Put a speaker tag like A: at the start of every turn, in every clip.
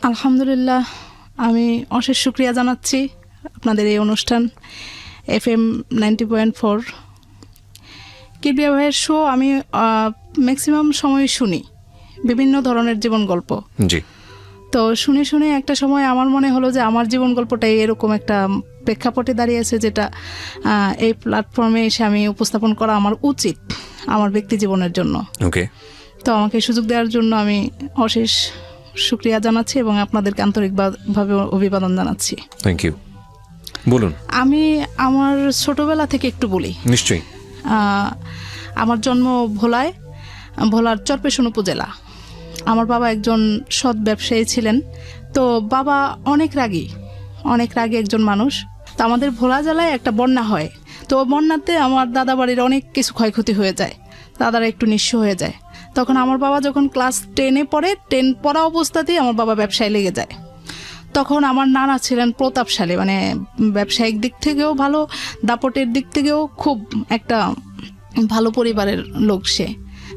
A: আলহামদুলিল্লাহ, আমি অশেষ শুকরিয়া জানাচ্ছি আপনাদের এই অনুষ্ঠান FM 90.4 কিবরিয়া ভাইয়ের শো। আমি ম্যাক্সিমাম সময় শুনি বিভিন্ন ধরনের জীবন গল্প।
B: জি।
A: তো শুনে শুনে একটা সময় আমার মনে হলো যে আমার জীবন গল্পটাই এরকম একটা প্রেক্ষাপটে দাঁড়িয়েছে, যেটা এই প্ল্যাটফর্মে এসে আমি উপস্থাপন করা আমার উচিত আমার ব্যক্তি জীবনের জন্য।
B: ওকে।
A: তো আমাকে সুযোগ দেওয়ার জন্য আমি অশেষ শুকরিয়া জানাচ্ছি এবং আপনাদেরকে আন্তরিকভাবে অভিবাদন জানাচ্ছি।
B: Thank you. বলুন।
A: আমি আমার ছোটবেলা থেকে একটু বলি।
B: নিশ্চয়ই।
A: আমার জন্ম ভোলার চরপেশন উপজেলা। আমার বাবা একজন সৎ ব্যবসায়ী ছিলেন। তো বাবা অনেক রাগী একজন মানুষ। তো আমাদের ভোলা জেলায় একটা বন্যা হয়। তো বন্যাতে আমার দাদা বাড়ির অনেক কিছু ক্ষয়ক্ষতি হয়ে যায়, দাদারা একটু নিঃস্ব হয়ে যায়। তখন আমার বাবা যখন ক্লাস 10-এ পড়ে, 10 পড়া অবস্থাতেই আমার বাবা ব্যবসায় লেগে যায়। তখন আমার নানা ছিলেন প্রতাপশালী, মানে ব্যবসায়িক দিক থেকেও ভালো, দাপটের দিক থেকেও খুব একটা ভালো পরিবারের লোক সে।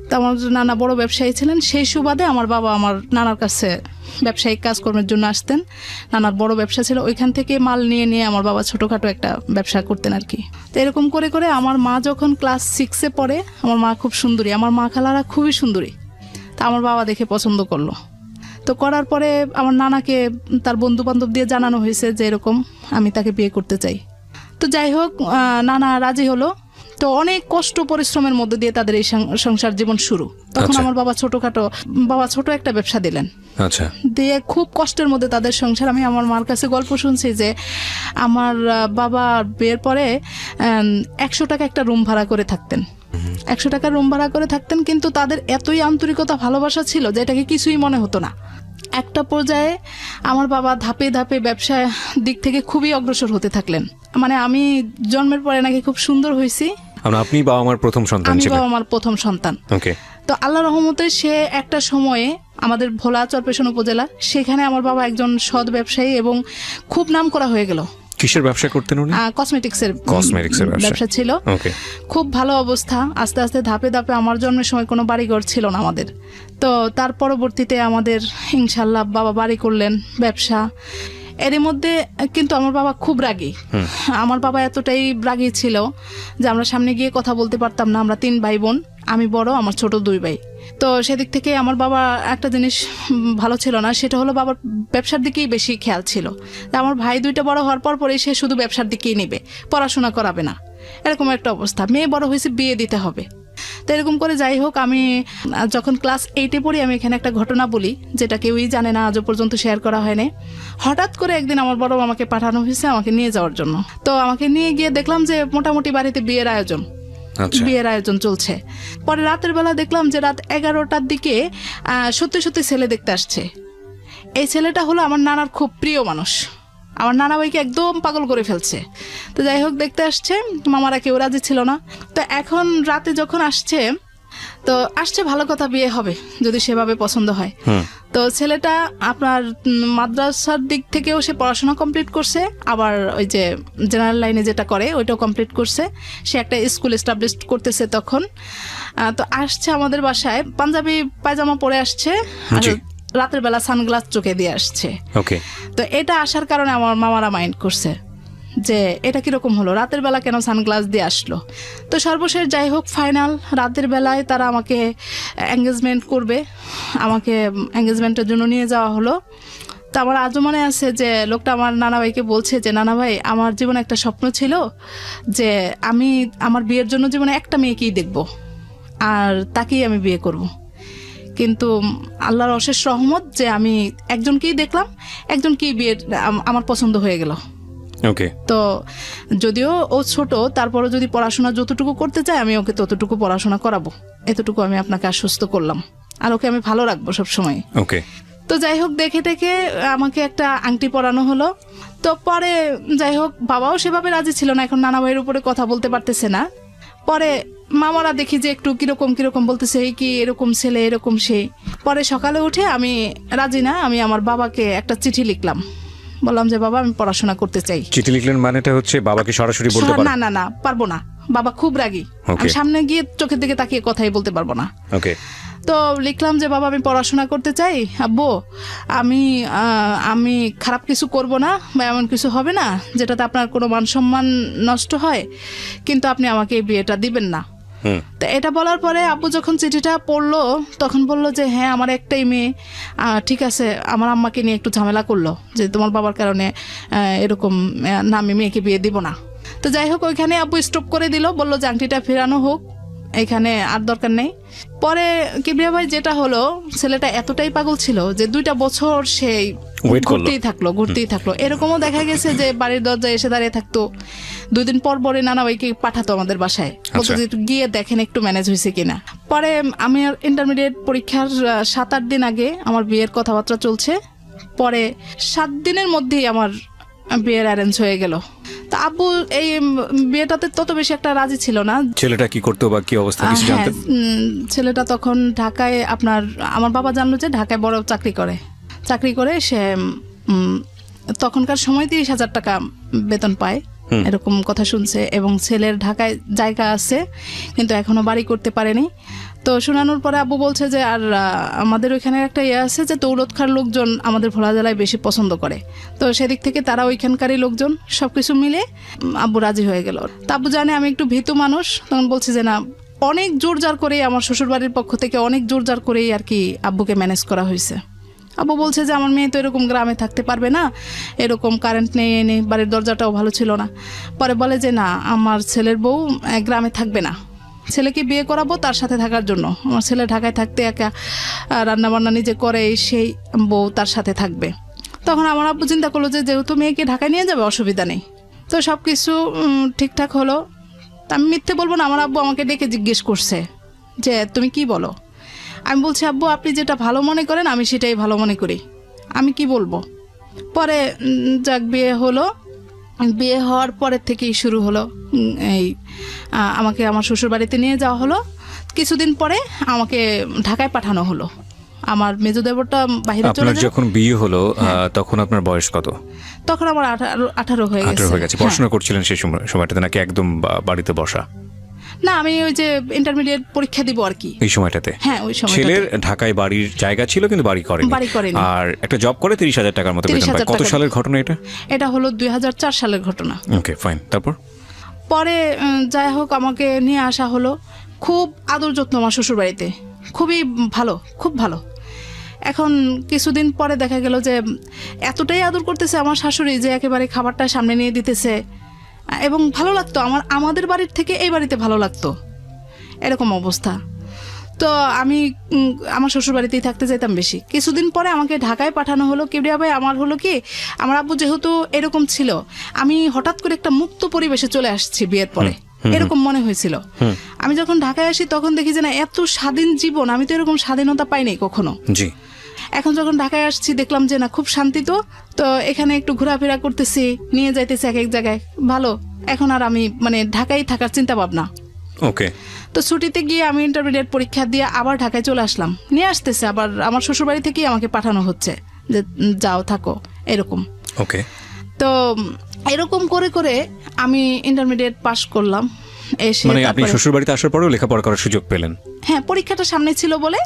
A: তো আমার নানা বড় ব্যবসায়ী ছিলেন। সেই সুবাদে আমার বাবা আমার নানার কাছে ব্যবসায়িক কাজকর্মের জন্য আসতেন। নানার বড় ব্যবসা ছিল, ওইখান থেকে মাল নিয়ে আমার বাবা ছোটোখাটো একটা ব্যবসা করতেন আর কি। তো এরকম করে করে আমার মা যখন ক্লাস 6-এ পড়ে, আমার মা খুব সুন্দরী, আমার মা খালারা খুবই সুন্দরী। তা আমার বাবা দেখে পছন্দ করলো। তো করার পরে আমার নানাকে তার বন্ধু বান্ধব দিয়ে জানানো হয়েছে যে এরকম আমি তাকে বিয়ে করতে চাই। তো যাই হোক, নানা রাজি হলো। তো অনেক কষ্ট পরিশ্রমের মধ্যে দিয়ে তাদের এই সংসার জীবন শুরু। তখন আমার বাবা ছোট একটা ব্যবসা দিলেন।
B: আচ্ছা।
A: দিয়ে খুব কষ্টের মধ্যে তাদের সংসার। আমি আমার মার কাছে গল্প শুনছি যে আমার বাবা বিয়ের পরে 100 টাকা একটা রুম ভাড়া করে থাকতেন। 100 টাকা রুম ভাড়া করে থাকতেন, কিন্তু তাদের এতই আন্তরিকতা ভালোবাসা ছিল যে এটাকে কিছুই মনে হতো না। একটা পর্যায়ে আমার বাবা ধাপে ধাপে ব্যবসার দিক থেকে খুবই অগ্রসর হতে থাকলেন। মানে আমি জন্মের পরে নাকি খুব সুন্দর হয়েছি।
B: আপনি বাবা আমার প্রথম সন্তান ছিলেন? আমি
A: বাবা আমার প্রথম সন্তান।
B: ওকে।
A: তো আল্লাহর রহমতে সে একটা সময়ে আমাদের ভোলা চরপেশন উপজেলা, সেখানে আমার বাবা একজন সৎ ব্যবসায়ী এবং খুব নাম করা হয়ে গেল।
B: কিসের ব্যবসা করতেন উনি?
A: কসমেটিক্সের ব্যবসা ছিল।
B: ওকে।
A: খুব ভালো অবস্থা। আস্তে আস্তে ধাপে ধাপে, আমার জন্মের সময় কোনো বাড়িঘর ছিল না আমাদের। তো তার পরবর্তীতে আমাদের ইনশাল্লাহ বাবা বাড়ি করলেন, ব্যবসা। এর মধ্যে কিন্তু আমার বাবা খুব রাগী। আমার বাবা এতটাই রাগী ছিল যে আমরা সামনে গিয়ে কথা বলতে পারতাম না। আমরা 3 ভাই বোন, আমি বড়, আমার ছোট 2 ভাই। তো সেদিক থেকে আমার বাবা একটা জিনিস ভালো ছিল না, সেটা হলো বাবার ব্যবসার দিকেই বেশি খেয়াল ছিল। আমার ভাই 2টা বড় হওয়ার পরেই সে শুধু ব্যবসার দিকেই নেবে, পড়াশোনা করাবে না, এরকম একটা অবস্থা। মেয়ে বড় হয়েছে, বিয়ে দিতে হবে। তো এরকম করে যাই হোক, আমি যখন ক্লাস 8-এ পড়ি, আমি এখানে একটা ঘটনা বলি যেটা কেউই জানে না, আজও পর্যন্ত শেয়ার করা হয়নি। হঠাৎ করে একদিন আমার বড় মামাকে পাঠানো হয়েছে আমাকে নিয়ে যাওয়ার জন্য। তো আমাকে নিয়ে গিয়ে দেখলাম যে মোটামুটি বাড়িতে বিয়ের আয়োজন চলছে। পরে রাতের বেলা দেখলাম যে রাত 11টার দিকে সত্যি ছেলে দেখতে আসছে। এই ছেলেটা হলো আমার নানার খুব প্রিয় মানুষ, আমার নানা ভাইকে একদম পাগল করে ফেলছে। তো যাই হোক, দেখতে আসছে, মামারা কেউ রাজি ছিল না। তো এখন রাতে যখন আসছে ভালো কথা, বিয়ে হবে যদি সেভাবে পছন্দ হয়। তো ছেলেটা আপনার মাদ্রাসার দিক থেকেও সে পড়াশোনা কমপ্লিট করছে, আবার ওই যে জেনারেল লাইনে যেটা করে ওইটাও কমপ্লিট করছে। সে একটা স্কুল এস্টাবলিশ করতেছে তখন। তো আসছে আমাদের বাসায়, পাঞ্জাবি পায়জামা পরে আসছে, আর রাতের বেলা সানগ্লাস চোখে দিয়ে আসছে। তো এটা আসার কারণে আমার মামারা মাইন্ড করছে যে এটা কিরকম হলো, রাতের বেলা কেন সানগ্লাস দিয়ে আসলো। তো সর্বশেষ যাই হোক, ফাইনাল রাতের বেলায় তারা আমাকে এঙ্গেজমেন্ট করবে, আমাকে এঙ্গেজমেন্টের জন্য নিয়ে যাওয়া হলো। তো আমার আজও মনে আছে যে লোকটা আমার নানা ভাইকে বলছে যে নানা ভাই, আমার জীবনে একটা স্বপ্ন ছিল যে আমি আমার বিয়ের জন্য জীবনে একটা মেয়েকেই দেখব, আর তাকেই আমি বিয়ে করব। কিন্তু আল্লাহর অশেষ রহমত যে আমি একজনকেই দেখলাম, একজনকেই বিয়ের আমার পছন্দ হয়ে গেল। তো যদিও ও ছোট, তারপরও যদি পড়াশোনা যতটুকু করতে চায় আমি ওকে ততটুকু পড়াশোনা করাবো, এতটুকু আমি আপনাকে আশ্বস্ত করলাম, আর ওকে আমি ভালো রাখবো সবসময়। তো যাই হোক, দেখে আমাকে একটা আংটি পরানো হলো। তো পরে যাই হোক, বাবাও সেভাবে রাজি ছিল না, এখন নানা ভাইয়ের উপরে কথা বলতে পারতেছে না। পরে মামারা দেখি যে একটু কিরকম বলতেছে, এই কি এরকম ছেলে, এরকম সেই। পরে সকালে উঠে আমি রাজি না, আমি আমার বাবাকে একটা চিঠি লিখলাম, বললাম যে বাবা আমি পড়াশোনা করতে চাই।
B: চিঠি লিখলেন মানেটা হচ্ছে বাবাকে সরাসরি বলতে পারবেন?
A: না পারবো না, বাবা খুব রাগী, আমি সামনে গিয়ে চোখের দিকে তাকিয়ে কথাই বলতে পারবো না। তো লিখলাম যে বাবা আমি পড়াশোনা করতে চাই, আব্বু আমি খারাপ কিছু করব না বা এমন কিছু হবে না যেটাতে আপনার কোনো মান সম্মান নষ্ট হয়, কিন্তু আপনি আমাকে এই বিয়েটা দিবেন না। তো এটা বলার পরে আব্বু যখন চিঠিটা পড়লো তখন বললো যে হ্যাঁ আমার একটাই মেয়ে, ঠিক আছে। আমার আম্মাকে নিয়ে একটু ঝামেলা করলো যে তোমার বাবার কারণে এরকম না, আমি মেয়েকে বিয়ে দিব না। তো যাই হোক ওইখানে আব্বু স্টপ করে দিল, বললো যে আংটিটা ফেরানো হোক, এখানে আর দরকার নেই। পরে কিবরিয়া ভাই যেটা হলো, ছেলেটা এতটাই পাগল ছিল যে 2টা বছর সেই ঘুরতেই থাকলো। এরকমও দেখা গেছে যে বাড়ির দরজায় এসে দাঁড়িয়ে থাকতো, 2 দিন পর পরে নানা ভাইকে পাঠাতো আমাদের বাসায়, বলতো যে গিয়ে দেখেন একটু ম্যানেজ হয়েছে কিনা। পরে আমি ইন্টারমিডিয়েট পরীক্ষার 7-8 দিন আগে আমার বিয়ের কথাবার্তা চলছে, পরে 7 দিনের মধ্যেই আমার বিয়ের অ্যারেঞ্জ হয়ে গেল। তা আব্বু এই বিয়েটাতে তত বেশি একটা রাজি ছিল না।
B: ছেলেটা কি করতো বা কি অবস্থা কিছু জানতেন?
A: ছেলেটা তখন ঢাকায়, আমার বাবা জানলো যে ঢাকায় বড় চাকরি করে সে তখনকার সময় 30,000 টাকা বেতন পায়, এরকম কথা শুনছে। এবং ছেলের ঢাকায় জায়গা আছে কিন্তু এখনো বাড়ি করতে পারেনি। তো শোনানোর পরে আব্বু বলছে যে আর আমাদের ওইখানে একটা আছে যে দৌলতখার লোকজন আমাদের ভোলা জেলায় বেশি পছন্দ করে, তো সেদিক থেকে তারা ওইখানকারই লোকজন, সবকিছু মিলে আব্বু রাজি হয়ে গেল। তা আব্বু জানে আমি একটু ভীতু মানুষ, তখন বলছে যে না, অনেক জোরজার করেই আমার শ্বশুরবাড়ির পক্ষ থেকে অনেক জোরজার করেই আর কি আব্বুকে ম্যানেজ করা হয়েছে। আব্বু বলছে যে আমার মেয়ে তো এরকম গ্রামে থাকতে পারবে না, এরকম কারেন্ট নেই, বাড়ির দরজাটাও ভালো ছিল না। পরে বলে যে না, আমার ছেলের বউ গ্রামে থাকবে না, ছেলেকে বিয়ে করাবো তার সাথে থাকার জন্য। আমার ছেলে ঢাকায় থাকতে একা রান্নাবান্না নিজে করে, সেই বউ তার সাথে থাকবে। তখন আমার আব্বু চিন্তা করলো যে যেহেতু মেয়েকে ঢাকায় নিয়ে যাবে অসুবিধা নেই। তো সব কিছু ঠিকঠাক হলো। তা আমি মিথ্যে বলবো না, আমার আব্বু আমাকে ডেকে জিজ্ঞেস করছে যে তুমি কি বলো। আমি বলছি আব্বু আপনি যেটা ভালো মনে করেন আমি সেটাই ভালো মনে করি, আমি কি বলবো। পরে যাক বিয়ে হলো, বিয়ে হওয়ার পরের থেকেই শুরু হলো এই আমাকে আমার শ্বশুরবাড়িতে নিয়ে যাওয়া হলো। কিছুদিন পরে আমাকে ঢাকায় পাঠানো হলো। আমার মেজো দেবরটা বাইরে চলে যায়।
B: যখন বিয়ে হলো তখন আপনার বয়স কত?
A: তখন আমার 18 হয়ে গেছে।
B: পড়াশোনা করছিলেন সেই সময়টাতে নাকি একদম বাড়িতে বসা?
A: না, আমি ওই যে ইন্টারমিডিয়েট পরীক্ষা দিব আর কি
B: এই সময়টাতে।
A: হ্যাঁ, ওই সময়টাতে
B: ছেলের ঢাকায় বাড়ির জায়গা ছিল কিন্তু বাড়ি করেনি। আর একটা জব করে 30,000 টাকার মতো বেতন পায়। কত সালের ঘটনা এটা?
A: এটা হলো 2004 সালের ঘটনা।
B: Okay fine. তারপর
A: পরে যাই হোক আমাকে নিয়ে আসা হলো। খুব আদর যত্ন আমার শ্বশুরবাড়িতে, খুবই ভালো, খুব ভালো। এখন কিছুদিন পরে দেখা গেল যে এতটাই আদর করতেছে আমার শাশুড়ি যে একেবারে খাবারটা সামনে নিয়ে দিতেছে, এবং ভালো লাগতো আমাদের বাড়ির থেকে এই বাড়িতে ভালো লাগতো, এরকম অবস্থা। তো আমি আমার শ্বশুর বাড়িতেই থাকতে যেতাম বেশি। কিছুদিন পরে আমাকে ঢাকায় পাঠানো হলো। কিবরিয়া ভাই আমার হলো কি, আমার আব্বু যেহেতু এরকম ছিল, আমি হঠাৎ করে একটা মুক্ত পরিবেশে চলে আসছি বিয়ের পরে, এরকম মনে হয়েছিল। আমি যখন ঢাকায় আসি তখন দেখি যে না, এত স্বাধীন জীবন, আমি তো এরকম স্বাধীনতা পাইনি কখনো।
B: জি।
A: এখন যখন ঢাকায় আসছি দেখলাম যে না, খুব শান্তি। তো এখানে একটু ঘোরাফেরা করতেছি, নিয়ে যাইতেছি এক এক জায়গায়, ভালো। এখন আর আমি ঢাকায় থাকার চিন্তা ভাবনা।
B: ওকে।
A: তো ছুটিতে গিয়ে আমি ইন্টারমিডিয়েট পরীক্ষা দিয়ে আবার ঢাকায় চলে আসলাম। নিয়ে আসতেছে আবার আমার শ্বশুরবাড়ি থেকেই আমাকে পাঠানো হচ্ছে যে যাও থাকো, এরকম।
B: ওকে।
A: তো এরকম করে করে আমি ইন্টারমিডিয়েট পাশ করলাম। এসে
B: আপনি শ্বশুরবাড়িতে আসার পরেও লেখাপড়া করার সুযোগ পেলেন?
A: হ্যাঁ, পরীক্ষাটা সামনে ছিল বলে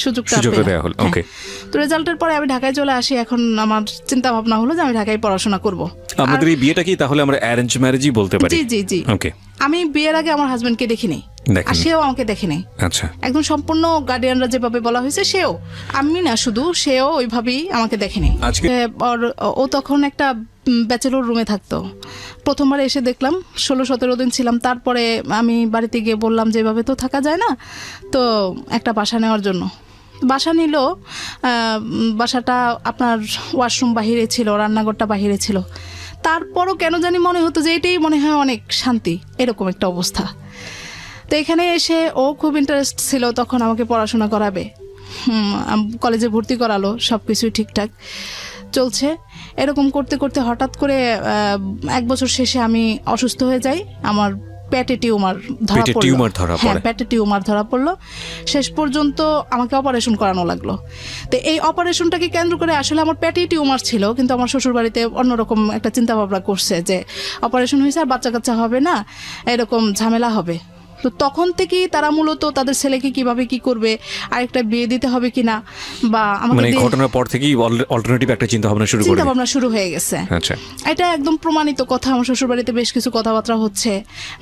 A: সুযোগটা দেওয়া হলো। ওকে। তো রেজাল্টের পরে আমি ঢাকায় চলে আসি। এখন আমার চিন্তা ভাবনা হলো যে আমি ঢাকায় পড়াশোনা করব।
B: আমাদের এই বিয়েটা কি তাহলে আমরা অ্যারেঞ্জ ম্যারেজই বলতে পারি?
A: জি জি জি।
B: ওকে।
A: আমি বিয়ের আগে আমার হাজবেন্ডকে দেখিনি, আর সেও আমাকে দেখেনি।
B: আচ্ছা।
A: একদম সম্পূর্ণ গার্ডিয়ানরা যেভাবে বলা হয়েছে সেও, আমি না শুধু, সেও ওইভাবেই আমাকে দেখেনি। ও তখন একটা ব্যাচেলর রুমে থাকতো। প্রথমবার এসে দেখলাম, 16-17 দিন ছিলাম। তারপরে আমি বাড়িতে গিয়ে বললাম যে এভাবে তো থাকা যায় না, তো একটা বাসা নেওয়ার জন্য। বাসা নিল। বাসাটা আপনার ওয়াশরুম বাহিরে ছিল, রান্নাঘরটা বাহিরে ছিল। তারপরও কেন জানি মনে হতো যে এটাই মনে হয় অনেক শান্তি, এরকম একটা অবস্থা। তো এখানে এসে ও খুব ইন্টারেস্ট ছিল তখন আমাকে পড়াশোনা করাবে, কলেজে ভর্তি করালো, সব কিছুই ঠিকঠাক চলছে। এরকম করতে করতে হঠাৎ করে 1 বছর শেষে আমি অসুস্থ হয়ে যাই। আমার পেটে টিউমার ধরা পড়লো। হ্যাঁ, পেটে টিউমার ধরা পড়লো। শেষ পর্যন্ত আমাকে অপারেশন করানো লাগলো। তো এই অপারেশনটাকে কেন্দ্র করে, আসলে আমার পেটে টিউমার ছিল কিন্তু আমার শ্বশুরবাড়িতে অন্যরকম একটা চিন্তা ভাবনা করছে যে অপারেশন হয়েছে আর বাচ্চা কাচ্চা হবে না, এরকম ঝামেলা হবে। তো তখন থেকেই তারা মূলত তাদের ছেলেকে কিভাবে কি করবে, আরেকটা বিয়ে দিতে হবে কিনা, বা আমাকে
B: মানে ঘটনার পর থেকেই অল্টারনেটিভ একটা চিন্তা ভাবনা
A: শুরু হয়ে গেছে।
B: আচ্ছা,
A: এটা একদম প্রমাণিত কথা। আমার শ্বশুর বাড়িতে বেশ কিছু কথাবার্তা হচ্ছে,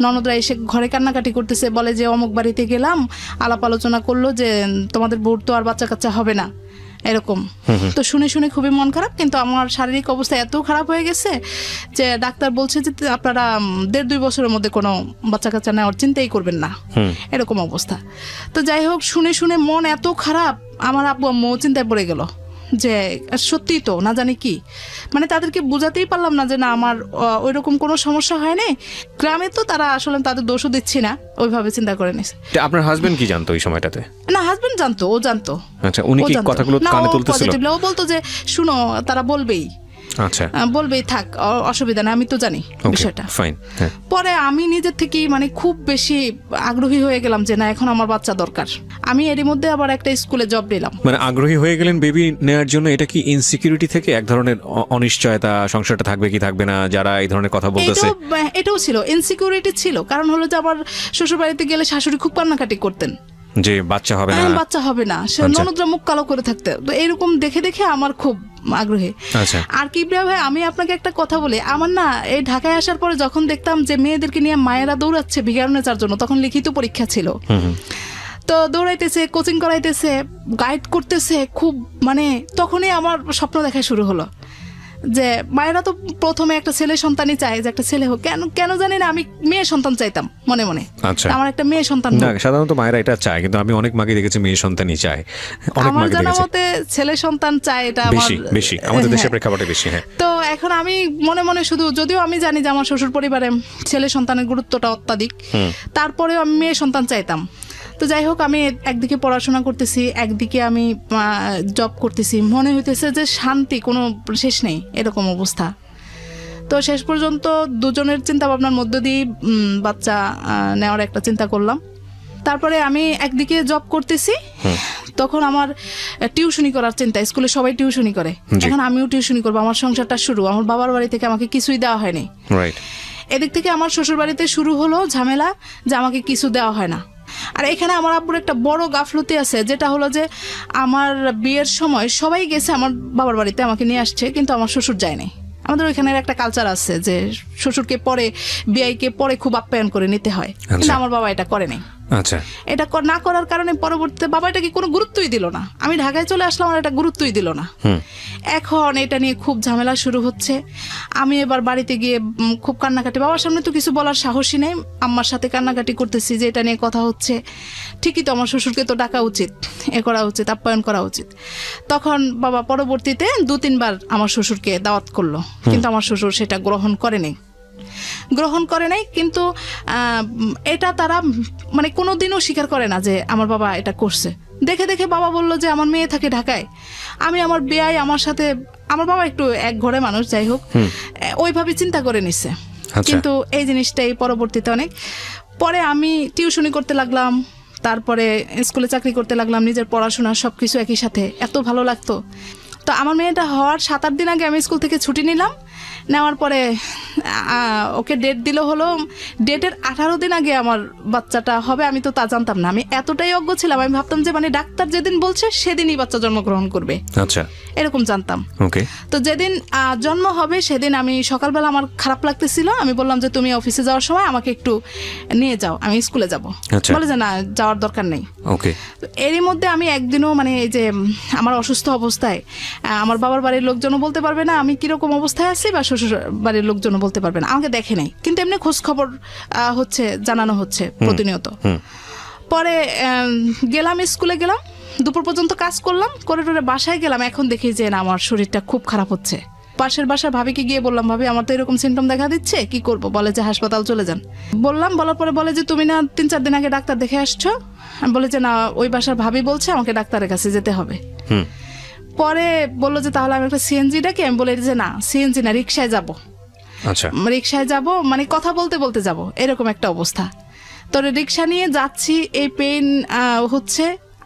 A: ননদরা এসে ঘরে কান্নাকাটি করতেছে, বলে যে অমুক বাড়িতে গেলাম, আলাপ আলোচনা করলো যে তোমাদের বউর তো আর বাচ্চা কাচ্চা হবে না, এরকম। তো শুনে শুনে খুবই মন খারাপ, কিন্তু আমার শারীরিক অবস্থা এত খারাপ হয়ে গেছে যে ডাক্তার বলছে যে আপনারা 1.5-2 বছরের মধ্যে কোনো বাচ্চা কাচ্চা নেওয়ার চিন্তাই করবেন না, এরকম অবস্থা। তো যাই হোক, শুনে শুনে মন এত খারাপ, আমার আব্বু আম্মু চিন্তায় পড়ে গেল যে সত্যি তো না জানি কি, মানে তাদেরকে বোঝাতেই পারলাম না যে না আমার ওই রকম কোনো সমস্যা হয়নি। গ্রামে তো তারা আসলে তাদের দোষও দিচ্ছি না, ওইভাবে চিন্তা করে নিছে।
B: আপনার হাজবেন্ড কি জানতো ওই সময়টাতে?
A: না, হাজবেন্ড জানতো, ও জানতো।
B: আচ্ছা, উনি কি কথাগুলো কানে তুলতেছিল?
A: ও বলতো যে শুনো, তারা বলবেই,
B: আচ্ছা
A: বলবেই, থাক, অসুবিধা না, আমি তো জানি বিষয়টা।
B: ফাইন।
A: পরে আমি নিজের থেকেই মানে খুব বেশি আগ্রহী হয়ে গেলাম যে না, এখন আমার বাচ্চা দরকার। আমি এরই মধ্যে আবার একটা স্কুলে জব নিলাম।
B: মানে আগ্রহী হয়ে গেলেন বেবি নেওয়ার জন্য। এটা কি ইনসিকিউরিটি থেকে এক ধরনের অনিশ্চয়তা, সংসারটা থাকবে কি থাকবে না, যারা এই ধরনের কথা বলতেছে?
A: এটাও ছিল, ইনসিকিউরিটি ছিল। কারণ হলো যে আমার শ্বশুর বাড়িতে গেলে শাশুড়ি খুব কান্নাকাটি করতেন
B: যে বাচ্চা হবে না,
A: বাচ্চা হবে না, সে ননদরা মুখ কালো করে থাকতে। তো এরকম দেখে দেখে আমার খুব আগ্রহী। আর কিবরিয়া ভাই, আমি আপনাকে একটা কথা বলি, আমার না এই ঢাকায় আসার পরে যখন দেখতাম যে মেয়েদেরকে নিয়ে মায়েরা দৌড়াচ্ছে ভিখারি নেচার জন্য, তখন লিখিত পরীক্ষা ছিল, তো দৌড়াইতেছে, কোচিং করাইতেছে, গাইড করতেছে, খুব মানে তখনই আমার স্বপ্ন দেখা শুরু হলো যে মায়েরা তো প্রথমে একটা ছেলে সন্তানই চায়, যে একটা ছেলে হোক। কেন জানি না, আমি মেয়ে সন্তান চাইতাম মনে মনে।
B: আচ্ছা,
A: আমার একটা মেয়ে সন্তান।
B: না, সাধারণত মায়েরা এটা চায়, কিন্তু আমি অনেক মাকে দেখেছি মেয়ে সন্তানই চায়। অনেক মাকে দেখেছি। আমার জানা মতে
A: ছেলে সন্তান চায়, এটা
B: বেশি আমাদের দেশের প্রেক্ষাপটে বেশি। হ্যাঁ,
A: তো এখন আমি মনে মনে শুধু, যদিও আমি জানি যে আমার শ্বশুর পরিবারে ছেলে সন্তানের গুরুত্বটা অত্যাধিক, তারপরেও আমি মেয়ে সন্তান চাইতাম। তো যাই হোক, আমি একদিকে পড়াশোনা করতেছি, একদিকে আমি জব করতেছি, মনে হইতেছে যে শান্তি কোনো শেষ নেই, এরকম অবস্থা। তো শেষ পর্যন্ত দুজনের চিন্তা ভাবনার মধ্য দিয়ে বাচ্চা নেওয়ার একটা চিন্তা করলাম। তারপরে আমি একদিকে জব করতেছি, তখন আমার টিউশনি করার চিন্তা। স্কুলে সবাই টিউশনি করে, এখন আমিও টিউশনি করবো। আমার সংসারটা শুরু, আমার বাবার বাড়ি থেকে আমাকে কিছুই দেওয়া হয়নি। এদিক থেকে আমার শ্বশুর বাড়িতে শুরু হলো ঝামেলা যে আমাকে কিছু দেওয়া হয় না। আর এখানে আমার আব্বুর একটা বড় গাফলতি আছে, যেটা হলো যে আমার বিয়ের সময় সবাই গেছে আমার বাবার বাড়িতে, আমাকে নিয়ে আসছে, কিন্তু আমার শ্বশুর যায়নি। আমাদের ওইখানের একটা কালচার আছে যে শ্বশুরকে পরে, বিয়াইকে পরে খুব আপ্যায়ন করে নিতে হয়, কিন্তু আমার বাবা এটা করে নাই।
B: আচ্ছা,
A: এটা না করার কারণে পরবর্তীতে বাবা এটাকে কোনো গুরুত্বই দিল না। আমি ঢাকায় চলে আসলাম, আর এটা গুরুত্বই দিল না। এখন এটা নিয়ে খুব ঝামেলা শুরু হচ্ছে। আমি এবার বাড়িতে গিয়ে খুব কান্নাকাটি, বাবার সামনে তো কিছু বলার সাহসই নেই, আম্মার সাথে কান্নাকাটি করতেছি যে এটা নিয়ে কথা হচ্ছে। ঠিকই তো, আমার শ্বশুরকে তো ডাকা উচিত, এ করা উচিত, আপ্যায়ন করা উচিত। তখন বাবা পরবর্তীতে 2-3 বার আমার শ্বশুরকে দাওয়াত করলো, কিন্তু আমার শ্বশুর সেটা গ্রহণ করে নাই। কিন্তু এটা তারা মানে কোনোদিনও স্বীকার করে না যে আমার বাবা এটা করছে। দেখে দেখে বাবা বলল যে আমার মেয়ে থাকে ঢাকায়, আমি আমার বিয়াই আমার সাথে, আমার বাবা একটু এক ঘরে মানুষ, যাই হোক, ওইভাবে চিন্তা করে নিছে। কিন্তু এই জিনিসটাই পরবর্তীতে অনেক পরে আমি টিউশনি করতে লাগলাম, তারপরে স্কুলে চাকরি করতে লাগলাম, নিজের পড়াশোনা সবকিছু একই সাথে, এত ভালো লাগতো। তো আমার মেয়েটা হওয়ার 7-8 দিন আগে আমি স্কুল থেকে ছুটি নিলাম। নেওয়ার পরে ওকে ডেট দিল, হলো ডেটের 18 দিন আগে আমার বাচ্চাটা হবে। আমি তো তা জানতাম না, আমি এতটাই অজ্ঞ ছিলাম, আমি ভাবতাম যে মানে ডাক্তার যেদিন বলছে সেদিনই বাচ্চা জন্মগ্রহণ করবে,
B: আচ্ছা,
A: এরকম জানতাম। তো যেদিন জন্ম হবে সেদিন আমি সকালবেলা, আমার খারাপ লাগতেছিল, আমি বললাম যে তুমি অফিসে যাওয়ার সময় আমাকে একটু নিয়ে যাও, আমি স্কুলে যাব। বলে যে না, যাওয়ার দরকার নেই। এরই মধ্যে আমি একদিনও মানে এই যে আমার অসুস্থ অবস্থায় আমার বাবার বাড়ির লোকজনও বলতে পারবে না আমি কিরকম অবস্থায় আছি, বা শ্বশুর বাড়ির লোকজনও বলতে পারবে না, আমাকে দেখে নাই, কিন্তু এমনি খোঁজ খবর হচ্ছে, জানানো হচ্ছে প্রতিনিয়ত। পরে গেলাম, স্কুলে গেলাম, দুপুর পর্যন্ত কাজ করলাম, করে টোরে বাসায় গেলাম। এখন দেখি যে না, আমার শরীরটা খুব খারাপ হচ্ছে। পাশের বাসার ভাবিকে গিয়ে বললাম, ভাবি আমার তো এরকম সিমটম দেখা দিচ্ছে, কি করব? বলে যে হাসপাতাল চলে যান। বলার পরে বলে যে তুমি না 3-4 দিন আগে ডাক্তার দেখে আসছো? আমি বলে যে না, ওই বাসার ভাবি বলছে আমাকে ডাক্তারের কাছে যেতে হবে। পরে বললো যে তাহলে আমি একটা সিএনজি ডাকি। আমি বলে যে না, সিএনজি না, রিক্সায় যাব।
B: আচ্ছা,
A: রিক্সায় যাব মানে কথা বলতে বলতে যাব, এরকম একটা অবস্থা। তো রিক্সা নিয়ে যাচ্ছি, এই পেইন হচ্ছে,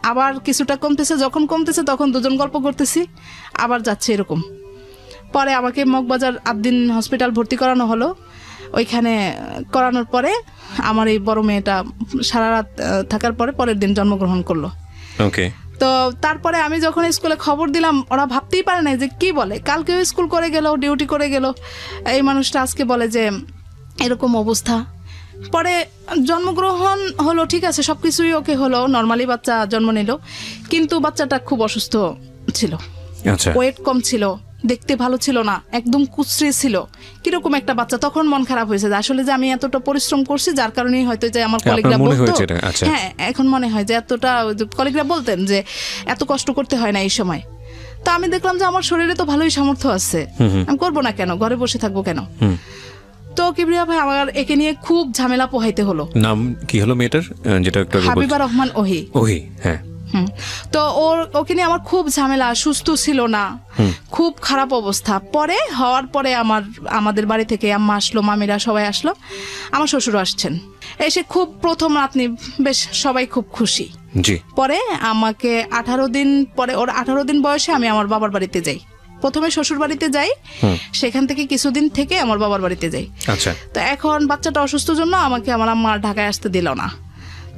A: আবার কিছুটা কমতেছে, যখন কমতেছে তখন দুজন গল্প করতেছি, আবার যাচ্ছে এরকম। পরে আমাকে মগবাজার আদ্দিন হসপিটাল ভর্তি করানো হলো। ওইখানে করানোর পরে আমার এই বড় মেয়েটা সারা রাত থাকার পরে পরের দিন জন্মগ্রহণ করলো।
B: ওকে।
A: তো তারপরে আমি যখন স্কুলে খবর দিলাম, ওরা ভাবতেই পারে না যে কি বলে, কালকেও স্কুল করে গেল, ডিউটি করে গেল, এই মানুষটা আজকে বলে যে এরকম অবস্থা। পরে জন্মগ্রহণ হলো, ঠিক আছে, সব কিছুই ওকে হলো, নর্মালি বাচ্চা জন্ম নিল, কিন্তু বাচ্চাটা খুব অসুস্থ ছিল,
B: আচ্ছা।
A: ওয়েট কম ছিল, দেখতে ভালো ছিল না, একদম কুচড়ে ছিল, কিরকম একটা বাচ্চা। তখন মন খারাপ হয়েছে যে আসলে যে আমি এতটা পরিশ্রম করছি, যার কারণেই হয়তো যে আমার কলিগরা
B: মনে
A: বলতো,
B: হয়েছে এটা? আচ্ছা।
A: হ্যাঁ এখন মনে হয় যে এতটা, কলিগরা বলতেন যে এত কষ্ট করতে হয় না এই সময়। তো আমি দেখলাম যে আমার শরীরে তো ভালোই সামর্থ্য আছে, আমি করবো না কেন, ঘরে বসে থাকবো কেন। তো কিবরিয়া ভাই আমার একে নিয়ে খুব ঝামেলা পোহাইতে হলো।
B: নাম কি হলো মেয়েটার, যেটা একটু আগে
A: হাবিবা রহমান ওহি।
B: ওহি, হ্যাঁ।
A: তো ওকে নিয়ে আমার খুব ঝামেলা, সুস্থ ছিল না, খুব খারাপ অবস্থা। পরে হওয়ার পরে আমাদের বাড়ি থেকে আম্মা আসলো, মামিরা সবাই আসলো, আমার শ্বশুর আসছেন, এসে খুব প্রথম রাতনি বেশ সবাই খুব খুশি।
B: জি।
A: পরে আমাকে 18 দিন পরে, ওর 18 দিন বয়সে আমি আমার বাবার বাড়িতে যাই। প্রথমে শ্বশুর বাড়িতে যাই, সেখান থেকে কিছুদিন থেকে আমার বাবার বাড়িতে যাই।
B: আচ্ছা।
A: তো এখন বাচ্চাটা অসুস্থ জন্য আমাকে আমার আম্মা ঢাকায় আসতে দিল না।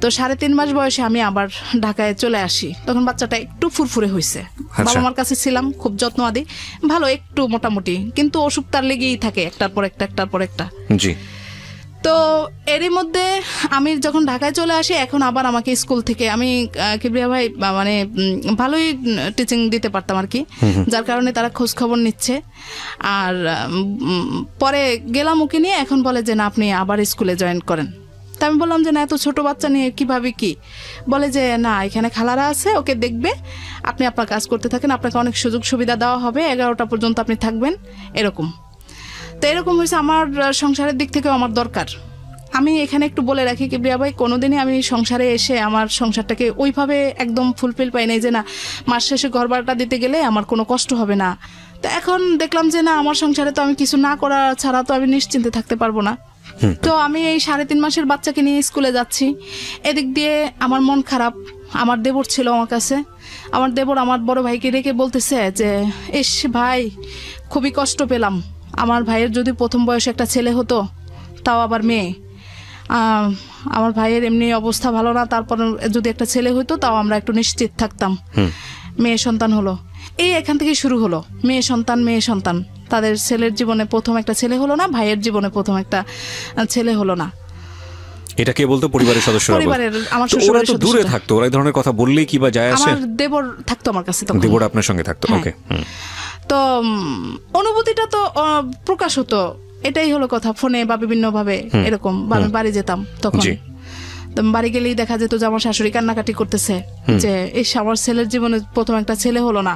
A: তো 3.5 মাস বয়সে আমি আবার ঢাকায় চলে আসি। তখন বাচ্চাটা একটু ফুরফুরে হয়েছে, বাবা মার কাছে ছিলাম, খুব যত্ন আদি, ভালো একটু মোটামুটি, কিন্তু অসুখ তার লেগেই থাকে, একটার পর একটা, একটার পর একটা।
B: জি।
A: তো এরই মধ্যে আমি যখন ঢাকায় চলে আসি, এখন আবার আমাকে স্কুল থেকে, আমি কিবরিয়া ভাই মানে ভালোই টিচিং দিতে পারতাম আর কি, যার কারণে তারা খোঁজ খবর নিচ্ছে। আর পরে গেলাম ওকে নিয়ে, এখন বলে যে না আপনি আবার স্কুলে জয়েন করেন। তা আমি বললাম যে না এত ছোট বাচ্চা নিয়ে কিভাবে কি, বলে যে না এখানে খালারা আছে, ওকে দেখবে, আপনি আপনার কাজ করতে থাকেন, আপনাকে অনেক সুযোগ সুবিধা দেওয়া হবে, 11টা পর্যন্ত আপনি থাকবেন, এরকম। তো এরকম হয়েছে, আমার সংসারের দিক থেকেও আমার দরকার। আমি এখানে একটু বলে রাখি কিবরিয়া ভাই, কোনোদিনই আমি সংসারে এসে আমার সংসারটাকে ওইভাবে একদম ফুলফিল পাই নাই যে না মাস শেষে ঘর ভাড়াটা দিতে গেলে আমার কোনো কষ্ট হবে না। তো এখন দেখলাম যে না আমার সংসারে তো আমি কিছু না করা ছাড়া তো আমি নিশ্চিন্তে থাকতে পারবো না। তো আমি এই 3.5 মাসের বাচ্চাকে নিয়ে স্কুলে যাচ্ছি, এদিক দিয়ে আমার মন খারাপ। আমার দেবর ছিল আমার কাছে, আমার দেবর আমার বড় ভাইকে ডেকে বলতেছে যে ইস ভাই খুবই কষ্ট পেলাম, আমার ভাইয়ের যদি প্রথম বয়সে একটা ছেলে হতো, তাও আবার মেয়ে, আমার ভাইয়ের এমনি অবস্থা ভালো না, তারপর যদি একটা ছেলে হতো তাও আমরা একটু নিশ্চিত থাকতাম। মেয়ে সন্তান হলো, এই এখান থেকে শুরু হলো, মেয়ে সন্তান মেয়ে সন্তান। তাদের ছেলের জীবনে প্রথম একটা ছেলে হলো না, ভাইয়ের জীবনে প্রথম একটা ছেলে হলো না।
B: এটা কে বলতো? পরিবারের সদস্যরা?
A: পরিবারের, আমার
B: তো ওরা
A: শ্বশুরের
B: তো দূরে
A: সদস্যরা।
B: থাকতো, ওরা এই ধরনের কথা বললেই কি বা যায় আসে?
A: আমার দেবর থাকতো আমার কাছে তখন।
B: দেবর আপনার সঙ্গে থাকতো?
A: হ্যাঁ।
B: ওকে।
A: তো অনুভূতিটা তো প্রকাশ হতো, এটাই হলো কথা, ফোনে বা বিভিন্ন ভাবে এরকম। আমি বাড়ি যেতাম তখন,
B: জি।
A: তো বাড়ি গেলেই দেখা যেত যে আমার শাশুড়ি কান্নাকাটি করতেছে যে এস আমার ছেলের জীবনে প্রথম একটা ছেলে হলো না,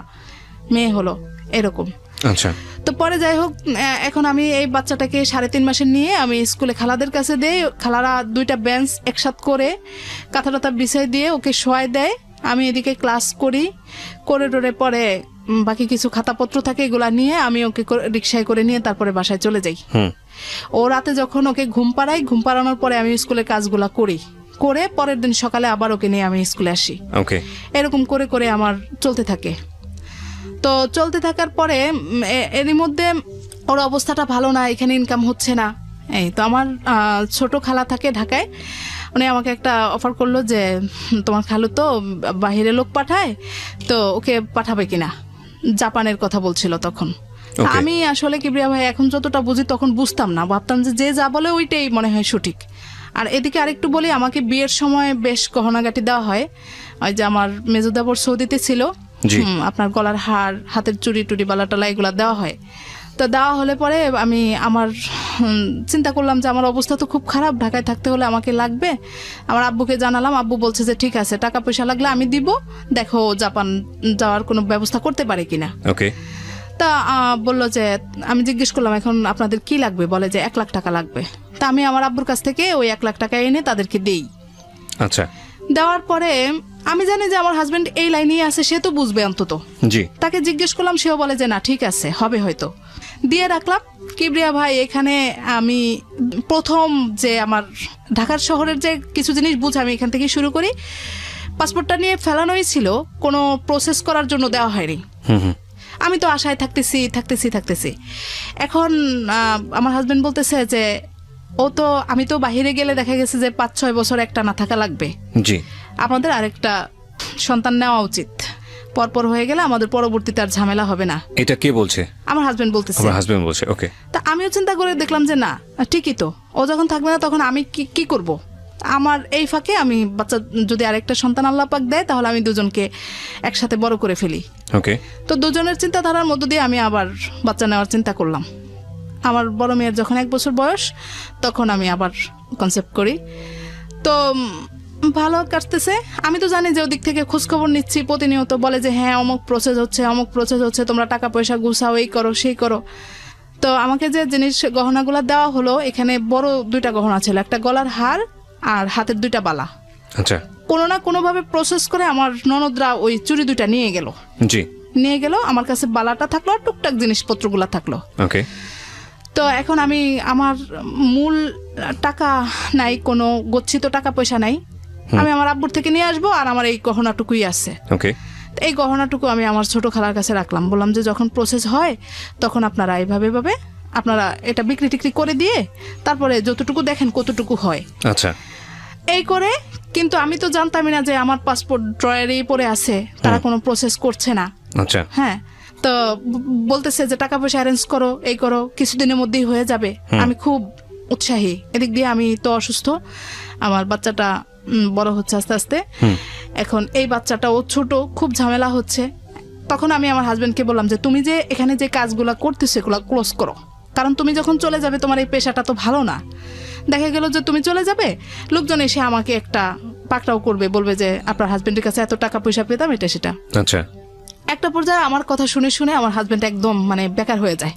A: মেয়ে হলো, এরকম।
B: আচ্ছা।
A: তো পরে যাই হোক, এখন আমি এই বাচ্চাটাকে 3.5 মাসের নিয়ে আমি স্কুলে খালাদের কাছে দেই, খালারা 2টা বেঞ্চ একসাথ করে কাঁথা টাথা বিছাই দিয়ে ওকে শোয়াই দেয়, আমি এদিকে ক্লাস করি, করে টোরে পরে বাকি কিছু খাতাপত্র থাকে এগুলা নিয়ে আমি ওকে রিক্সায় করে নিয়ে তারপরে বাসায় চলে যাই। ও রাতে যখন ওকে ঘুম পাড়াই, ঘুম পাড়ানোর পরে আমি স্কুলের কাজগুলা করি, করে পরের দিন সকালে আবার ওকে নিয়ে আমি স্কুলে আসি।
B: ওকে।
A: এরকম করে করে আমার চলতে থাকে। তো চলতে থাকার পরে এরই মধ্যে ওর অবস্থাটা ভালো না, এখানে ইনকাম হচ্ছে না। এই তো আমার ছোট খালা থাকে ঢাকায়, উনি আমাকে একটা অফার করলো যে তোমার খালু তো বাহিরে লোক পাঠায়, তো ওকে পাঠাবে কিনা, জাপানের কথা বলছিল তখন। আমি আসলে কিবরিয়া ভাই এখন যতটা বুঝি তখন বুঝতাম না, ভাবতাম যে যে যা বলে ওইটাই মনে হয় সঠিক। আর এদিকে আরেকটু বলি, আমাকে বিয়ের সময় বেশ গহনাগাটি দেওয়া হয়, ওই যে আমার মেজুদাবর সৌদিতে ছিল, আপনার গলার হার, হাতের চুড়ি টুড়ি বালাটালা এগুলা দেওয়া হয়। তো দেওয়া হলে পরে আমি আমার চিন্তা করলাম যে আমার অবস্থা তো খুব খারাপ, ঢাকায় থাকতে হলে আমাকে লাগবে। আমার আব্বুকে জানালাম, আব্বু বলছে যে ঠিক আছে, টাকা পয়সা লাগলে আমি দিব, দেখো জাপান যাওয়ার কোনো ব্যবস্থা করতে পারে কিনা।
B: ওকে।
A: তা বললো যে, আমি জিজ্ঞেস করলাম এখন আপনাদের কি লাগবে, বলে যে 1 লাখ টাকা লাগবে। তা আমি আমার আব্বুর কাছ থেকে ওই 1 লাখ টাকা এনে তাদেরকে দেই।
B: আচ্ছা।
A: দেওয়ার পরে আমি জানি যে আমার হাজবেন্ড এই লাইনেই আছে, সে তো বুঝবে অন্তত।
B: জি।
A: তাকে জিজ্ঞেস করলাম, সেও বলে যে না ঠিক আছে, হবে হয়তো, দিয়ে রাখলাম। কিবরিয়া ভাই এখানে আমি প্রথম যে আমার ঢাকার শহরের যে কিছু জিনিস বুঝ, আমি এখান থেকে শুরু করি। পাসপোর্টটা নিয়ে ফেলানোই ছিল, কোনো প্রসেস করার জন্য দেওয়া হয়নি। আমি তো আশায় থাকতেছি। এখন আমার হাজবেন্ড বলতেছে যে ও তো আমি তো বাহিরে গেলে দেখা গেছে যে 5-6 বছর একটা না থাকা লাগবে।
B: জি।
A: আমাদের আরেকটা সন্তান নেওয়া উচিত, পরপর হয়ে গেলে আমাদের পরবর্তীতে আর ঝামেলা হবে না।
B: এটা কে বলছে?
A: আমার হাজবেন্ড বলতেছে।
B: আমার হাজবেন্ড বলছে। ওকে।
A: তা আমিও চিন্তা করে দেখলাম যে না ঠিকই তো, ও যখন থাকবে না তখন আমি কি করব। আমার এই ফাঁকে আমি বাচ্চা যদি আরেকটা সন্তান আল্লাহ পাক দেয় তাহলে আমি দুজনকে একসাথে বড় করে ফেলি।
B: ওকে।
A: তো দুজনের চিন্তাধারার মধ্য দিয়ে আমি আবার বাচ্চা নেওয়ার চিন্তা করলাম। আমার বড় মেয়ের যখন 1 বছর বয়স তখন আমি আবার কনসেপ্ট করি। তো ভালো কাটতেছে। আমি তো জানি যে ওদিক থেকে খোঁজখবর নিচ্ছি, প্রতিনিয়ত বলে যে হ্যাঁ অমুক প্রসেস হচ্ছে, তোমরা টাকা পয়সা গুছাও, এই করো সেই করো। তো আমাকে যে জিনিস গহনাগুলো দেওয়া হলো, এখানে বড় 2টা গহনা ছিল, একটা গলার হার আর হাতের 2টা বালা।
B: আচ্ছা।
A: কোনো না কোনোভাবে প্রসেস করে আমার ননদরা ওই চুড়ি 2টা নিয়ে গেল।
B: জি।
A: নিয়ে গেল, আমার কাছে বালাটা থাকলো আর টুকটাক জিনিসপত্রগুলো থাকলো।
B: ওকে।
A: তো এখন আমি আমার মূল টাকা নাই, কোনো গচ্ছিত টাকা পয়সা নাই, আমি আমার আব্বুর থেকে নিয়ে আসবো আর আমার এই গহনাটুকুই আছে।
B: ওকে।
A: এই গহনাটুকু আমি আমার ছোট খালার কাছে রাখলাম, বললাম যে যখন প্রসেস হয় তখন আপনারা এইভাবে আপনারা এটা বিক্রি টিক্রি করে দিয়ে তারপরে যতটুকু দেখেন কতটুকু হয়।
B: আচ্ছা।
A: এই করে, কিন্তু আমি তো জানতামই না যে আমার পাসপোর্ট ড্রয়ারেই পড়ে আছে, তারা কোনো প্রসেস করছে না।
B: আচ্ছা।
A: হ্যাঁ, তো বলতেছে যে টাকা পয়সা অ্যারেঞ্জ করো, এই করো, কিছুদিনের মধ্যেই হয়ে যাবে। আমি খুব উৎসাহী। এদিক দিয়ে আমি তো অসুস্থ, আমার বাচ্চাটা বড় হচ্ছে আস্তে আস্তে। এখন এই বাচ্চাটা ও ছোট, খুব ঝামেলা হচ্ছে। তখন আমি আমার হাজবেন্ডকে বললাম যে তুমি যে এখানে যে কাজগুলা করতেছো এগুলো ক্লোজ করো, কারণ তুমি যখন চলে যাবে তোমার এই পেশাটা তো ভালো না। দেখা গেল যে তুমি চলে যাবে, লোকজন এসে আমাকে একটা পাকড়াও করবে, বলবে যে আপনার হাজবেন্ডের কাছে এত টাকা পয়সা পেতাম, এটা সেটা।
B: আচ্ছা।
A: একটা পর্যায়ে আমার কথা শুনে শুনে আমার হাজবেন্ড একদম মানে বেকার হয়ে যায়।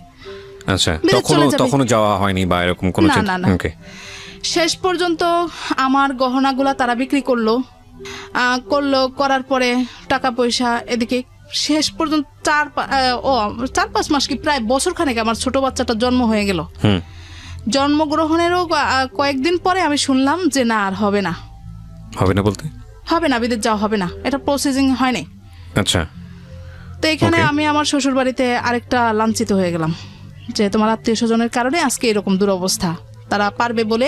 B: আচ্ছা।
A: বিদেশ চলে যাবে।
B: তখনও যাওয়া হয়নি বা এরকম কোনো
A: না।
B: ওকে।
A: শেষ পর্যন্ত আমার গহনাগুলা তারা বিক্রি করার পরে টাকা পয়সা এদিকে শেষ পর্যন্ত 4-5 মাস কি প্রায় বছরখানেক আমার ছোট বাচ্চাটা জন্ম হয়ে গেল। জন্মগ্রহণেরও কয়েকদিন পরে আমি শুনলাম যে না আর হবে না। হবে না, বিদেশ যাওয়া হবে না, এটা প্রসেসিং হয় নাই।
B: আচ্ছা।
A: তো এখানে আমি আমার শ্বশুর বাড়িতে আরেকটা লাঞ্ছিত হয়ে গেলাম যে তোমার আত্মীয় স্বজনের কারণে আজকে এরকম দুরবস্থা, তারা পারবে বলে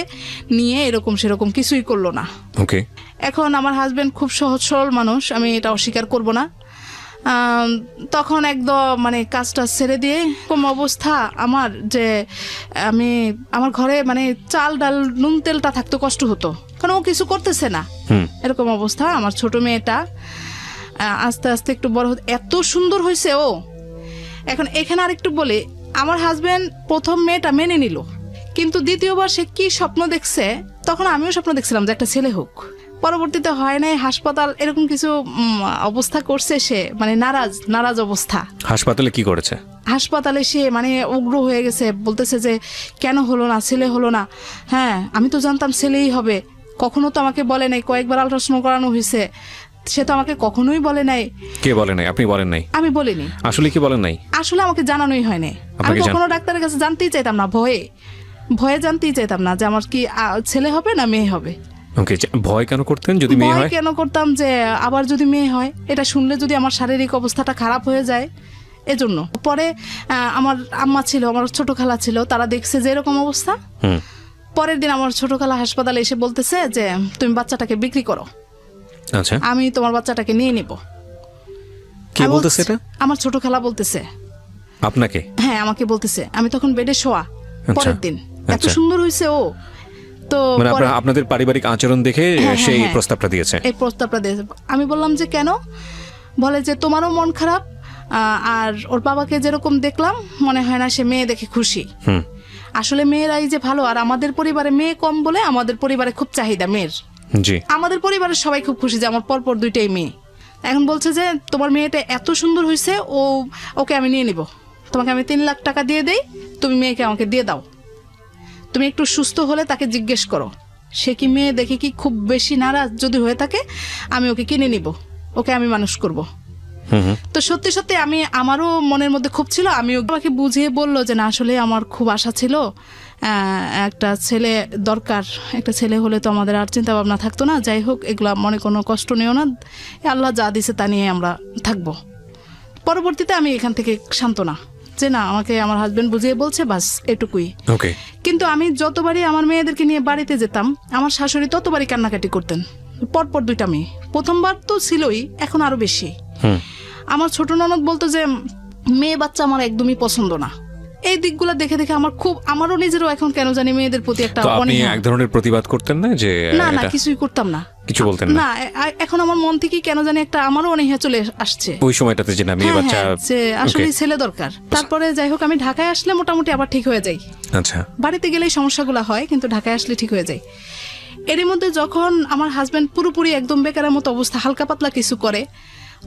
A: নিয়ে এরকম সেরকম কিছুই করলো না।
B: ওকে।
A: এখন আমার হাজবেন্ড খুব সহজ সরল মানুষ, আমি এটা অস্বীকার করব না। তখন একদম মানে কাজটা ছেড়ে দিয়ে এরকম অবস্থা আমার যে আমার ঘরে মানে চাল ডাল নুন তেলটা থাকতে কষ্ট হতো, কারণ ও কিছু করতেছে না। এরকম অবস্থা। আমার ছোট মেয়েটা আস্তে আস্তে একটু বড় হতে এত সুন্দর হয়েছে ও। এখন এখানে আরেকটু বলি, আমার হাজবেন্ড প্রথম মেয়েটা মেনে নিল, কিন্তু দ্বিতীয়বার সে কি স্বপ্ন দেখছে, তখন আমিও স্বপ্ন দেখছিলাম যে একটা ছেলে হোক। পরবর্তীতে হয় নাই, হাসপাতাল এরকম কিছু অবস্থা করছে, সে মানে নারাজ অবস্থা।
B: হাসপাতালে কি করেছে?
A: হাসপাতালে সে মানে উগ্র হয়ে গেছে, বলতেছে যে কেন হলো না, ছেলে হলো না। হ্যাঁ, আমি তো জানতাম ছেলেই হবে, কখনো তো আমাকে বলে নাই, কয়েকবার আল্ট্রাসাউন্ড করানো হয়েছে, সে তো আমাকে কখনোই বলে নাই।
B: কে বলে নাই? আপনি বলেন নাই?
A: আমি বলিনি।
B: আসলে কি বলেন নাই?
A: আসলে আমাকে জানানোই হয়নি। আমি কখনো ডাক্তারের কাছে জানতেই চাইতাম না, ভয়ে জানতেই চাইতাম না যে আমার কি ছেলে হবে না মেয়ে হবে।
B: ওকে। ভয় কেন করতেন? যদি মেয়ে হয়
A: কেন করতাম যে আবার যদি মেয়ে হয়, এটা শুনলে যদি আমার শারীরিক অবস্থাটা খারাপ হয়ে যায়, এজন্য। পরে আমার আম্মা ছিল, আমার ছোট খালা ছিল, তারা দেখছে যে এরকম অবস্থা। পরের দিন আমার ছোট খালা হাসপাতালে এসে বলতেছে যে তুমি বাচ্চাটাকে বিক্রি করো,
B: আচ্ছা,
A: আমি তোমার বাচ্চাটাকে নিয়ে নিব।
B: কে বলতেছে এটা?
A: আমার ছোট খালা বলতেছে।
B: আপনাকে?
A: হ্যাঁ, আমাকে বলতেছে। আমি তখন বেডে শোয়া। পরের দিন এত সুন্দর হয়েছে ও। তো
B: মানে আপনাদের পারিবারিক আচরণ দেখে সেই প্রস্তাবটা দিয়েছে?
A: এই প্রস্তাবটা দিয়েছে। আমি বললাম যে কেন? বলে যে তোমারও মন খারাপ, আর ওর বাবাকে যেরকম দেখলাম মনে হয় না সে মেয়ে দেখে খুশি। আসলে মেয়েরাই যে ভালো, আর আমাদের পরিবারে মেয়ে কম বলে আমাদের পরিবারে খুব চাহিদা মেয়ের।
B: জি।
A: আমাদের পরিবারের সবাই খুব খুশি যে আমার পরপর 2টাই মেয়ে। এখন বলছে যে তোমার মেয়েটা এত সুন্দর হয়েছে, ওকে আমি নিয়ে নিব, তোমাকে আমি 3 লাখ টাকা দিয়ে দেই, তুমি মেয়েকে আমাকে দিয়ে দাও। তুমি একটু সুস্থ হলে তাকে জিজ্ঞেস করো, সে কি মেয়ে দেখে কি খুব বেশি নারাজ, যদি হয়ে থাকে আমি ওকে কিনে নিব, ওকে আমি মানুষ করব। তো সত্যি সত্যি আমারও মনের মধ্যে খুব ছিল। আমি আমাকে বুঝিয়ে বললো যে না, আসলে আমার খুব আশা ছিল, একটা ছেলে দরকার, একটা ছেলে হলে তো আমাদের আর চিন্তা ভাবনা থাকতো না। যাই হোক, এগুলা মনে কোনো কষ্ট নিও না, আল্লাহ যা দিছে তা নিয়ে আমরা থাকবো। পরবর্তীতে আমি এখান থেকে সান্ত্বনা যে না, আমাকে আমার হাজবেন্ড বুঝিয়ে বলছে, বাস এটুকুই।
B: ওকে।
A: কিন্তু আমি যতবারই আমার মেয়েদেরকে নিয়ে বাড়িতে যেতাম আমার শাশুড়ি ততবারই কান্নাকাটি করতেন। পরপর 2টা মেয়ে, প্রথমবার তো ছিলই, এখন আরো বেশি। আমার ছোট ননদ বলতো যে মেয়ে বাচ্চা আমার একদমই পছন্দ না। এই দিকগুলো দেখে দেখে আমারও নিজেরও এখন কেন জানি মেয়েদের প্রতি একটা
B: তো আপনি
A: অনীহা।
B: এক ধরনের প্রতিবাদ করতেন না যে
A: না
B: এটা
A: কিছুই করতাম না,
B: কিছু বলতেন না?
A: না এখন আমার মন থেকে কেন জানি একটা আমারও অনীহা চলে আসছে
B: ওই সময়টাতে যে না মেয়ে
A: হ্যাঁ,
B: বাচ্চা
A: হ্যাঁ, যে আসলে
B: Okay.
A: ছেলে দরকার। তারপরে যাই হোক আমি ঢাকায় আসলে মোটামুটি আবার ঠিক হয়ে যাই।
B: আচ্ছা
A: বাড়িতে গেলেই সমস্যাগুলো হয়, কিন্তু ঢাকায় আসলে ঠিক হয়ে যায়। এরই মধ্যে যখন আমার হাজবেন্ড পুরোপুরি একদম বেকারের মতো অবস্থা, হালকা পাতলা কিছু করে,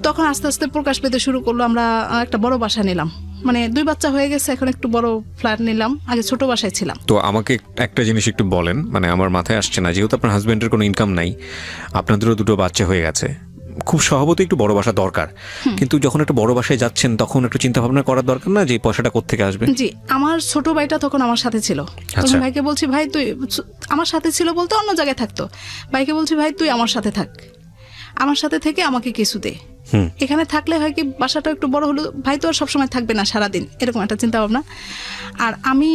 A: তখন আস্তে আস্তে প্রকাশ পেতে শুরু করলো। আমরা একটা বড় বাসা নিলাম, মানে 2 বাচ্চা হয়ে গেছে, এখন একটু বড় ফ্ল্যাট নিলাম, আগে ছোট বাসায় ছিলাম।
B: তো আমাকে একটা জিনিস একটু বলেন, মানে আমার মাথায় আসছে না, যেহেতু আপনার হাজবেন্ডের কোনো ইনকাম নাই, আপনাদেরও 2টো বাচ্চা হয়ে গেছে, খুব স্বভাবতই একটু বড় বাসা দরকার, কিন্তু যখন একটা বড় বাসায় যাচ্ছেন তখন একটু চিন্তা ভাবনা করার দরকার না যে এই পয়সাটা কোত্থেকে আসবে?
A: জি, আমার ছোট ভাইটা তখন আমার সাথে ছিল। তখন
B: আচ্ছা।
A: ভাইকে বলছি ভাই তুই, আমার সাথে ছিল বলতে অন্য জায়গায় থাকতো, ভাইকে বলছি ভাই তুই আমার সাথে থাক, আমার সাথে থেকে আমাকে কিছু দে, এখানে থাকলে হয় কি বাসাটা একটু বড় হলো, ভাই তো আর সবসময় থাকবে না সারাদিন, এরকম একটা চিন্তা ভাবনা। আর আমি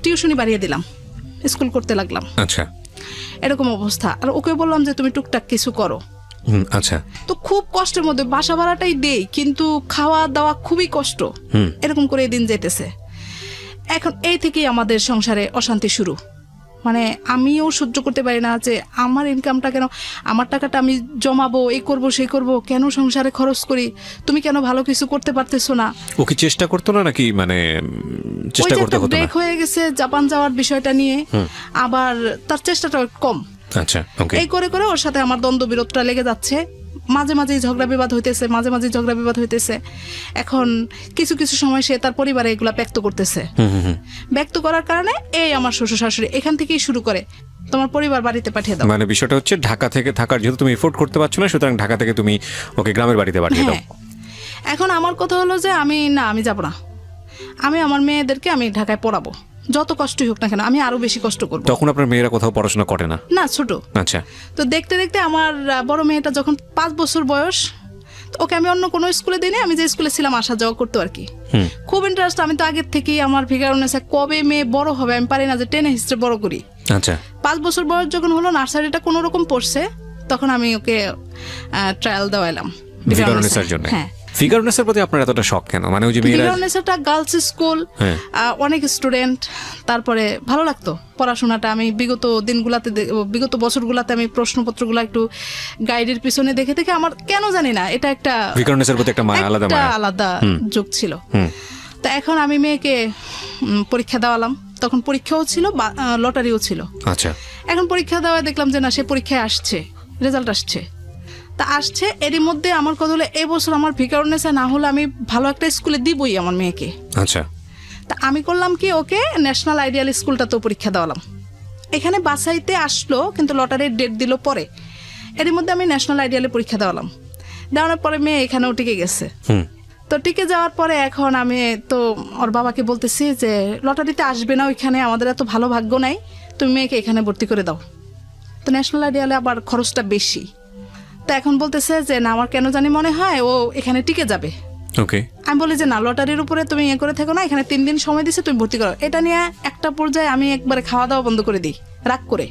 A: টিউশনি বাড়িয়ে দিলাম, স্কুল করতে লাগলাম,
B: আচ্ছা
A: এরকম অবস্থা। আর ওকে বললাম যে তুমি টুকটাক কিছু করো।
B: আচ্ছা
A: তো খুব কষ্টের মধ্যে বাসা ভাড়াটাই দেই, কিন্তু খাওয়া দাওয়া খুবই কষ্ট, এরকম করে দিন যেতেছে। এখন এই থেকেই আমাদের সংসারে অশান্তি শুরু। মানে আমিও সহ্য করতে পারি না যে আমার ইনকামটা কেন, আমার টাকাটা আমি জমাবো, এই করব সেই করব, কেন সংসারে খরচ করি, তুমি কেন ভালো কিছু করতে পারতেছো না।
B: ও কি চেষ্টা করতো না নাকি, মানে
A: ওই
B: চেষ্টা
A: যে
B: করতে
A: একটা
B: হতো না?
A: ব্রেক হয়ে গেছে জাপান যাওয়ার বিষয়টা নিয়ে, আবার তার চেষ্টাটা কম।
B: আচ্ছা ওকে।
A: এই করে করে ওর সাথে আমার দ্বন্দ্ব বিরোধটা লেগে যাচ্ছে, মাঝে মাঝে ঝগড়া বিবাদ হইতেছে। এখন কিছু কিছু সময় সে তার পরিবারে এগুলা ব্যক্ত করতেছে, ব্যক্ত করার কারণে এই আমার শ্বশুর শাশুড়ি এখান থেকেই শুরু করে তোমার পরিবার বাড়িতে পাঠিয়ে দাও।
B: মানে বিষয়টা হচ্ছে ঢাকা থেকে থাকার, যেহেতু তুমি এফোর্ড করতে পারছো না, সুতরাং ঢাকা থেকে তুমি ওকে গ্রামের বাড়িতে পাঠিয়ে দাও।
A: হ্যাঁ, এখন আমার কথা হলো যে আমি যাব না, আমি আমার মেয়েদেরকে আমি ঢাকায় পড়াবো, যত কষ্টই হোক না কেন, আমি আরো বেশি কষ্ট করবো।
B: তখন আপনার মেয়েরা কোথাও পড়াশোনা করে না?
A: না, ছোট।
B: আচ্ছা
A: তো দেখতে দেখতে আমার বড় মেয়েটা যখন 5 বছর বয়স, তো ওকে আমি অন্য কোনো স্কুলে দিই না, আমি যে স্কুলে ছিলাম আসা যাওয়া করতো আর কি। খুব ইন্টারেস্ট, আমি তো আগের থেকেই আমার ফিগারনেস, কবে মেয়ে বড় হবে আমি পারি না যে টেনে হিস্ট্রি বড় করি।
B: আচ্ছা
A: 5 বছর বয়স যখন হলো, নার্সারিটা কোনো রকম পড়ছে, তখন আমি ওকে ট্রায়াল দেওয়াইলাম
B: ফিগারনেসের জন্য।
A: হ্যাঁ,
B: ফিগারনেসের প্রতি আপনার এতটা শখ কেন? মানে ওই যে মেয়েরা,
A: ফিগারনেসটা গার্লস স্কুল,
B: হ্যাঁ।
A: অনেক স্টুডেন্ট, তারপরে ভালো লাগতো পড়াশোনাটা। আমি বিগত বছরগুলাতে আমি প্রশ্নপত্রগুলো একটু গাইডের পিছনে দেখে দেখে আমার কেন জানি না এটা একটা
B: ফিগারনেসের প্রতি একটা মায়া, আলাদা মায়া।
A: আলাদা যোগ ছিল। তা এখন আমি মেয়েকে পরীক্ষা দেওয়ালাম, তখন পরীক্ষাও ছিল, লটারিও ছিল।
B: আচ্ছা
A: এখন পরীক্ষা দেওয়ায় দেখলাম যে না, সে পরীক্ষায় আসছে, রেজাল্ট আসছে। তা আসছে, এরই মধ্যে আমার কথা হলো এই বছর আমার ফিগারনেস না হলে আমি ভালো একটা স্কুলে দিবই আমার মেয়েকে।
B: আচ্ছা
A: তা আমি করলাম কি, ওকে ন্যাশনাল আইডিয়াল স্কুলটাতেও পরীক্ষা দেওয়ালাম। এখানে বাসাইতে আসলো, কিন্তু লটারির ডেট দিল পরে। এরই মধ্যে আমি ন্যাশনাল আইডিয়ালে পরীক্ষা দেওয়ানোর পরে মেয়ে এখানেও টিকে গেছে। তো টিকে যাওয়ার পরে এখন আমি তো ওর বাবাকে বলতেছি যে লটারিতে আসবে না ওইখানে, আমাদের এত ভালো ভাগ্য নাই, তুমি মেয়েকে এখানে ভর্তি করে দাও। তো ন্যাশনাল আইডিয়ালে আবার খরচটা বেশি। তা এখন বলতেছে যে না, আমার কেন জানি মনে হয় ও এখানে টিকে যাবে।
B: ওকে।
A: আমি বলি যে না, লটারির উপরে তুমি ইয়ে করে থাকো না, এখানে 3 দিন সময় দিছে, তুমি ভর্তি করো। এটা নিয়ে একটা পর্যায়ে আমি একবারে খাওয়া দাওয়া বন্ধ করে দিই, রাগ করে,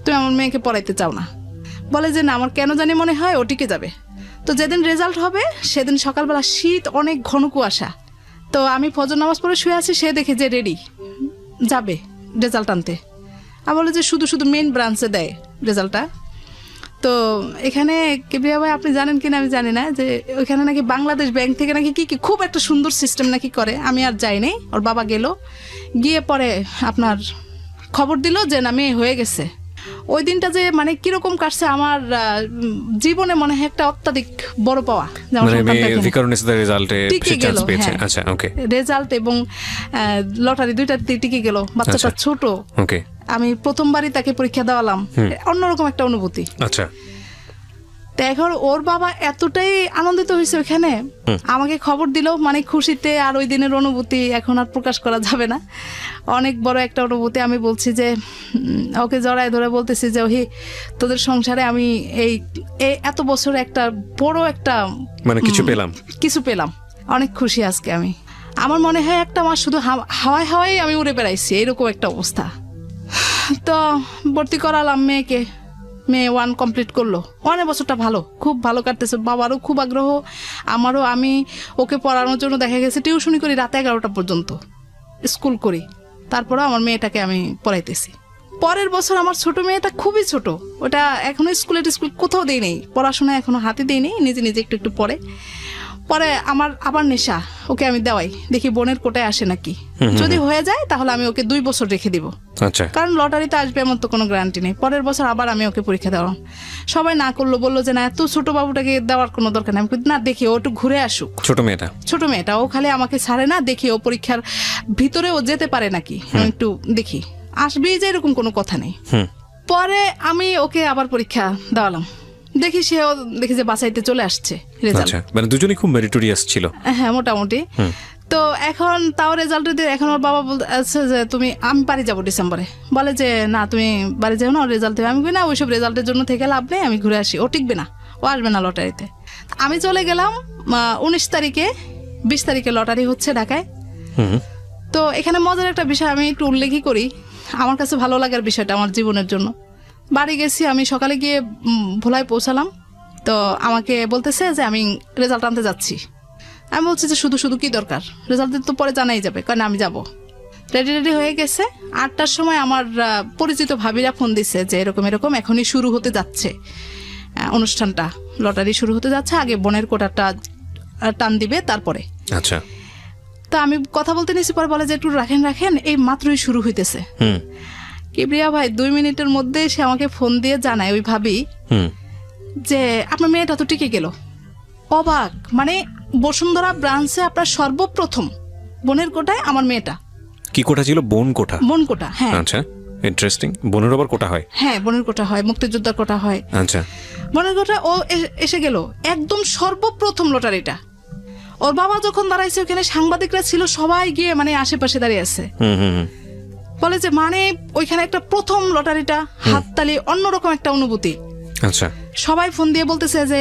A: তুমি আমার মেয়েকে পড়াইতে চাও না। বলে যে না, আমার কেন জানি মনে হয় ও টিকে যাবে। তো যেদিন রেজাল্ট হবে সেদিন সকালবেলা শীত, অনেক ঘন কুয়াশা। তো আমি ফজর নামাজ পড়ে শুয়ে আছি, সে দেখে যে রেডি যাবে রেজাল্ট আনতে। আমি বলি যে শুধু শুধু মেইন ব্রাঞ্চে দেয় রেজাল্টটা। তো এখানে কিবরিয়া ভাই আপনি জানেন কিনা আমি জানি না, যে ওইখানে নাকি বাংলাদেশ ব্যাংক থেকে নাকি কি খুব একটা সুন্দর সিস্টেম নাকি করে। আমি আর যাই নাই, ওর বাবা গেল, গিয়ে পরে আপনার খবর দিল যে না, মেয়ে হয়ে গেছে। ওই দিনটা যে মানে কিরকম কাটছে আমার জীবনে, মনে হয় একটা অত্যাধিক বড় পাওয়া।
B: মানে মেয়ে ফিগারনেসের রেজাল্টে চান্স পেয়েছে। আচ্ছা ওকে।
A: রেজাল্ট এবং লটারি দুইটা টিকে গেল, বাচ্চাটা ছোট।
B: ওকে।
A: আমি প্রথমবারই তাকে পরীক্ষা দেওয়ালাম, অন্যরকম একটা অনুভূতি।
B: আচ্ছা।
A: তো এখন ওর বাবা এতটাই আনন্দিত হয়েছে ওইখানে, আমাকে খবর দিল মানে খুশিতে। আর ওই দিনের অনুভূতি এখন আর প্রকাশ করা যাবে না, অনেক বড় একটা অনুভূতি। আমি বলছি যে ওকে জড়ায় ধরে বলতেছি যে ওহি, তোদের সংসারে আমি এই এত বছর একটা বড় একটা
B: মানে কিছু পেলাম,
A: অনেক খুশি আজকে আমি। আমার মনে হয় একটা মাস শুধু হাওয়ায় হাওয়ায় আমি উড়ে বেড়াইছি, এরকম একটা অবস্থা। তো ভর্তি করালাম মেয়েকে, মেয়ে 1 কমপ্লিট করলো। 1 বছরটা ভালো, খুব ভালো কাটতেছে, বাবারও খুব আগ্রহ, আমারও। আমি ওকে পড়ানোর জন্য দেখা গেছে টিউশনি করি রাত 11টা পর্যন্ত, স্কুল করি, তারপরে আমার মেয়েটাকে আমি পড়াইতেছি। পরের বছর আমার ছোট মেয়েটা খুবই ছোট, ওটা এখনো স্কুল কোথাও দেই নেই, পড়াশোনা এখনো হাতে দেই নেই, নিজে নিজে একটু একটু পড়ে। পরে আমার আবার নেশা, ওকে আমি দেওয়াই, দেখি বোনের কোটায় আসে নাকি, যদি হয়ে যায় তাহলে আমি ওকে 2 বছর রেখে দিব,
B: আচ্ছা,
A: কারণ লটারিতে আসবে এমন তো কোনো গ্যারান্টি নেই। পরের বছর আবার আমি ওকে পরীক্ষা দেওয়াম, সবাই না করলো, বললো যে না এত ছোট বাবুটাকে দেওয়ার কোনো দরকার নেই। আমি বলি, না দেখি ও একটু ঘুরে আসুক, ছোট মেয়েটা ও খালি আমাকে ছাড়ে না, দেখি ও পরীক্ষার ভিতরে ও যেতে পারে নাকি, আমি একটু দেখি, আসবেই যে এরকম কোনো কথা নেই। পরে আমি ওকে আবার পরীক্ষা দেওয়ালাম, দেখি সেও দেখি যে বাছাইতে চলে আসছে রেজাল্ট,
B: মানে দুজনেই খুব মেরিটোরিয়াস ছিল।
A: হ্যাঁ মোটামুটি। তো এখন তাও রেজাল্ট দিয়ে এখন ওর বাবা বলছে যে আমি বাড়ি যাবো ডিসেম্বরে, বলে যে না তুমি বাড়ি যাও না, ওর রেজাল্ট দেবে। আমি বলি না, ওইসব রেজাল্টের জন্য থেকে লাভ নেই, আমি ঘুরে আসি, ও টিকবে না, ও আসবে না লটারিতে। আমি চলে গেলাম 19 তারিখে, 20 তারিখে লটারি হচ্ছে ঢাকায়। তো এখানে মজার একটা বিষয় আমি একটু উল্লেখই করি, আমার কাছে ভালো লাগার বিষয়টা আমার জীবনের জন্য। বাড়ি গেছি আমি, সকালে গিয়ে ভোলায় পৌঁছালাম, তো আমাকে বলতেছে যে আমি রেজাল্ট আনতে যাচ্ছি। আমি বলছি যে শুধু শুধু কি দরকার, রেজাল্টের তো পরে জানাই যাবে, কারণ আমি যাব। রেডি হয়ে গেছে। 8টার সময় আমার পরিচিত ভাবিরা ফোন দিছে যে এরকম এরকম এখনই শুরু হতে যাচ্ছে অনুষ্ঠানটা, লটারি শুরু হতে যাচ্ছে, আগে বোনের কোটাটা টান দিবে তারপরে।
B: আচ্ছা,
A: তো আমি কথা বলতে নিয়েছি, পরে বলে যে একটু রাখেন, এই মাত্রই শুরু হইতেছে। কিবরিয়া ভাই 2 মিনিটের মধ্যে সে আমাকে ফোন দিয়ে জানায়, ওই ভাবি, যে আপনার মেয়েটা তো টিকে গেল। অবাক, মানে বসুন্ধরা ব্রাঞ্চে আপনার সর্বপ্রথম বোনের কোটায় আমার মেয়েটা।
B: কি কোটা ছিল? বোন কোটা।
A: হ্যাঁ।
B: আচ্ছা, ইন্টারেস্টিং। বোনের আবার কোটা হয়?
A: হ্যাঁ, বোনের কোটা হয়, মুক্তিযোদ্ধার কোটা হয়।
B: আচ্ছা,
A: বোনের কোটা ও এসে গেল একদম সর্বপ্রথম লটারিটা। ওর বাবা যখন দাঁড়াইছে, ওখানে সাংবাদিকরা ছিল, সবাই গিয়ে মানে আশেপাশে দাঁড়িয়ে আছে, বলে যে মানে ওইখানে একটা প্রথম লটারিটা, হাততালি, অন্যরকম একটা অনুভূতি।
B: আচ্ছা,
A: সবাই ফোন দিয়ে বলতেছে যে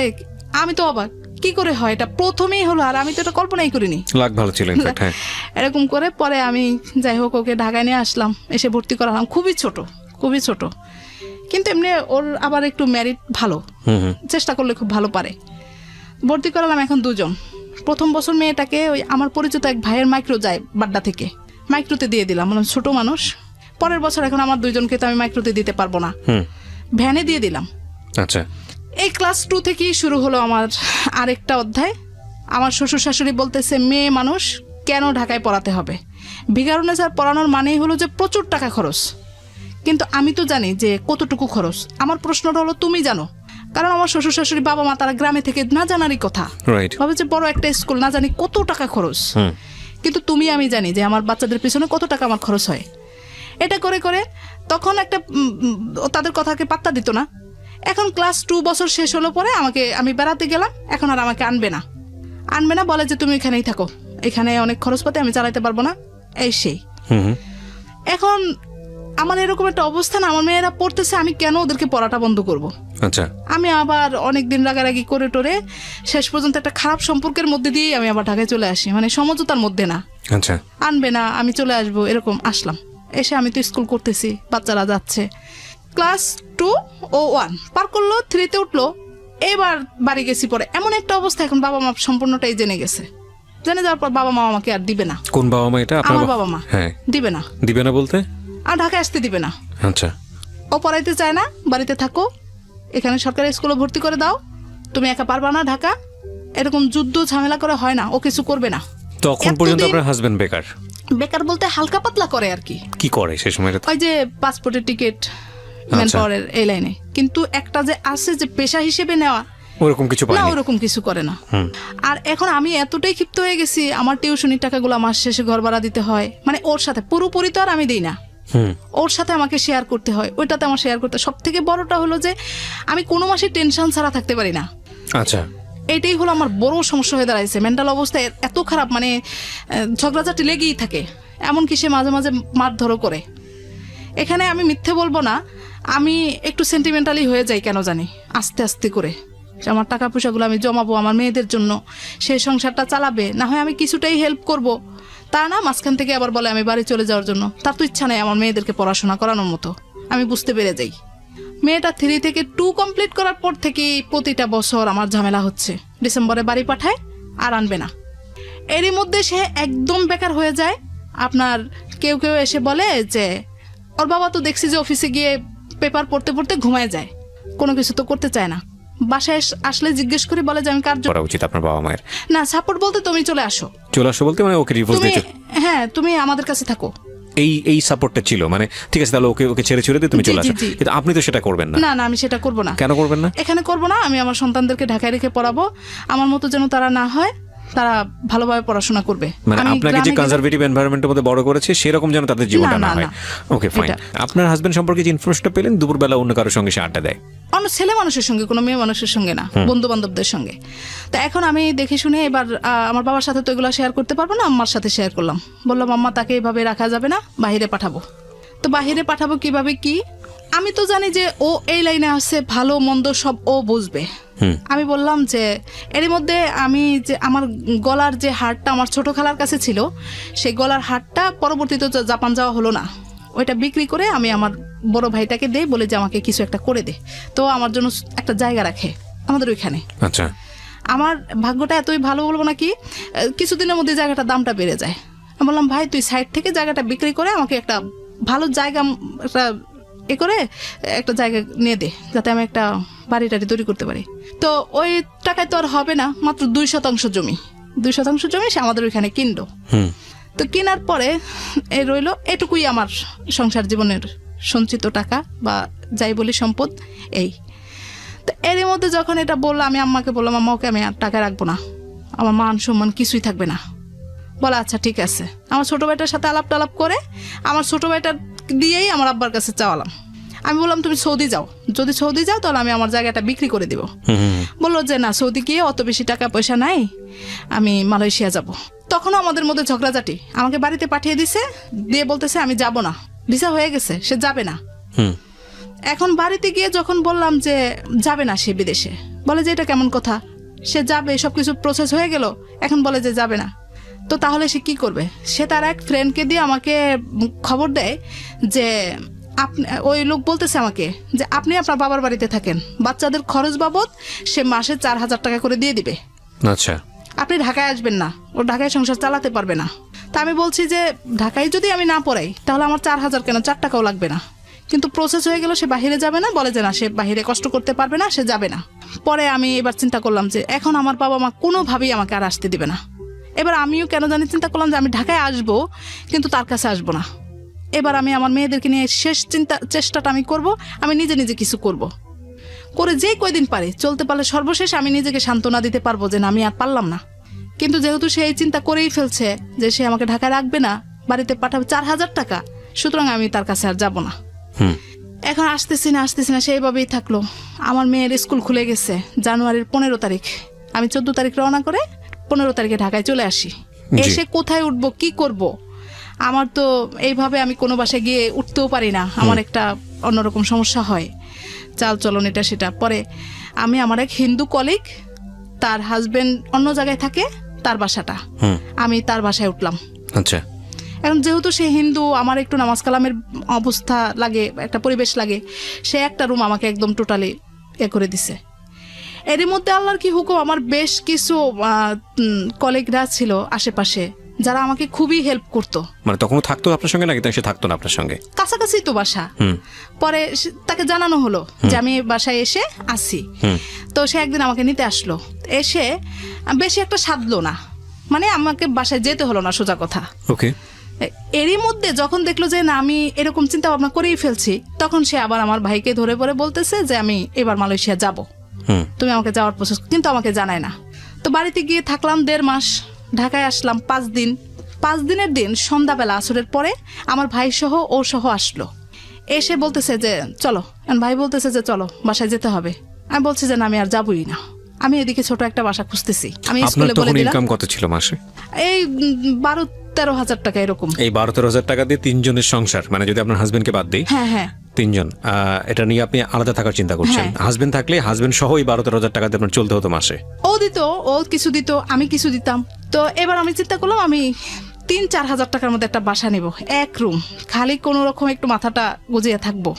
A: আমি তো অবাক, কি করে হয়, এটা প্রথমেই হলো, আর আমি তো এটা কল্পনাই করিনি।
B: লাগ ভালো ছিল ইনফ্যাক্ট। হ্যাঁ,
A: এরকম করে পরে আমি যাই হোক ওকে ঢাকায় নিয়ে আসলাম, এসে ভর্তি করালাম। খুবই ছোট, কিন্তু এমনি ওর আবার একটু ম্যারিট ভালো, চেষ্টা করলে খুব ভালো পারে। ভর্তি করালাম এখন 2 জন। প্রথম বছর মেয়েটাকে ওই আমার পরিচিত এক ভাইয়ের মাইক্রো যায় বাড্ডা থেকে, মাইক্রোতে দিয়ে দিলাম, মানে ছোট মানুষ। পরের বছর এখন আমার 2 জনকে তো আমি মাইক্রোতে দিতে পারবো না, ভ্যানে দিয়ে দিলাম।
B: আচ্ছা,
A: এই ক্লাস 2 থেকেই শুরু হলো আমার আরেকটা অধ্যায়। আমার শ্বশুর শাশুড়ি বলতেছে মেয়ে মানুষ কেন ঢাকায় পড়াতে হবে, ভিকারুন্নেসা পড়ানোর মানেই হলো যে প্রচুর টাকা খরচ। কিন্তু আমি তো জানি যে কতটুকু খরচ। আমার প্রশ্নটা হলো তুমি জানো, কারণ আমার শ্বশুর শাশুড়ি বাবা মা তারা গ্রামে থেকে না জানারই কথা, ভাবে যে বড় একটা স্কুল, না জানি কত টাকা খরচ। কিন্তু আমি জানি যে আমার বাচ্চাদের পিছনে কত টাকা আমার খরচ হয়। এটা করে করে তখন একটা তাদের কথাকে পাত্তা দিত না। এখন ক্লাস 2 বছর শেষ হলো পরে আমি বেড়াতে গেলাম, এখন আর আমাকে আনবে না, বলে যে তুমি এখানেই থাকো, এখানে অনেক খরচপাতি, আমি চালাইতে পারবো না, এই সেই। এখন আমার এরকম একটা অবস্থান, আমার মেয়েরা পড়তেছে, আমি কেন ওদেরকে পড়াটা বন্ধ করব?
B: আচ্ছা,
A: আমি আবার অনেকদিন রাগারাগি করে টোরে শেষ পর্যন্ত একটা খারাপ সম্পর্কের মধ্যে দিয়ে আমি আবার ঢাকায় চলে আসি, মানে সমঝোতার মধ্যে না।
B: আচ্ছা,
A: আনবে না, আমি চলে আসবো, এরকম আসলাম। এসে আমি তো স্কুল করতেছি, বাচ্চারা যাচ্ছে। ক্লাস 2 ও 1 পার করলো, 3-তে উঠলো। এবার বাড়ি গেছি, পরে এমন একটা অবস্থা, এখন বাবা মা সম্পূর্ণটাই জেনে গেছে। জেনে যাওয়ার পর বাবা মা আমাকে আর দিবে না।
B: কোন বাবা মা এটা?
A: আমার বাবা মা।
B: হ্যাঁ,
A: দিবে না
B: বলতে
A: আর ঢাকায় আসতে দিবে না।
B: আচ্ছা,
A: ও পড়াইতে চায় না, বাড়িতে থাকো, এখানে সরকারি স্কুলে ভর্তি করে দাও, তুমি একা পারবা না ঢাকা, এরকম যুদ্ধ ঝামেলা করে হয় না, ও কিছু করবে না।
B: তখন পর্যন্ত আপনার হাজবেন্ড
A: বেকার বলতে হালকা পাতলা করে আর কি করে
B: সেই সময়?
A: ওই যে পাসপোর্টের টিকিট, ম্যান পাওয়ারের এই লাইনে। কিন্তু একটা যে আছে যে পেশা হিসেবে নেওয়া,
B: ওরকম
A: কিছু করে না। আর এখন আমি এতটাই ক্ষিপ্ত হয়ে গেছি, আমার টিউশনির টাকাগুলো মাস শেষে ঘর ভাড়া দিতে হয়, মানে ওর সাথে পুরোপুরি তো আর আমি দিই না, ওর সাথে আমাকে শেয়ার করতে হয়, ওইটাতে আমার শেয়ার করতে। সব থেকে বড়টা হলো যে আমি কোনো মাসে টেনশন ছাড়া থাকতে পারি না।
B: আচ্ছা,
A: এটাই হলো আমার বড় সমস্যা হয়ে দাঁড়াইছে। মেন্টাল অবস্থা এত খারাপ, মানে ঝগড়াঝাটি লেগেই থাকে, এমনকি সে মাঝে মাঝে মারধরও করে। এখানে আমি মিথ্যে বলবো না, আমি একটু সেন্টিমেন্টালি হয়ে যাই কেন জানি, আস্তে আস্তে করে। আমার টাকা পয়সাগুলো আমি জমাবো আমার মেয়েদের জন্য, সেই সংসারটা চালাবে, না হয় আমি কিছুটাই হেল্প করব, তা না, মাঝখান থেকে আবার বলে আমি বাড়ি চলে যাওয়ার জন্য। তার তো ইচ্ছা নেই আমার মেয়েদেরকে পড়াশোনা করানোর মতো। আমি বুঝতে পেরে যাই। মেয়েটা 3 থেকে 2 কমপ্লিট করার পর থেকে প্রতিটা বছর আমার ঝামেলা হচ্ছে। ডিসেম্বরে বাড়ি পাঠায় আর আনবে না। এরই মধ্যে সে একদম বেকার হয়ে যায়। আপনার কেউ কেউ এসে বলে যে ওর বাবা তো দেখছি যে অফিসে গিয়ে পেপার পড়তে পড়তে ঘুমায় যায়, কোনো কিছু তো করতে চায় না। বাসায় আসলে জিজ্ঞেস করে বলে যে আমি কার্য
B: করা উচিত আপনার বাবা মায়ের।
A: না, সাপোর্ট বলতে তুমি চলে আসো।
B: চলে আসো বলতে মানে ওকে ডিভোর্স
A: তুমি,
B: দিতে,
A: হ্যাঁ তুমি আমাদের কাছে থাকো।
B: এই সাপোর্টটা ছিল, মানে ঠিক আছে তাহলে ওকে ছেড়ে দিয়ে তুমি
A: জি,
B: চলে
A: জি,
B: আসো।
A: জি।
B: কিন্তু আপনি তো সেটা করবেন না।
A: না না, আমি সেটা করব না।
B: কেন করবেন না?
A: এখানে করব না। আমি আমার সন্তানদেরকে ঢাকায় রেখে পড়াবো। আমার মতো যেন তারা না হয়, তারা ভালোভাবে পড়াশোনা করবে।
B: মানে
A: আমি
B: আপনাকে যে
A: গ্রামে গেলে-
B: কনজারভেটিভ এনভায়রনমেন্টের মধ্যে বড় করেছে সেরকম যেন তাদের জীবনটা
A: না,
B: না
A: না,
B: হয়।
A: না।
B: Okay fine.
A: এটা-
B: আপনার হাজবেন্ড সম্পর্কে যে ইনফরমেশনটা পেলেন দুপুরবেলা অন্য কারোর সঙ্গে সে আড্ডা দেয়,
A: অন্য ছেলে মানুষের সঙ্গে, কোনো মেয়ে মানুষের সঙ্গে না, বন্ধু বান্ধবদের সঙ্গে। তা এখন আমি দেখে শুনে এবার আমার বাবার সাথে তো এগুলো শেয়ার করতে পারবো না, আম্মার সাথে শেয়ার করলাম। বললাম আম্মা তাকে এইভাবে রাখা যাবে না, বাহিরে পাঠাবো। তো বাহিরে পাঠাবো কিভাবে কি? আমি তো জানি যে ও এই লাইনে আছে, ভালো মন্দ সব ও বুঝবে। আমি বললাম যে এরই মধ্যে আমি যে আমার গলার যে হারটা আমার ছোট খালার কাছে ছিল, সেই গলার হারটা পরবর্তীতে তো জাপান যাওয়া হলো না, ওইটা বিক্রি করে আমি আমার বড় ভাইটাকে দেই, বলে যে আমাকে কিছু একটা করে দে। তো আমার জন্য একটা জায়গা রাখে আমাদের ওইখানে।
B: আচ্ছা
A: আমার ভাগ্যটা এতই ভালো বলবো নাকি, কিছুদিনের মধ্যে জায়গাটার দামটা বেড়ে যায়। আমি বললাম ভাই তুই সাইড থেকে জায়গাটা বিক্রি করে আমাকে একটা ভালো জায়গা, একটা করে একটা জায়গা নিয়ে দে, যাতে আমি একটা বাড়ি টাড়ি তৈরি করতে পারি। তো ওই টাকায় তো আর হবে না, মাত্র 2% জমি, 2% জমি সে আমাদের ওইখানে কিনলো। তো কেনার পরে এই রইলো এটুকুই আমার সংসার জীবনের সঞ্চিত টাকা বা যাই বলি সম্পদ। এই তো এর মধ্যে যখন এটা বললো, আমি আম্মাকে বললাম আম্মা ওকে আমি আর টাকা রাখবো না, আমার মান সম্মান কিছুই থাকবে না। বলে আচ্ছা ঠিক আছে। আমার ছোটো ভাইটার সাথে আলাপ টালাপ করে আমার ছোটো ভাইটার দিয়েই আমার আব্বার কাছে চাওয়ালাম। আমি বললাম তুমি সৌদি যাও, যদি সৌদি যাও তাহলে আমি আমার জায়গাটা বিক্রি করে দিব। বললো যে না, সৌদি গিয়ে অত বেশি টাকা পয়সা নাই, আমি মালয়েশিয়া যাব। তখনও আমাদের মধ্যে ঝগড়াঝাটি। আমাকে বাড়িতে পাঠিয়ে দিছে, দিয়ে বলতেছে আমি যাব না, ভিসা হয়ে গেছে, সে যাবে না। এখন বাড়িতে গিয়ে যখন বললাম যে যাবে না সে বিদেশে, বলে যে এটা কেমন কথা, সে যাবে, সবকিছু প্রসেস হয়ে গেল, এখন বলে যে যাবে না। তো তাহলে সে কি করবে? সে তার এক ফ্রেন্ডকে দিয়ে আমাকে খবর দেয় যে আপনি, ওই লোক বলতেছে আমাকে যে আপনি আপনার বাবার বাড়িতে থাকেন, বাচ্চাদের খরচ বাবদ সে মাসে 4,000 টাকা করে দিয়ে দিবে।
B: আচ্ছা,
A: আপনি ঢাকায় আসবেন না, ও ঢাকায় সংসার চালাতে পারবে না। তা আমি বলছি যে ঢাকায় যদি আমি না পড়াই তাহলে আমার 4,000 কেন, 4 টাকাও লাগবে না। কিন্তু প্রসেস হয়ে গেল, সে বাহিরে যাবে না, বলে যে না সে বাহিরে কষ্ট করতে পারবে না, সে যাবে না। পরে আমি এবার চিন্তা করলাম যে এখন আমার বাবা মা কোনোভাবেই আমাকে আর আসতে দিবে না। এবার আমিও কেন জানি চিন্তা করলাম যে আমি ঢাকায় আসবো কিন্তু তার কাছে আসবো না। এবার আমি আমার মেয়েদেরকে নিয়ে শেষ চেষ্টাটা আমি করব, আমি নিজে নিজে কিছু করব, করে যেই কয়দিন পারে চলতে পারলে সর্বশেষ আমি নিজেকে সান্ত্বনা দিতে পারবো যে না আমি আর পারলাম না। কিন্তু যেহেতু সে এই চিন্তা করেই ফেলছে যে সে আমাকে ঢাকায় রাখবে না, বাড়িতে পাঠাবে 4,000 টাকা, সুতরাং আমি তার কাছে আর যাব না। এখন আসতেছি না সেইভাবেই থাকলো। আমার মেয়ের স্কুল খুলে গেছে জানুয়ারির 15 তারিখ, আমি 14 তারিখ রওনা করে 15 তারিখে ঢাকায় চলে আসি। এসে কোথায় উঠবো, কি করব, আমার তো এইভাবে আমি কোনো বাসায় গিয়ে উঠতেও পারি না, আমার একটা অন্যরকম সমস্যা হয়, চাল চলন এটা সেটা। পরে আমি আমার এক হিন্দু কলিগ, তার হাজবেন্ড অন্য জায়গায় থাকে, তার বাসাটা, আমি তার বাসায় উঠলাম।
B: আচ্ছা,
A: এখন যেহেতু সে হিন্দু, আমার একটু নামাজ কালামের অবস্থা লাগে, একটা পরিবেশ লাগে, সে একটা রুম আমাকে একদম টোটালি করে দিছে। এরই মধ্যে আল্লাহর কি হুকুম, আমার বেশ কিছু কলিগরা ছিল আশেপাশে যারা আমাকে খুবই হেল্প করতো।
B: মানে তখনও থাকতো আপনার সঙ্গে নাকি সে থাকতো না আপনার সঙ্গে?
A: কাছাকাছি তো বাসা। পরে তাকে জানানো হলো যে আমি বাসায় এসে আসি। তো সে একদিন আমাকে নিতে আসলো, এসে বেশি একটা সাধলো না, মানে আমাকে বাসায় যেতে হলো না, সোজা কথা।
B: ওকে।
A: এরই মধ্যে যখন দেখলো যে না আমি এরকম চিন্তা ভাবনা করেই ফেলছি, তখন সে আবার আমার ভাইকে ধরে পরে বলতেছে যে আমি এবার মালয়েশিয়া যাব, তুমি আমাকে যাওয়ার প্রসেস, কিন্তু আমাকে জানায় না। তো বাড়িতে গিয়ে থাকলাম 1.5 মাস, ঢাকায় আসলাম 5 দিন। 5 দিনের দিন সন্ধ্যাবেলা আসরের পরে আমার ভাই সহ ও সহ আসলো, এসে বলতেছে যে চলো, ভাই বলতেছে যে চলো বাসায় যেতে হবে। আমি বলছি যে না আমি আর যাবই না, আমি এদিকে ছোট একটা বাসা খুঁজতেছি। আমি স্কুলে বলে দিলাম।
B: ইনকাম কত ছিল মাসে?
A: এই 12-13 হাজার টাকা এরকম।
B: এই 12-13 হাজার টাকা দিয়ে 3 জনের সংসার, মানে যদি আপনার হাজবেন্ডকে বাদ দিই,
A: হ্যাঁ
B: 3 জন, এটা নিয়ে আপনি আলাদা থাকার চিন্তা করছেন। হাজবেন্ড থাকলে হাজবেন্ড সহ এই 12-13 হাজার টাকা দিয়ে আপনার চলতে হতো মাসে।
A: ও দিত, ও কিছু দিত, আমি কিছু দিতাম। তো এবার আমি চিন্তা করলাম আমি 3-4 হাজার টাকার মধ্যে একটা বাসা নিব, এক রুম, খালি কোনো রকম একটু মাথাটা গুজিয়ে থাকবো,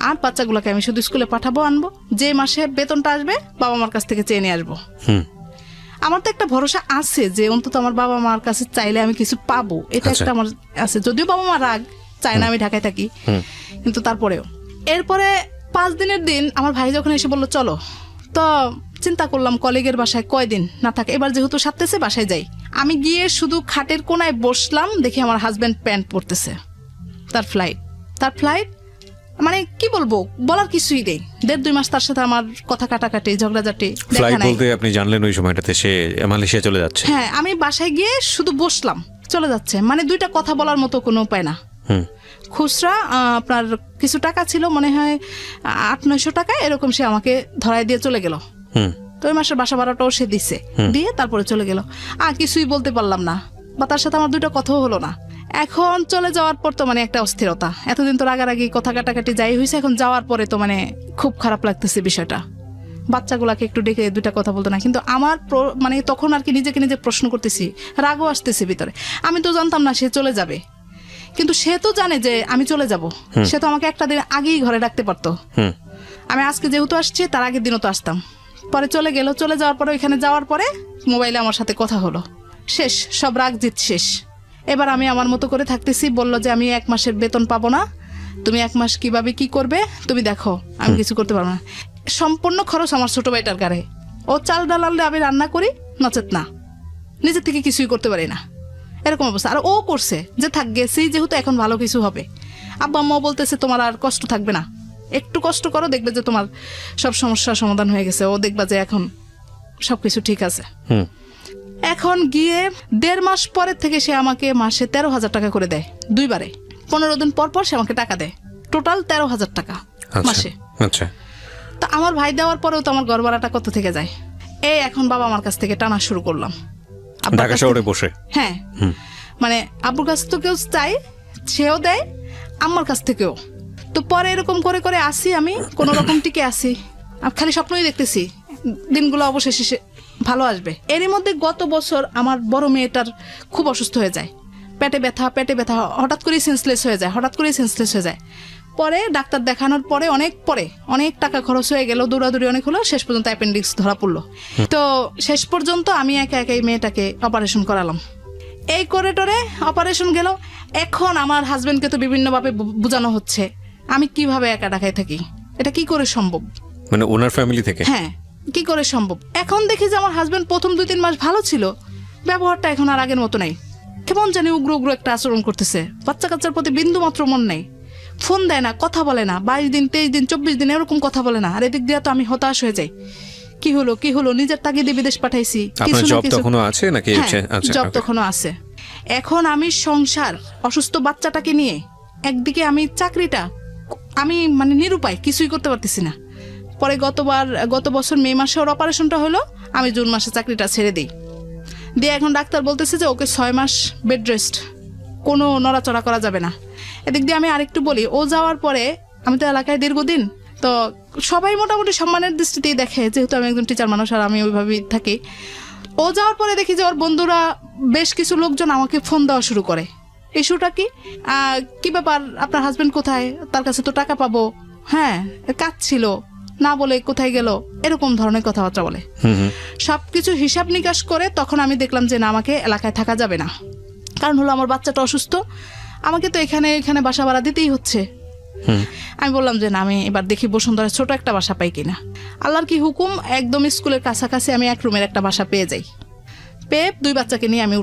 A: আর বাচ্চাগুলোকে আমি শুধু স্কুলে পাঠাবো, আনবো, যে মাসে বেতনটা আসবে বাবা মার কাছ থেকে চেয়ে নিয়ে আসবো। আমার তো একটা ভরসা আছে যে অন্তত আমার বাবা মার কাছে চাইলে আমি কিছু পাবো, এটা
B: আচ্ছা।
A: একটা আমার আছে। যদিও বাবা মা রাগ চায় না আমি ঢাকায় থাকি, কিন্তু তারপরেও। এরপরে 5 দিনের দিন আমার ভাই যখন এসে বললো চলো, তো চিন্তা করলাম কলিগের বাসায় কয়দিন না থাকে, এবার যেহেতু সারতেছে বাসায় যাই। আমি গিয়ে শুধু খাটের কোনায় বসলাম, দেখি আমার হাজবেন্ড প্যান্ট পরতেছে, তার ফ্লাইট মানে কি বলবো, বলার কিছুই নেই। 1.5-2 মাস তার সাথে আমার কথা কাটাকাটি, ঝগড়াঝাটি, দেখা
B: ফ্লাইট
A: নাই।
B: বলতে আপনি জানলেন ওই সময়টাতে সে মালয়েশিয়া চলে যাচ্ছে?
A: হ্যাঁ, আমি বাসায় গিয়ে শুধু বসলাম, চলে যাচ্ছে, মানে 2টা কথা বলার মতো কোনো উপায় না। খুচরা আপনার কিছু টাকা ছিল, মনে হয় 800-900 টাকা এরকম, সে আমাকে ধরায় দিয়ে চলে গেল। তো ওই মাসের বাসা ভাড়াটাও সে দিছে, দিয়ে তারপরে চলে গেল। আর কিছুই বলতে পারলাম না, বা তার সাথে আমার 2টা কথাও হলো না। এখন চলে যাওয়ার পর তো মানে একটা অস্থিরতা, এতদিন তো রাগারাগি কথা কাটাকাটি যাই হয়েছে, এখন যাওয়ার পরে তো মানে খুব খারাপ লাগতেছে বিষয়টা। বাচ্চাগুলাকে একটু ডেকে 2টা কথা বলতো না, কিন্তু আমার মানে তখন আর কি নিজেকে নিজে প্রশ্ন করতেছি, রাগও আসতেছে ভিতরে। আমি তো জানতাম না সে চলে যাবে, কিন্তু সে তো জানে যে আমি চলে যাব, সে তো আমাকে একটা দিন আগেই ঘরে ডাকতে পারতো। আমি আজকে যেহেতু আসছি, তার আগের দিনও তো আসতাম। পরে চলে গেল, চলে যাওয়ার পরে ওইখানে যাওয়ার পরে মোবাইলে আমার সাথে কথা হলো, শেষ, সব রাগ জিত শেষ। এবার আমি আমার মতো করে থাকতেছি, বললো যে আমি 1 মাসের বেতন পাবো না, তুমি 1 মাস কিভাবে কি করবে তুমি দেখো, আমি কিছু করতে পারবো না। সম্পূর্ণ খরচ আমার ছোট ভাইটার গাড়ে, ও চাল ডাল আনলে আমি রান্না করি, নচেত না, নিজের থেকে কিছুই করতে পারি না, এরকম অবস্থা। আর ও করছে যে থাক গেছি যেহেতু, এখন ভালো কিছু হবে। আব্বা আম্মাও বলতেছে তোমার আর কষ্ট থাকবে না, একটু কষ্ট করো, দেখবে যে তোমার সব সমস্যার সমাধান হয়ে গেছে, ও দেখবা যে এখন সবকিছু ঠিক আছে। এখন গিয়ে 1.5 মাস পরের থেকে সে আমাকে মাসে 13,000 টাকা করে দেয়, 2বারে। 15 দিন পর পর সে আমাকে টাকা দেয়, টোটাল 13,000 টাকা মাসে।
B: আচ্ছা,
A: তো আমার ভাই দেওয়ার পরেও তো আমার ঘর ভাড়াটা কত থেকে যায়। এখন বাবা আমার কাছ থেকে টানা শুরু করলাম, আব্বার
B: ঢাকা
A: কাছ
B: শহরে
A: থেকে।
B: বসে?
A: হ্যাঁ, মানে আব্বুর কাছ থেকেও চাই, সেও দেয়, আম্মার কাছ থেকেও। তো পরে এরকম করে করে আসি, আমি কোনো রকম টিকে আসি, আর খালি স্বপ্নই দেখতেছি দিনগুলো অবশেষে ভালো আসবে। এরই মধ্যে গত বছর আমার বড় মেয়েটার খুব অসুস্থ হয়ে যায়, পেটে ব্যথা, হঠাৎ করেই সেন্সলেস হয়ে যায়। পরে ডাক্তার দেখানোর পরে অনেক টাকা খরচ হয়ে গেল, দৌড়াদৌড়ি অনেক হলো, শেষ পর্যন্ত অ্যাপেন্ডিক্স ধরা পড়লো। তো শেষ পর্যন্ত আমি একাই মেয়েটাকে অপারেশন করালাম। এই করিডোরে অপারেশন গেল। এখন আমার হাজবেন্ডকে তো বিভিন্নভাবে বোঝানো হচ্ছে আমি কিভাবে একা ঢাকায় থাকি, এটা কি করে সম্ভব,
B: মানে ওনার ফ্যামিলি থেকে?
A: হ্যাঁ, কি করে সম্ভব। এখন দেখি যে আমার হাজবেন্ড প্রথম 2-3 মাস ভালো ছিল, ব্যবহারটা এখন আর আগের মতো নাই, কেমন জানি উগ্র একটা আচরণ করতেছে, বাচ্চা কাচ্চার প্রতি বিন্দু মাত্র মন নেই, ফোন দেয় না, কথা বলে না, 22 দিন 23 দিন 24 দিন এরকম কথা বলে না। আর এদিক দিয়ে তো আমি হতাশ হয়ে যাই, কি হলো নিজের তাগিদে বিদেশ পাঠাইছি,
B: আপনার জব তখনও আছে নাকি? আচ্ছা,
A: জব তখনও আছে। এখন আমি সংসার, অসুস্থ বাচ্চাটাকে নিয়ে, একদিকে আমি চাকরিটা, আমি মানে নিরুপায়, কিছুই করতে পারতেছি না। পরে গত বছর মে মাসে ওর অপারেশনটা হলো, আমি জুন মাসে চাকরিটা ছেড়ে দিই। দিয়ে এখন ডাক্তার বলতেছে যে ওকে 6 মাস বেড রেস্ট, কোনো নড়াচড়া করা যাবে না। এদিক দিয়ে আমি আরেকটু বলি, ও যাওয়ার পরে আমি তো এলাকায় দীর্ঘদিন, তো সবাই মোটামুটি সম্মানের দৃষ্টিতেই দেখে, যেহেতু আমি একজন টিচার মানুষ আর আমি ওইভাবেই থাকি। ও যাওয়ার পরে দেখি যে ওর বন্ধুরা বেশ কিছু লোকজন আমাকে ফোন দেওয়া শুরু করে, ইস্যুটা কি ব্যাপার, আপনার হাজবেন্ড কোথায়, তার কাছে তো টাকা পাবো, হ্যাঁ কাজ ছিল, না বলে কোথায় গেল, এরকম ধরনের কথাবার্তা বলে। সবকিছু হিসাব নিকাশ করে তখন আমি দেখলাম যে না, আমাকে এলাকায় থাকা যাবে না, কারণ হলো আমার বাচ্চাটা অসুস্থ, আমাকে তো এখানে বাসা ভাড়া দিতেই হচ্ছে। আমি বললাম যে না, আমি এবার দেখি বসুন্ধরা ছোট একটা বাসা পাই কিনা। আল্লাহর কি হুকুম, একদম স্কুলের কাছাকাছি আমি 1 রুমের একটা বাসা পেয়ে যাই। 2 বাচ্চাকে নিয়ে আমি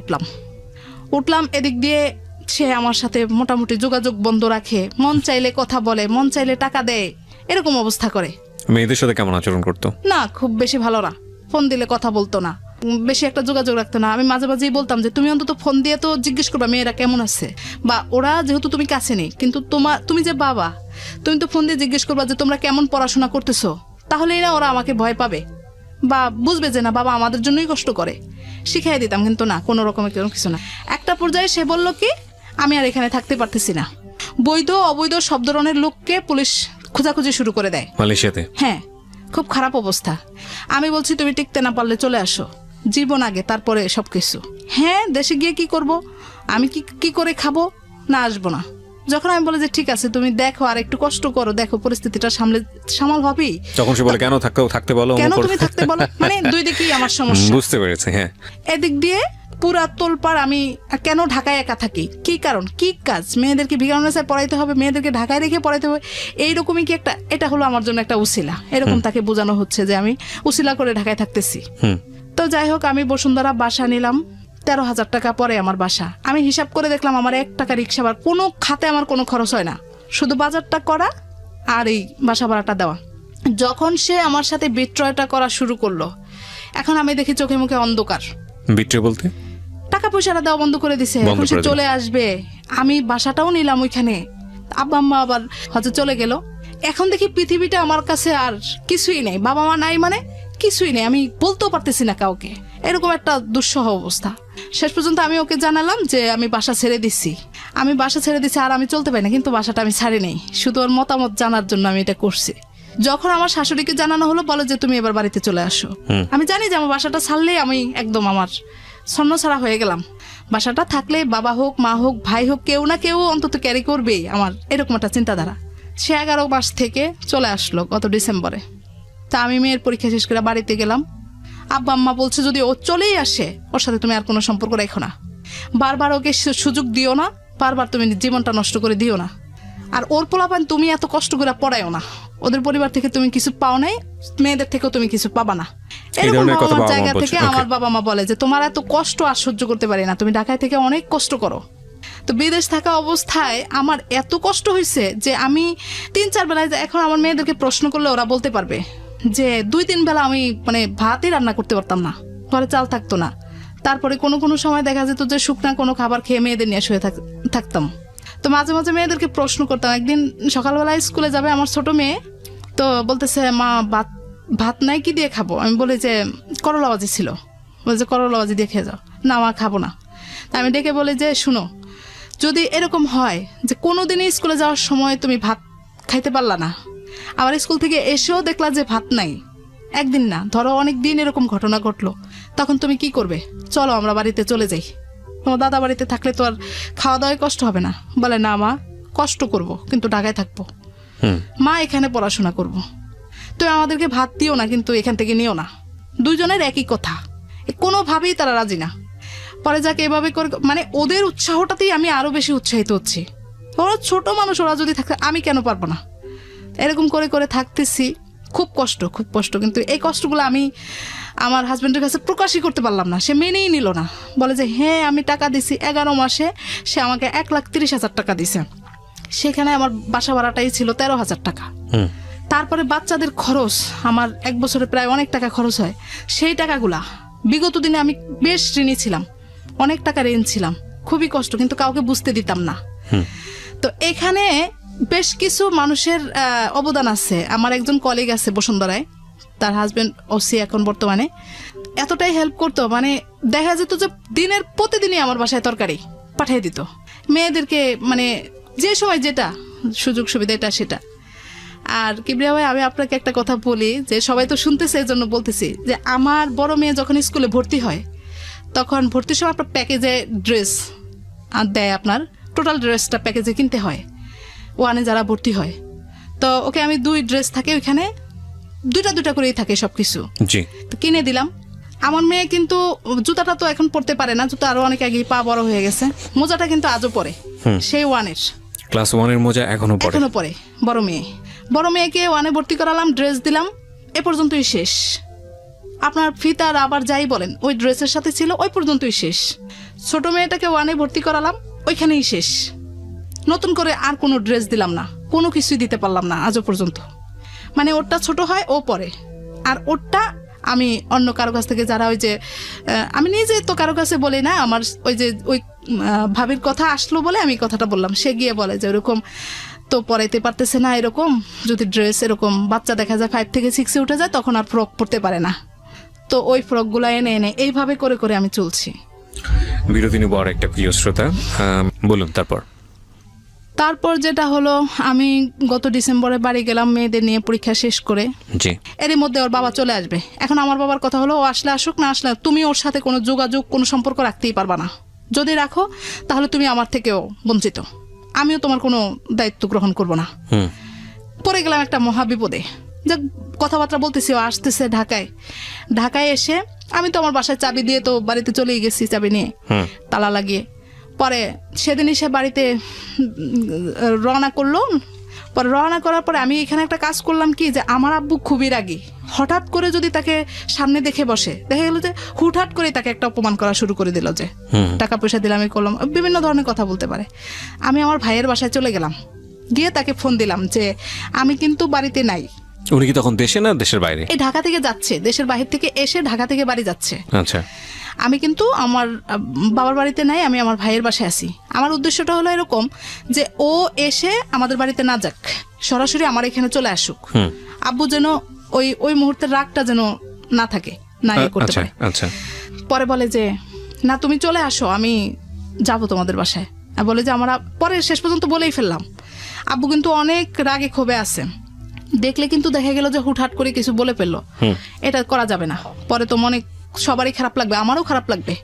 A: উঠলাম। এদিক দিয়ে সে আমার সাথে মোটামুটি যোগাযোগ বন্ধ রাখে, মন চাইলে কথা বলে, মন চাইলে টাকা দেয়, এরকম অবস্থা করে।
B: মেয়েদের সাথে কেমন আচরণ করতো?
A: না, খুব বেশি ভালো না, ফোন দিলে কথা বলতো না, বেশি একটা যোগাযোগ রাখতো না। আমি মাঝে মাঝেই বলতাম যে তুমি অন্তত ফোন দিয়ে তো জিজ্ঞেস করবা মেয়েরা কেমন আছে, বা ওরা যেহেতু তুমি কাছে নেই, কিন্তু তুমি যে বাবা, তুমি তো ফোন দিয়ে জিজ্ঞেস করবা যে তোমরা কেমন পড়াশোনা করতেছো, তাহলেই না ওরা আমাকে ভয় পাবে বা বুঝবে যে না বাবা আমাদের জন্যই কষ্ট করে, শিখাই দিতাম। কিন্তু না, কোনো রকমের কিছু না। একটা পর্যায়ে সে বলল কি, আমি আর এখানে থাকতে পারতেছি না, বৈধ অবৈধ সব ধরনের লোককে পুলিশ খোঁজাখুঁজি শুরু করে দেয়
B: মালয়েশিয়াতে।
A: হ্যাঁ, খুব খারাপ অবস্থা। আমি বলছি তুমি টিকতে না পারলে চলে আসো, জীবন আগে তারপরে সবকিছু। হ্যাঁ, দেশে গিয়ে কি করব, আমি কি কি করে খাবো, না আসবো না। যখন আমি বলি যে ঠিক আছে তুমি দেখো আর একটু কষ্ট করো, দেখো পরিস্থিতিটা সামাল হবেই,
B: তখন সে বলে কেন থাকতে বলো,
A: কেন তুমি থাকতে বলো, মানে দুই দিকেই আমার সমস্যা।
B: বুঝতে পেরেছি, হ্যাঁ।
A: এদিক দিয়ে পুরা তোলপাড়, আমি কেন ঢাকায় একা থাকি, কি কারণ, কি কাজ, মেয়েদেরকে ভিকারুন্নেসায় পড়াইতে হবে, মেয়েদেরকে ঢাকায় রেখে পড়াইতে হবে, এইরকমই কি একটা, এটা হলো আমার জন্য একটা উসিলা, এরকম তাকে বোঝানো হচ্ছে যে আমি উসিলা করে ঢাকায় থাকতেছি। তো যাই হোক, আমি বসুন্ধরা বাসা নিলাম, 13,000 টাকা পরে আমার বাসা। আমি হিসাব করে দেখলাম আমার 1 টাকা রিক্সা ভাড়া, কোনো খাতে আমার কোনো খরচ হয় না, শুধু বাজারটা করা আর এই বাসা ভাড়াটা দেওয়া। যখন সে আমার সাথে বিক্রয়টা করা শুরু করলো, এখন আমি দেখি চোখে মুখে অন্ধকার।
B: বিক্রয় বলতে
A: টাকা পয়সাটা দেওয়া বন্ধ করে দিছে,
B: বন্ধ
A: এখন সে
B: করে দিল।
A: চলে আসবে। আমি বাসাটাও নিলাম ওইখানে, আব্বা আম্মা আবার হয়তো চলে গেল। এখন দেখি পৃথিবীটা আমার কাছে আর কিছুই নেই, বাবা মা নাই, মানে কিছুই নেই, আমি বলতেও পারতেছি না কাউকে, এরকম একটা দুঃসহ অবস্থা। শেষ পর্যন্ত আমি ওকে জানালাম যে আমি বাসা ছেড়ে দিচ্ছি, আর আমি চলতে পারি না, কিন্তু বাসাটা আমি ছাড়ি নেই, শুধু ওর মতামত জানার জন্য আমি এটা করছি। যখন আমার শাশুড়িকে জানানো হলো, বলে যে তুমি এবার বাড়িতে চলে আসো। আমি জানি যে আমার বাসাটা ছাড়লেই আমি একদম আমার ছন্নছাড়া হয়ে গেলাম। বাসাটা থাকলে বাবা হোক, মা হোক, ভাই হোক, কেউ না কেউ অন্তত ক্যারি করবেই, আমার এরকম একটা চিন্তাধারা। সে 11 মাস থেকে চলে আসলো গত ডিসেম্বরে। তা আমি মেয়ের পরীক্ষা শেষ করে বাড়িতে গেলাম। আব্বা আম্মা বলছে যদি ও চলেই আসে, ওর সাথে তুমি আর কোনো সম্পর্ক রেখো না, বারবার ওকে সুযোগ দিও না, বারবার তুমি জীবনটা নষ্ট করে দিও না। আর ওর পোলাপান তুমি এত কষ্ট করে পড়ায়ও না, ওদের পরিবার থেকে তুমি কিছু পাও নাই, মেয়েদের থেকেও তুমি কিছু পাবা না। এরকম
B: ধরনের কথা
A: আমার
B: বাবা মা
A: জায়গা
B: বলছে,
A: থেকে
B: okay.
A: আমার বাবা মা বলে যে তোমার এত কষ্ট আর সহ্য করতে পারি না, তুমি ঢাকায় থেকে অনেক কষ্ট করো। তো বিদেশ থাকা অবস্থায় আমার এত কষ্ট হয়েছে যে আমি 3-4 বেলায়, এখন আমার মেয়েদেরকে প্রশ্ন করলে ওরা বলতে পারবে যে 2-3 বেলা আমি মানে ভাতই রান্না করতে পারতাম না, ঘরে চাল থাকতো না। তারপরে কোনো কোনো সময় দেখা যেত যে শুকনা কোনো খাবার খেয়ে মেয়েদের নিয়ে শুয়ে থাকতাম। তো মাঝে মাঝে মেয়েদেরকে প্রশ্ন করতাম। একদিন সকালবেলায় স্কুলে যাবে আমার ছোট মেয়ে, তো বলতেছে মা ভাত নাই, কি দিয়ে খাবো? আমি বলি যে করলা ভাজি ছিল, বলছে করলা ভাজি দিয়ে খেয়ে যাও। না মা খাবো না। তা আমি ডেকে বলি যে শুনো, যদি এরকম হয় যে কোনোদিনই স্কুলে যাওয়ার সময় তুমি ভাত খাইতে পারলা না, আবার স্কুল থেকে এসেও দেখলা যে ভাত নাই, একদিন না ধরো অনেক দিন এরকম ঘটনা ঘটলো, তখন তুমি কি করবে? চলো আমরা বাড়িতে চলে যাই, তোমার দাদা বাড়িতে থাকলে তো আর খাওয়া দাওয়ায় কষ্ট হবে না। বলে না মা, কষ্ট করব কিন্তু ঢাকায় থাকবো, মা এখানে পড়াশোনা করব, তো আমাদেরকে ভাত দিও না কিন্তু এখান থেকে নিও না। দুইজনের একই কথা, কোনোভাবেই তারা রাজি না। পরে যাকে এভাবে করে, মানে ওদের উৎসাহটাতেই আমি আরো বেশি উৎসাহিত হচ্ছি। ওরা ছোট মানুষ, ওরা যদি থাকে আমি কেন পারবো না? এরকম করে করে থাকতেছি, খুব কষ্ট। কিন্তু এই কষ্টগুলো আমি আমার হাজবেন্ডের কাছে প্রকাশই করতে পারলাম না। সে মেনেই নিল না, বলে যে হ্যাঁ আমি টাকা দিছি, 11 মাসে সে আমাকে 1,30,000 টাকা দিছে, সেখানে আমার বাসা ভাড়াটাই ছিল 13,000 টাকা। তারপরে বাচ্চাদের খরচ, আমার 1 বছরে প্রায় অনেক টাকা খরচ হয়। সেই টাকাগুলা বিগত দিনে আমি বেশ ঋণী ছিলাম, অনেক টাকা ঋণ ছিলাম, খুবই কষ্ট, কিন্তু কাউকে বুঝতে দিতাম না। তো এখানে বেশ কিছু মানুষের অবদান আছে। আমার একজন কলিগ আছে বসুন্ধরায়, তার হাজবেন্ড ওসি এখন বর্তমানে, এতটাই হেল্প করতো, মানে দেখা যেত যে দিনের প্রতিদিনই আমার বাসায় তরকারি পাঠিয়ে দিত মেয়েদেরকে, মানে যে সময় যেটা সুযোগ সুবিধা এটা সেটা। আর কিবরিয়া ভাই, আমি আপনাকে একটা কথা বলি, যে সবাই তো শুনতেছে এই জন্য বলতেছি, যে আমার বড় মেয়ে যখন স্কুলে ভর্তি হয়, তখন ভর্তির সময় আপনার প্যাকেজে ড্রেস দেয়, আপনার টোটাল ড্রেসটা প্যাকেজে কিনতে হয়, ওয়ানে যারা ভর্তি হয়। তো ওকে আমি 2 ড্রেস থাকে ওইখানে, 2টা করেই থাকে সবকিছু, তো কিনে দিলাম। আমার মেয়ে কিন্তু জুতাটা তো এখন পরতে পারে না, জুতা আরো অনেক আগেই পা বড় হয়ে গেছে, মোজাটা কিন্তু আজও পরে, সেই 1-এর
B: ক্লাস 1-এর মোজা এখনো পরে।
A: বড় মেয়েকে 1-এ ভর্তি করালাম, ড্রেস দিলাম, এ পর্যন্তই শেষ। আপনার ফিতা আবার যাই বলেন ওই ড্রেসের সাথে ছিল, ওই পর্যন্তই শেষ। ছোট মেয়েটাকে 1-এ ভর্তি করালাম, ওইখানেই শেষ। নতুন করে আর কোনো ড্রেস দিলাম না, কোনো কিছুই দিতে পারলাম না আজও পর্যন্ত। মানে ওরটা ছোট হয় ও পরে, আর ওরটা আমি অন্য কারো কাছ থেকে, যারা ওই যে আমি নিজে তো কারো কাছে বলি না, আমার ওই যে ওই ভাবির কথা আসলো বলে আমি কথাটা বললাম, সে গিয়ে বলে যে ওরকম তো পরাইতে পারতেছে না, এরকম যদি ড্রেস এরকম বাচ্চা দেখা যায় 5 থেকে 6-এ উঠে যায়, তখন আর ফ্রক পরতে পারে না, তো ওই ফ্রকগুলো এনে এইভাবে করে করে আমি চলছি।
B: বিরোধিনী বড় একটা প্রিয় শ্রোতা, বলুন তারপর
A: যেটা হলো, আমি গত ডিসেম্বরে বাড়ি গেলাম মেয়েদের নিয়ে পরীক্ষা শেষ করে। এরই মধ্যে ওর বাবা চলে আসবে। এখন আমার বাবার কথা হলো, ও আসলে আসুক, না আসলে তুমি ওর সাথে কোনো যোগাযোগ, কোনো সম্পর্ক রাখতেই পারবা না। যদি রাখো তাহলে তুমি আমার থেকেও বঞ্চিত, আমিও তোমার কোনো দায়িত্ব গ্রহণ করব না। পড়ে গেলাম একটা মহা বিপদে। যাক, কথাবার্তা বলতেছি, ও আসতেছে ঢাকায় এসে আমি তো আমার বাসায় চাবি দিয়ে তো বাড়িতে চলেই গেছি, চাবি নিয়ে তালা লাগিয়ে। পরে সেদিনই সে বাড়িতে রওনা করলো। পরে রওনা করার পরে আমি এখানে একটা কাজ করলাম কি, যে আমার আব্বু খুবই রাগী, হঠাৎ করে যদি তাকে সামনে দেখে বসে, দেখা গেল যে হুটহাট করে তাকে একটা অপমান করা শুরু করে দিল, যে টাকা পয়সা দিলাম, আমি করলাম, বিভিন্ন ধরনের কথা বলতে পারে। আমি আমার ভাইয়ের বাসায় চলে গেলাম, গিয়ে তাকে ফোন দিলাম যে আমি কিন্তু বাড়িতে নাই।
B: উনি কি তখন দেশে না দেশের বাইরে?
A: এই ঢাকা থেকে যাচ্ছে, দেশের বাইরে থেকে এসে ঢাকা থেকে বাড়ি যাচ্ছে।
B: আচ্ছা।
A: আমি কিন্তু আমার বাবার বাড়িতে নাই, আমি আমার ভাইয়ের বাসায় আছি। আমার উদ্দেশ্যটা হলো এরকম যে ও এসে আমাদের বাড়িতে না যাক, সরাসরি আমার এখানে চলে আসুক। আব্বু যেন ওই মুহূর্তের রাগটা যেন না থাকে, না ইয়ে করতে পারে।
B: আচ্ছা।
A: পরে বলে যে না, তুমি চলে আসো, আমি যাব তোমাদের বাসায়। বলে যে আমরা পরে শেষ পর্যন্ত বলেই ফেললাম। আব্বু কিন্তু অনেক রাগে ক্ষোভে আছে, দেখলে কিন্তু দেখা গেল যে হুটহাট করে কিছু বলে ফেললো, এটা করা যাবে না। পরে তো মনে সবারই খারাপ লাগবে, আমারও খারাপ লাগবে।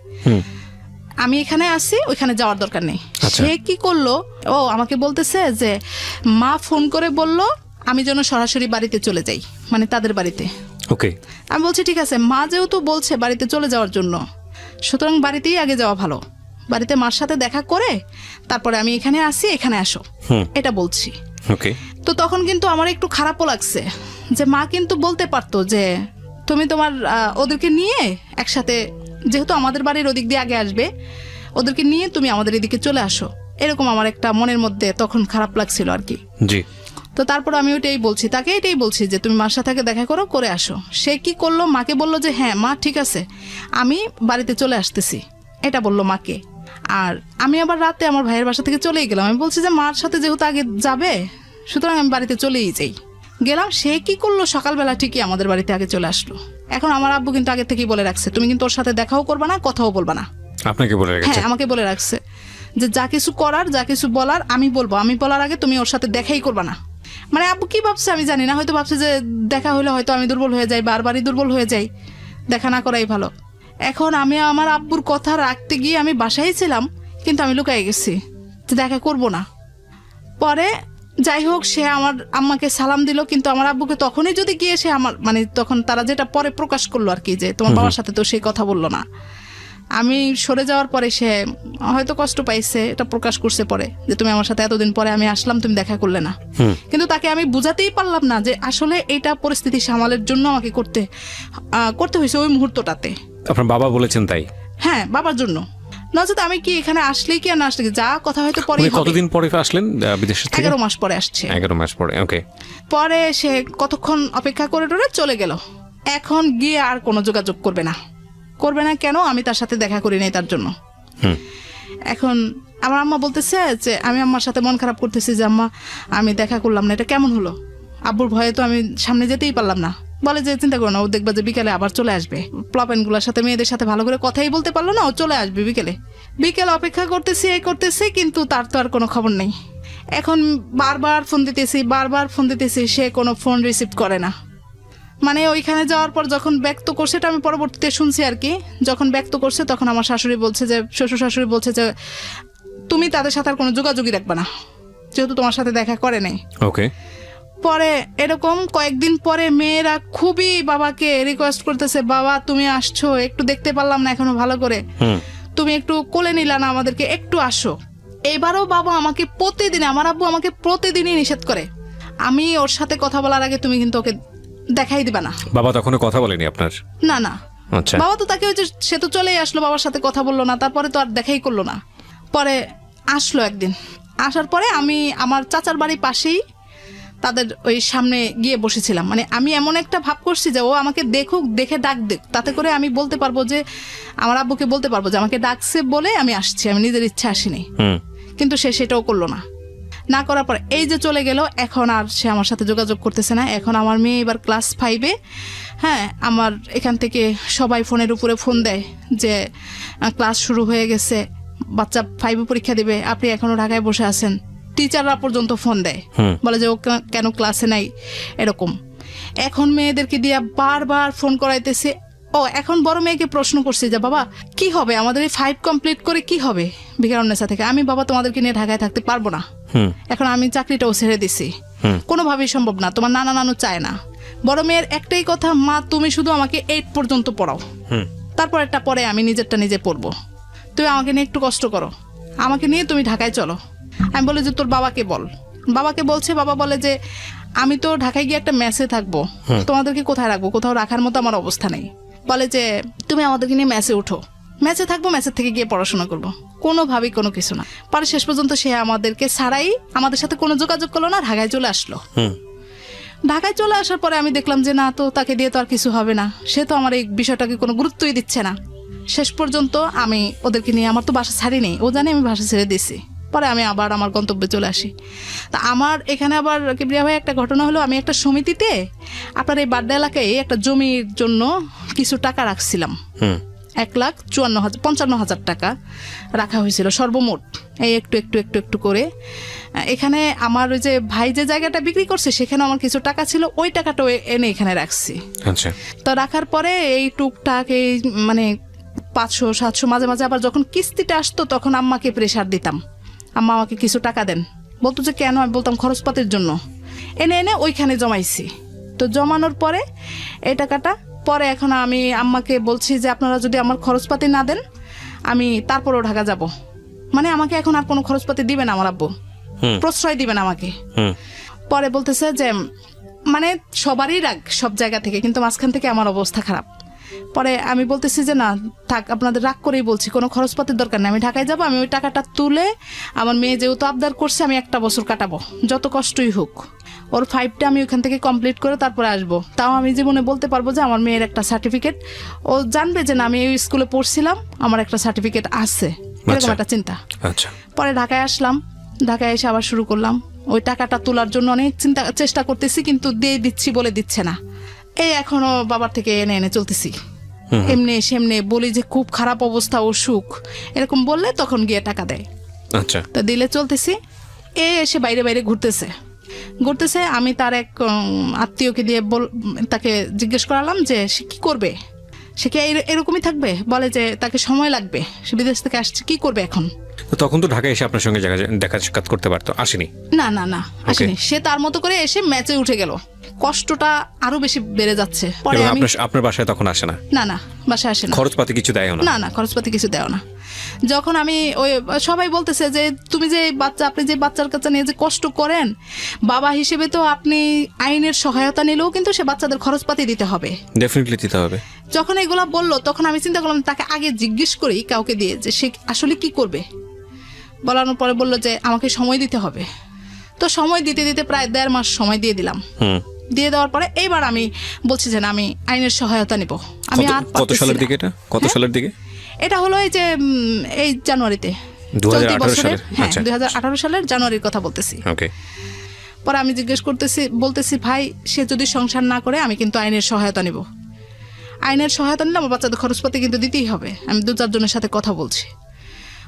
A: আমি এখানে আসি, ওইখানে যাওয়ার দরকার নেই। সে কি করলো, ও আমাকে বলতেছে যে মা ফোন করে বলল আমি যেন সরাসরি বাড়িতে চলে যাই, মানে তাদের বাড়িতে।
B: ওকে।
A: আমি বলছি ঠিক আছে, মা যেহেতু বলছে বাড়িতে চলে যাওয়ার জন্য, সুতরাং বাড়িতেই আগে যাওয়া ভালো। বাড়িতে মার সাথে দেখা করে তারপরে আমি এখানে আসি, এখানে আসো, এটা বলছি।
B: ওকে।
A: তো তখন কিন্তু আমার একটু খারাপও লাগছে যে মা কিন্তু বলতে পারতো যে তুমি তোমার ওদেরকে নিয়ে একসাথে, যেহেতু আমাদের বাড়ির ওদিক দিয়ে আগে আসবে, ওদেরকে নিয়ে তুমি আমাদের এদিকে চলে আসো, এরকম আমার একটা মনের মধ্যে তখন খারাপ লাগছিল আর কি।
B: জি।
A: তো তারপর আমি ওইটাই বলছি, তাকে এটাই বলছি যে তুমি মার সাথে দেখা করো, করে আসো। সে কি করলো, মাকে বললো যে হ্যাঁ মা ঠিক আছে, আমি বাড়িতে চলে আসতেছি, এটা বললো মাকে। আর আমি আবার রাতে আমার ভাইয়ের বাসা থেকে চলেই গেলাম। আমি বলছি যে মার সাথে যেহেতু আগে যাবে, সুতরাং আমি বাড়িতে চলেই যাই। গেলাম, সে কি করলো, সকালবেলা ঠিকই আমাদের বাড়িতে আগে চলে আসলো। এখন আমার আব্বু কিন্তু আগে থেকেই বলে রাখছে তুমি কিন্তু ওর সাথে দেখাও করবা না, কথাও বলবা না।
B: আপনাকে বলে রাখছে?
A: হ্যাঁ, আমাকে বলে রাখছে যে যা কিছু করার, যা কিছু বলার আমি বলবো, আমি বলার আগে তুমি ওর সাথে দেখাই করবা না। মানে আব্বু কি ভাবছে আমি জানি না, হয়তো ভাবছে যে দেখা হলে হয়তো আমি দুর্বল হয়ে যাই, বারবারই দুর্বল হয়ে যাই, দেখা না করাই ভালো। এখন আমি আমার আব্বুর কথা রাখতে গিয়ে আমি বাসায় ছিলাম, কিন্তু আমি লুকাই গেছি যে দেখা করব না। পরে যাই হোক, সে আমার আম্মাকে সালাম দিল, কিন্তু আমার আব্বুকে তখনই যদি গিয়ে সে আমার, মানে তখন তারা যেটা পরে প্রকাশ করলো আর কি, যে তোমার বাবার সাথে তো সেই কথা বললো না। আমি সরে যাওয়ার পরে সে হয়তো কষ্ট পাইছে, এটা প্রকাশ করছে পরে, যে তুমি আমার সাথে এতদিন পরে আমি আসলাম, তুমি দেখা করলে না। কিন্তু তাকে আমি বুঝাতেই পারলাম না যে আসলে এটা পরিস্থিতি সামালের জন্য আমাকে করতে হয়েছে ওই মুহূর্তটাতে।
B: আপনার বাবা বলেছেন তাই?
A: হ্যাঁ, বাবার জন্য। নচেত আমি কি এখানে আসলেই কি আর না আসলে যা কথা হয়তো পরে।
B: কতদিন পরে আসলেন বিদেশ থেকে?
A: 11 মাস পরে আসছে।
B: 11 মাস পরে। ওকে।
A: পরে সে কতক্ষণ অপেক্ষা করে চলে গেল। এখন গিয়ে আর কোনো যোগাযোগ করবে না কেন? আমি তার সাথে দেখা করি নাই তার জন্য। এখন আমার আম্মা বলতেছে যে আমি আম্মার সাথে মন খারাপ করতেছি যে আম্মা আমি দেখা করলাম না, এটা কেমন হলো? আব্বুর ভয়ে তো আমি সামনে যেতেই পারলাম না। বলে যে চিন্তা করো না, ও দেখবা যে বিকেলে আবার চলে আসবে। প্লপেনগুলোর সাথে, মেয়েদের সাথে ভালো করে কথাই বলতে পারলো না, ও চলে আসবে বিকেলে। অপেক্ষা করতেছি, কিন্তু তার তো আর কোনো খবর নেই। এখন বারবার ফোন দিতেছি, সে কোনো ফোন রিসিভ করে না। মানে ওইখানে যাওয়ার পর যখন ব্যক্ত করছে, এটা আমি পরবর্তীতে শুনছি আর কি, যখন ব্যক্ত করছে তখন আমার শাশুড়ি বলছে যে, শ্বশুর শাশুড়ি বলছে যে তুমি তাদের সাথে আর কোনো যোগাযোগই রাখবে না, যেহেতু তোমার সাথে দেখা করে নাই।
B: ওকে।
A: পরে এরকম কয়েকদিন পরে মেয়েরা খুবই বাবাকে রিকোয়েস্ট করতেছে, বাবা তুমি আসছো, একটু দেখতে পারলাম না এখনো ভালো করে, তুমি একটু কোলে নিলা না আমাদেরকে, একটু আসো। এবারও বাবা আমাকে প্রতিদিন, আমার আব্বু আমাকে প্রতিদিনই নিষেধ করে, আমি ওর সাথে কথা বলার আগে তুমি কিন্তু ওকে দেখাই দিবা না।
B: বাবা তখনও কথা বলেনি আপনার?
A: না।
B: আচ্ছা।
A: বাবা তো তাকে সে তো চলেই আসলো, বাবার সাথে কথা বললো না, তারপরে তো আর দেখাই করলো না। পরে আসলো একদিন, আসার পরে আমি আমার চাচার বাড়ির পাশেই তাদের ওই সামনে গিয়ে বসেছিলাম। মানে আমি এমন একটা ভাব করছি যে ও আমাকে দেখুক, দেখে ডাক দেখ, তাতে করে আমি বলতে পারবো যে, আমার আব্বুকে বলতে পারবো যে আমাকে ডাকছে বলে আমি আসছি, আমি নিজের ইচ্ছা আসিনি। কিন্তু সে সেটাও করলো না করার পর এই যে চলে গেল, এখন আর সে আমার সাথে যোগাযোগ করতেছে না। এখন আমার মেয়ে এবার ক্লাস 5-এ। হ্যাঁ, আমার এখান থেকে সবাই ফোনের উপরে ফোন দেয় যে ক্লাস শুরু হয়ে গেছে, বাচ্চা 5-এ পরীক্ষা দিবে, আপনি এখনো ঢাকায় বসে আছেন। টিচাররা পর্যন্ত ফোন দেয়, বলে যে ও কেন ক্লাসে নাই, এরকম। এখন মেয়েদেরকে দিয়ে বারবার ফোন করাইতেছে, ও এখন বড় মেয়েকে প্রশ্ন করছি যে বাবা কি হবে আমাদের এই 5 কমপ্লিট করে কি হবে ভিকারুন্নেসা থেকে? আমি বাবা তোমাদেরকে নিয়ে ঢাকায় থাকতে পারবো না, এখন আমি চাকরিটাও ছেড়ে দিছি, কোনোভাবেই সম্ভব না, তোমার নানা নানু চায় না। বড় মেয়ের একটাই কথা, মা তুমি শুধু আমাকে 8 পর্যন্ত পড়াও, তারপর একটা পরে আমি নিজেরটা নিজে পড়বো, তুমি আমাকে নিয়ে একটু কষ্ট করো, আমাকে নিয়ে তুমি ঢাকায় চলো। আমি বলি যে তোর বাবাকে বল। বাবাকে বলছে, বাবা বলে যে আমি তো ঢাকায় গিয়ে একটা মেসে থাকবো, তোমাদেরকে কোথায় রাখবো, কোথাও রাখার মতো আমার অবস্থা নেই। বলে যে তুমি আমাদেরকে নিয়ে মেসে উঠো, মেসে থাকবো, মেসের থেকে গিয়ে পড়াশোনা করবো, কোনোভাবেই কোনো কিছু না। পরে শেষ পর্যন্ত সে আমাদেরকে ছাড়াই আমাদের সাথে কোনো যোগাযোগ করলো না, ঢাকায় চলে আসলো। ঢাকায় চলে আসার পরে আমি দেখলাম যে না, তো তাকে দিয়ে তো আর কিছু হবে না, সে তো আমার এই বিষয়টাকে কোনো গুরুত্বই দিচ্ছে না। শেষ পর্যন্ত আমি ওদেরকে নিয়ে, আমার তো বাসা ছাড়িনি, ও জানে আমি বাসা ছেড়ে দিছি। পরে আমি আবার আমার গন্তব্যে চলে আসি। তা আমার এখানে আবার কিবরিয়া ভাই একটা ঘটনা হলো, আমি একটা সমিতিতে আপনার এই বাড্ডা এলাকায় একটা জমির জন্য কিছু টাকা রাখছিলাম, 1,55,000 টাকা রাখা হয়েছিল সর্বমোট, এই একটু একটু একটু একটু করে। এখানে আমার ওই যে ভাই যে জায়গাটা বিক্রি করছে সেখানে আমার কিছু টাকা ছিল, ওই টাকাটাও এনে এখানে রাখছি।
B: আচ্ছা।
A: তো রাখার পরে এই টুকটাক এই মানে 500-700 মাঝে মাঝে আবার যখন কিস্তিটা আসতো তখন আম্মাকে প্রেশার দিতাম, আম্মা আমাকে কিছু টাকা দেন। বলতো যে কেন? আমি বলতাম খরচপাতির জন্য। এনে এনে ওইখানে জমাইছি। তো জমানোর পরে এই টাকাটা পরে এখন আমি আম্মাকে বলছি যে আপনারা যদি আমার খরচপাতি না দেন আমি তারপরও ঢাকা যাব, মানে আমাকে এখন আর কোনো খরচপাতি দিবে না আমার আব্বু, প্রশ্রয় দিবেন আমাকে। পরে বলতেছে যে মানে সবারই রাগ সব জায়গা থেকে, কিন্তু মাঝখান থেকে আমার অবস্থা খারাপ। পরে আমি বলতেছি যে না থাক, আপনাদের রাগ করেই বলছি, কোনো খরচপাতির দরকার নেই, আমি ঢাকায় যাব, আমি ওই টাকাটা তুলে আমার মেয়ে যেহেতু আবদার করছে আমি 1 বছর কাটাবো, যত কষ্টই হোক, ওর 5টা আমি ওখান থেকে কমপ্লিট করে তারপরে আসবো। তাও আমি জীবনে বলতে পারবো যে আমার মেয়ের একটা সার্টিফিকেট, ও জানবে যে না আমি এই স্কুলে পড়ছিলাম, আমার একটা সার্টিফিকেট আছে, এরকম একটা চিন্তা।
B: আচ্ছা।
A: পরে ঢাকায় আসলাম, ঢাকায় এসে আবার শুরু করলাম ওই টাকাটা তোলার জন্য, অনেক চেষ্টা করতেছি কিন্তু দিয়ে দিচ্ছি বলে দিচ্ছে না। এই এখনো বাবার থেকে এনে এনে চলতেছি, এমনি সেমনি বলি যে খুব খারাপ অবস্থা, অসুখ, এরকম বললে তখন গিয়ে টাকা দেয়।
B: আচ্ছা।
A: তা দিলে চলতেছি। এসে বাইরে বাইরে ঘুরতেছে। আমি তার এক আত্মীয়কে দিয়ে তাকে জিজ্ঞেস করালাম যে সে কি করবে, সে কি এরকমই থাকবে? বলে যে তাকে সময় লাগবে, সে বিদেশ থেকে আসছে, কি করবে এখন।
B: তো তখন তো ঢাকায় এসে আপনার সঙ্গে দেখা সাক্ষাৎ করতে পারতো, আসেনি?
A: না না না আসেনি, সে তার মতো করে এসে ম্যাচে উঠে গেল, কষ্টটা আরো বেশি বেড়ে যাচ্ছে। পরে আমি
B: আপনার বাসায় তখন আসে না?
A: না না বাসায় আসে না।
B: খরচপাতি কিছু দেয় না?
A: না খরচপাতি কিছু দেও না। যখন আমি ওই সবাই বলতেছে যে তুমি যে বাচ্চা, আপনি যে বাচ্চার কাছে নিয়ে যে কষ্ট করেন, বাবা হিসেবে তো আপনি আইনের সহায়তা নিলেও কিন্তু সে বাচ্চাদের খরচপাতি দিতে হবে,
B: ডেফিনেটলি দিতে হবে।
A: যখন এগুলা বললো তখন আমি চিন্তা করলাম তাকে আগে জিজ্ঞেস করি কাউকে দিয়ে যে সে আসলে কি করবে। বলানোর পরে বললো যে আমাকে সময় দিতে হবে। তো সময় দিতে দিতে প্রায় 1.5 মাস সময় দিয়ে দিলাম। দিয়ে দেওয়ার পরে এইবার আমি বলছি যে আমি আইনের সহায়তা নিব। আমি আর
B: কত সালের দিকে এটা? কত সালের দিকে
A: এটা হলো? এই যে এই জানুয়ারিতে,
B: 2018 সালের।
A: হ্যাঁ 2018 সালের জানুয়ারির কথা বলতেছি।
B: ওকে।
A: পরে আমি জিজ্ঞেস বলতেছি ভাই সে যদি সংসার না করে আমি কিন্তু আইনের সহায়তা নিব। আইনের সহায়তা নিলে আমার বাচ্চাদের খরচপাতি কিন্তু দিতেই হবে। আমি 2-4 জনের সাথে কথা বলছি।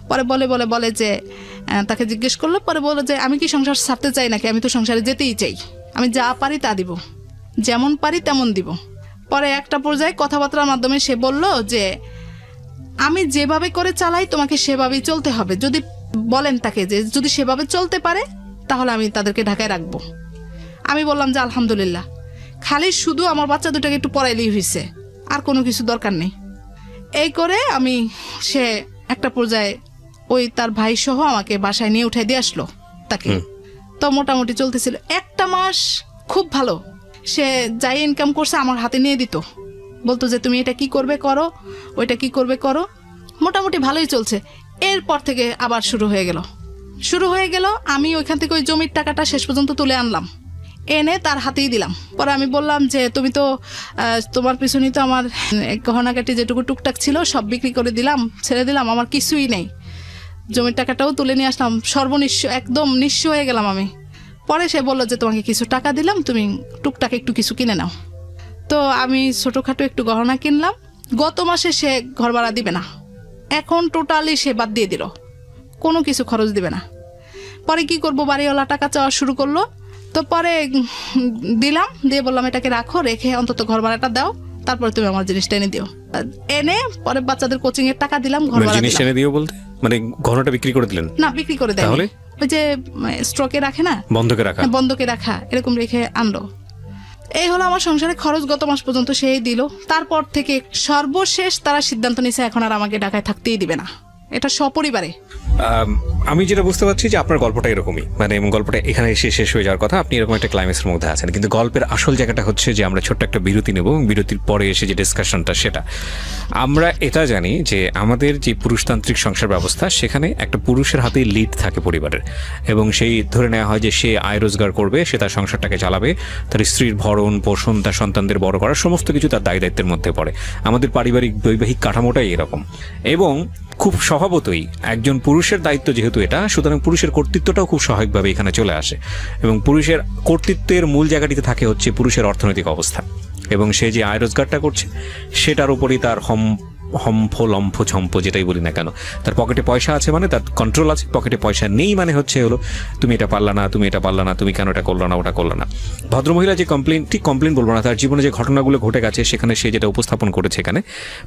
A: পরে বলে যে তাকে জিজ্ঞেস করলো, পরে বলে যে আমি কি সংসার ছাড়তে চাই নাকি, আমি তো সংসারে যেতেই চাই, আমি যা পারি তা দিব, যেমন পারি তেমন দিব। পরে একটা পর্যায়ে কথাবার্তার মাধ্যমে সে বলল যে আমি যেভাবে করে চালাই তোমাকে সেভাবেই চলতে হবে, যদি বলেন তাকে যে যদি সেভাবে চলতে পারে তাহলে আমি তাদেরকে ঢাকায় রাখবো। আমি বললাম যে আলহামদুলিল্লাহ, খালি শুধু আমার বাচ্চা দুটাকে একটু পড়াইলেই হয়েছে, আর কোনো কিছু দরকার নেই। এই করে আমি সে একটা পর্যায়ে ওই তার ভাই সহ আমাকে বাসায় নিয়ে উঠাই দিয়ে আসলো তাকে। তো মোটামুটি চলতেছিল 1 মাস খুব ভালো। সে যাই ইনকাম করছে আমার হাতে নিয়ে দিত, বলতো যে তুমি এটা কি করবে করো, ওইটা কি করবে করো। মোটামুটি ভালোই চলছে। এরপর থেকে আবার শুরু হয়ে গেল। আমি ওইখান থেকে ওই জমির টাকাটা শেষ পর্যন্ত তুলে আনলাম, এনে তার হাতেই দিলাম। পরে আমি বললাম যে তুমি তো তোমার পিছনেই তো আমার গহনাগাটি যেটুকু টুকটাক ছিল সব বিক্রি করে দিলাম, ছেড়ে দিলাম, আমার কিছুই নেই। জমির টাকাটাও তুলে নিয়ে আসলাম, সর্বনিঃস্ব, একদম নিঃস্ব হয়ে গেলাম আমি। পরে সে বললো যে তোমাকে কিছু টাকা দিলাম, তুমি টুকটাক একটু কিছু কিনে নাও। তো আমি ছোটোখাটো একটু গহনা কিনলাম। গত মাসে সে ঘর ভাড়া দিবে না, এখন টোটালি সে বাদ দিয়ে দিল, কোনো কিছু খরচ দিবে না। পরে কি করব, বাড়িওয়ালা টাকা চাওয়া শুরু করলো। তো পরে দিলাম, দিয়ে বললাম এটাকে রাখো, রেখে অন্তত ঘর ভাড়াটা দাও, তারপরে তুমি আমার জিনিসটা এনে দিও। এনে পরে বাচ্চাদের কোচিং এর টাকা দিলাম, ঘর
B: মানে
A: ভাড়া
B: জিনিস
A: দিলাম।
B: এনে দিও বলতে মানে ঘনটা বিক্রি করে দিলেন?
A: না, বিক্রি করে দেয়।
B: তাহলে?
A: ওই যে স্টকে রাখে না,
B: বন্ধকে রাখা?
A: হ্যাঁ, বন্ধকে রাখা, এরকম রেখে আনলো। এই হলো আমার সংসারে খরচ। গত মাস পর্যন্ত সেই দিল। তারপর থেকে সর্বশেষ তারা সিদ্ধান্ত নিয়েছে এখন আর আমাকে ঢাকায় থাকতেই দিবে না, এটা সপরিবারে।
B: আমি যেটা বুঝতে পারছি যে আপনার গল্পটা এরকমই, মানে এবং গল্পটা এখানে এসে শেষ হয়ে যাওয়ার কথা, আপনি এরকম একটা ক্লাইম্যাক্সের মধ্যে আছেন, কিন্তু গল্পের আসল জায়গাটা হচ্ছে যে আমরা ছোট্ট একটা বিরতি নেব এবং বিরতির পরে এসে যে ডিসকাশনটা সেটা আমরা এটা জানি যে আমাদের যে পুরুষতান্ত্রিক সংসার ব্যবস্থা সেখানে একটা পুরুষের হাতেই লিড থাকে পরিবারের, এবং সেই ধরে নেওয়া হয় যে সে আয় রোজগার করবে, সে তার সংসারটাকে চালাবে, তার স্ত্রীর ভরণ পোষণ, তার সন্তানদের বড় করা সমস্ত কিছু তার দায় দায়িত্বের মধ্যে পড়ে। আমাদের পারিবারিক বৈবাহিক কাঠামোটাই এরকম, এবং খুব স্বভাবতই একজন পুরুষের দায়িত্ব যেহেতু এটা, সুতরাং পুরুষের কর্তৃত্বটাও খুব স্বাভাবিকভাবে এখানে চলে আসে, এবং পুরুষের কর্তৃত্বের মূল জায়গাটিতে থাকে হচ্ছে পুরুষের অর্থনৈতিক অবস্থা, এবং সে যে আয় রোজগারটা করছে সেটার উপরই তার হম্ফ লম্ফ ঝম্প যেটাই বলি না কেন, তার পকেটে পয়সা আছে মানে তার কন্ট্রোল আছে, পকেটে পয়সা নেই মানে হচ্ছে হলো তুমি এটা পারলা না, তুমি এটা পারলা না, তুমি কেন এটা করলো না, ওটা করলো না। ভদ্রমহিলা যে কমপ্লেন, ঠিক কমপ্লেন বলবো না, তার জীবনে যে ঘটনাগুলো ঘটে গেছে সেখানে সে যেটা উপস্থাপন করেছে এখানে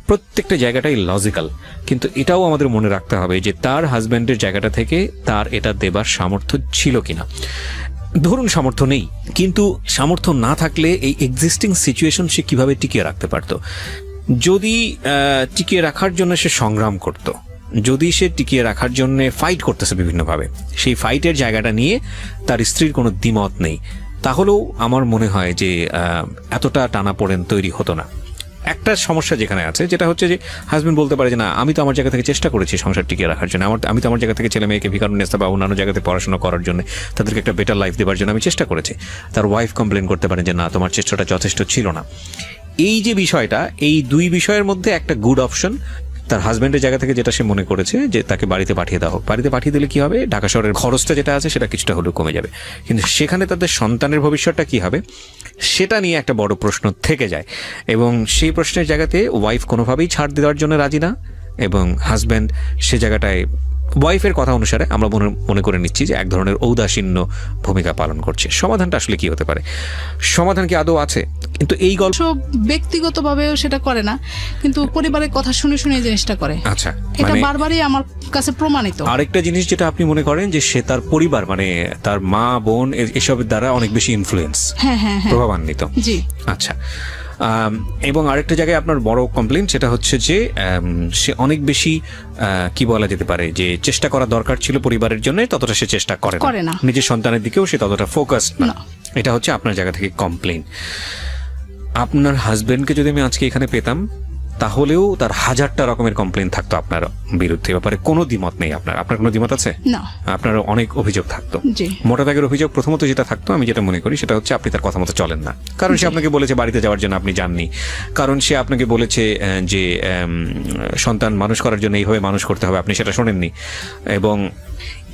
B: প্রত্যেকটা জায়গাটাই লজিক্যাল, কিন্তু এটাও আমাদের মনে রাখতে হবে যে তার হাজব্যান্ডের জায়গাটা থেকে তার এটা দেবার সামর্থ্য ছিল কিনা। ধরুন সামর্থ্য নেই, কিন্তু সামর্থ্য না থাকলে এই এক্সিস্টিং সিচুয়েশন সে কিভাবে টিকিয়ে রাখতে পারতো? যদি টিকিয়ে রাখার জন্য সে সংগ্রাম করত, যদি সে টিকিয়ে রাখার জন্য ফাইট করতেছে বিভিন্নভাবে, সেই ফাইটের জায়গাটা নিয়ে তার স্ত্রীর কোনো দ্বিমত নেই, তাহলেও আমার মনে হয় যে এতটা টানাপোড়েন তৈরি হতো না। একটা সমস্যা যেখানে আছে যেটা হচ্ছে যে হাজবেন্ড বলতে পারে যে না, আমি তো আমার জায়গা থেকে চেষ্টা করেছি সংসার টিকিয়ে রাখার জন্য, আমি তো আমার জায়গা থেকে ছেলে মেয়েকে ভিকারুন্নেস্তা বা অন্যান্য জায়গাতে পড়াশোনা করার জন্য, তাদেরকে একটা বেটার লাইফ দেওয়ার জন্য আমি চেষ্টা করেছি। তার ওয়াইফ কমপ্লেন করতে পারেন যে না, তোমার চেষ্টাটা যথেষ্ট ছিল না। এই যে বিষয়টা, এই দুই বিষয়ের মধ্যে একটা গুড অপশন তার হাজব্যান্ডের জায়গা থেকে যেটা সে মনে করেছে যে তাকে বাড়িতে পাঠিয়ে দেওয়া হোক। বাড়িতে পাঠিয়ে দিলে কি হবে, ঢাকা শহরের খরচটা যেটা আছে সেটা কিছুটা হলেও কমে যাবে, কিন্তু সেখানে তাদের সন্তানের ভবিষ্যৎটা কি হবে সেটা নিয়ে একটা বড় প্রশ্ন থেকে যায়, এবং সেই প্রশ্নের জায়গাতে ওয়াইফ কোনোভাবেই ছাড় দেওয়ার জন্য রাজি না, এবং হাজব্যান্ড সে জায়গাটায় ওয়াইফের কথা অনুসারে আমরা মনে করে নিচ্ছি যে এক ধরনের ঔদাসীন্য ভূমিকা পালন করছে। সমাধানটা আসলে কি হতে পারে? সমাধান কি আদৌ আছে? কিন্তু এই গল্প
A: ব্যক্তিগতভাবেও সেটা করে না, কিন্তু পরিবারের কথা শুনে শুনে এই জিনিসটা করে।
B: আচ্ছা,
A: এটা বারবারই আমার কাছে প্রমাণিত।
B: আরেকটা জিনিস যেটা আপনি মনে করেন যে সে তার পরিবার মানে তার মা বোন এসবের দ্বারা অনেক বেশি ইনফ্লুয়েন্স,
A: হ্যাঁ হ্যাঁ হ্যাঁ,
B: প্রভাবান্বিত।
A: জি,
B: আচ্ছা। এবং আরেকটা জায়গায় আপনার বড় কমপ্লেন সেটা হচ্ছে যে সে অনেক বেশি কি বলা যেতে পারে যে চেষ্টা করা দরকার ছিল পরিবারের জন্য, ততটা সে চেষ্টা করে না, নিজের সন্তানের দিকেও সে ততটা ফোকাস না। এটা হচ্ছে আপনার জায়গা থেকে কমপ্লেন। আপনার হাজবেন্ডকে যদি আমি আজকে এখানে পেতাম তাহলেও তার 1000টা রকমের কমপ্লেন থাকতো আপনার বিরুদ্ধে, ব্যাপারে কোনো দ্বিমত নেই। আপনার কোনো দ্বিমত আছে?
A: না,
B: আপনার অনেক অভিযোগ থাকতো।
A: জি,
B: মোটা দাগের অভিযোগ প্রথমত যেটা থাকতো, আমি যেটা মনে করি সেটা হচ্ছে আপনি তার কথা মতো চলেন না, কারণ সে আপনাকে বলেছে বাড়িতে যাওয়ার জন্য, আপনি যাননি। কারণ সে আপনাকে বলেছে যে সন্তান মানুষ করার জন্য এইভাবে মানুষ করতে হবে, আপনি সেটা শোনেননি। এবং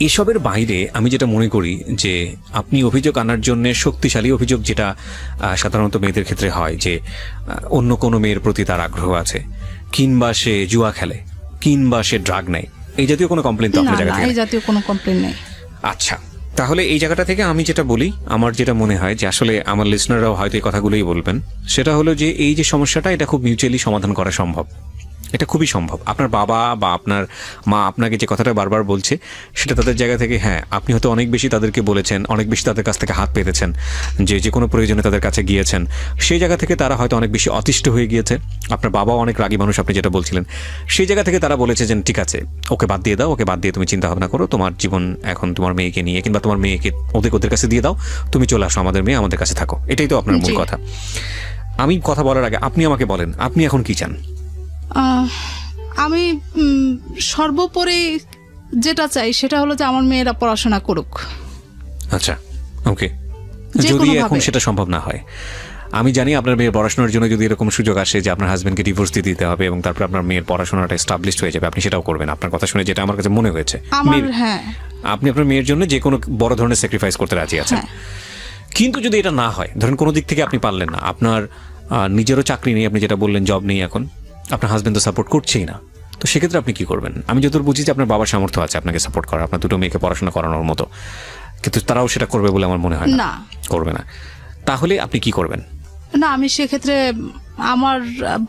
B: এসবের বাইরে আমি যেটা মনে করি যে আপনি অভিযোগ আনার জন্য শক্তিশালী অভিযোগ, যেটা সাধারণত মেয়েদের ক্ষেত্রে হয় যে অন্য কোনো মেয়ের প্রতি তার আগ্রহ আছে, কিংবা সে জুয়া খেলে, কিংবা সে ড্রাগ নেয়, এই জাতীয় কোনো কমপ্লেন তো আপনার জায়গা থেকে?
A: এই জাতীয় কোনো কমপ্লেন নেই।
B: আচ্ছা, তাহলে এই জায়গাটা থেকে আমি যেটা বলি, আমার যেটা মনে হয় যে আসলে আমার লিসনাররাও হয়তো এই কথাগুলোই বলবেন, সেটা হলো যে এই যে সমস্যাটা, এটা খুব মিউচুয়ালি সমাধান করা সম্ভব, এটা খুবই সম্ভব। আপনার বাবা বা আপনার মা আপনাকে যে কথাটা বারবার বলছে সেটা তাদের জায়গা থেকে, হ্যাঁ আপনি হয়তো অনেক বেশি তাদেরকে বলেছেন, অনেক বেশি তাদের কাছ থেকে হাত পেতেছেন, যে কোনো প্রয়োজনে তাদের কাছে গিয়েছেন, সেই জায়গা থেকে তারা হয়তো অনেক বেশি অতিষ্ঠ হয়ে গিয়েছে। আপনার বাবাও অনেক রাগী মানুষ, আপনি যেটা বলছিলেন, সেই জায়গা থেকে তারা বলেছে যে ঠিক আছে, ওকে বাদ দিয়ে দাও, ওকে বাদ দিয়ে তুমি চিন্তা ভাবনা করো, তোমার জীবন এখন তোমার মেয়েকে নিয়ে, কিংবা তোমার মেয়েকে ওদের কাছে দিয়ে দাও, তুমি চলে আসো, আমাদের মেয়ে আমাদের কাছে থাকো। এটাই তো আপনার মূল কথা। আমি কথা বলার আগে আপনি আমাকে বলেন, আপনি এখন কি চান?
A: আমি সর্বোপরি যেটা চাই সেটা হলো যে আমার মেয়েরা পড়াশোনা করুক।
B: আচ্ছা, ওকে। যদি এখন সেটা সম্ভব না হয়, আমি জানি আপনার মেয়ের পড়াশোনার জন্য যদি এরকম সুযোগ আসে যে আপনার হাজবেন্ডকে ডিভোর্স দিয়ে দিতে হবে এবং তারপর আপনার মেয়ের পড়াশোনাটা এস্টাবলিশড হয়ে যাবে, আপনি সেটাও করবেন। আপনার কথা শুনে যেটা আমার কাছে মনে হয়েছে, আপনি আপনার মেয়ের জন্য যে কোনো বড় ধরনের স্যাক্রিফাইস করতে রাজি আছেন। কিন্তু যদি এটা না হয়, ধরেন কোনো দিক থেকে আপনি পারলেন না, আপনার নিজেরও চাকরি নেই, আপনি যেটা বললেন জব নেই, এখন আপনার হাজবেন্ড তো সাপোর্ট করছেই না, তো সেক্ষেত্রে আপনি কি করবেন? আমি যতদূর বুঝি যে আপনার বাবার সামর্থ্য আছে আপনাকে সাপোর্ট করা, আপনার দুটো মেয়েকে পড়াশোনা করানোর মতো, কিন্তু তারাও সেটা করবে বলে আমার মনে হয় না, করবে না। তাহলে আপনি কি করবেন?
A: না, আমি সেক্ষেত্রে আমার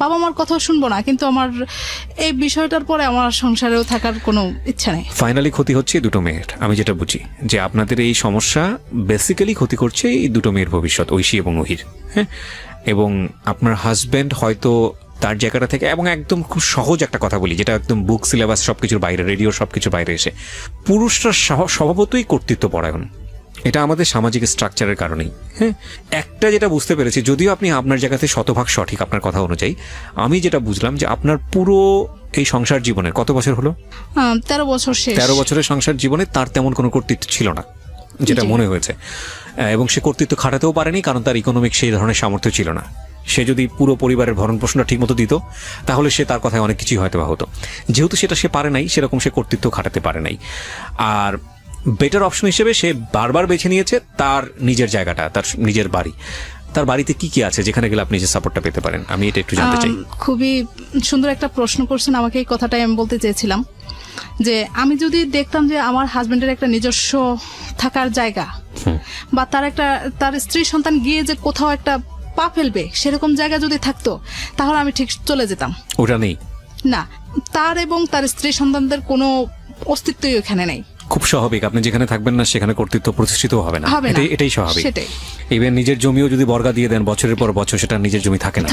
A: বাবা মার কথাও শুনবো না, কিন্তু আমার এই বিষয়টার পরে আমার সংসারেও থাকার কোনো ইচ্ছা নেই।
B: ফাইনালি ক্ষতি হচ্ছে এই দুটো মেয়ের, আমি যেটা বুঝি যে আপনাদের এই সমস্যা বেসিক্যালি ক্ষতি করছে এই দুটো মেয়ের ভবিষ্যৎ, ঐশী এবং ওহির। হ্যাঁ, এবং আপনার হাজব্যান্ড হয়তো তার জায়গাটা থেকে, এবং একদম খুব সহজ একটা কথা বলি যেটা একদম বুক সিলেবাস সবকিছুর বাইরে, রেডিও সবকিছুর বাইরে এসে, পুরুষরা স্বভাবতই কর্তৃত্বপরায়ণ। এটা আমাদের সামাজিক স্ট্রাকচারের কারণেই। হ্যাঁ, একটা যেটা বুঝতে পেরেছি, যদিও আপনি আপনার জায়গাতে শতভাগ সঠিক আপনার কথা অনুযায়ী, আমি যেটা বুঝলাম যে আপনার পুরো এই সংসার জীবনের কত বছর হলো?
A: 13 বছর শেষ।
B: 13 বছরের সংসার জীবনে তার তেমন কোনো কর্তৃত্ব ছিল না, যেটা মনে হয়েছে। এবং সে কর্তৃত্ব খাটাতেও পারেনি, কারণ তার ইকোনমিক সেই ধরনের সামর্থ্য ছিল না। সে যদি পুরো পরিবারের ভরণ পোষণটা ঠিক মতো দিত, তাহলে সে তার কথায় অনেক কিছুই হয়তো বা হতো। যেহেতু সেটা সে পারে নাই, সেরকম সে কর্তৃত্ব খাটাতে পারে নাই। আর বেটার অপশন হিসেবে সে বারবার বেছে নিয়েছে তার নিজের জায়গাটা, তার নিজের বাড়ি। তার বাড়িতে কি কি আছে যেখানে গেলে আপনি যে সাপোর্টটা পেতে পারেন, আমি এটা একটু জানতে চাই।
A: খুবই সুন্দর একটা প্রশ্ন করছেন আমাকে, এই কথাটাই আমি বলতে চেয়েছিলাম যে আমি যদি দেখতাম যে আমার হাজবেন্ডের একটা নিজস্ব থাকার জায়গা, বা তার স্ত্রী সন্তান গিয়ে যে কোথাও একটা পা ফেলবে সেরকম জায়গা যদি থাকতো, তাহলে আমি ঠিক চলে যেতাম।
B: ওটা নেই
A: না, তার এবং তার স্ত্রী সন্তানদের কোনো অস্তিত্বই ওখানে নেই।
B: খুব স্বাভাবিক, আপনি যেখানে থাকবেন না সেখানে কর্তৃত্ব প্রতিষ্ঠিত হবে না, এটাই স্বাভাবিক।
A: সেটাই।
B: ইভেন নিজের জমিও যদি বর্গা দিয়ে দেন বছরের পর বছর, সেটা নিজের জমি থাকে না।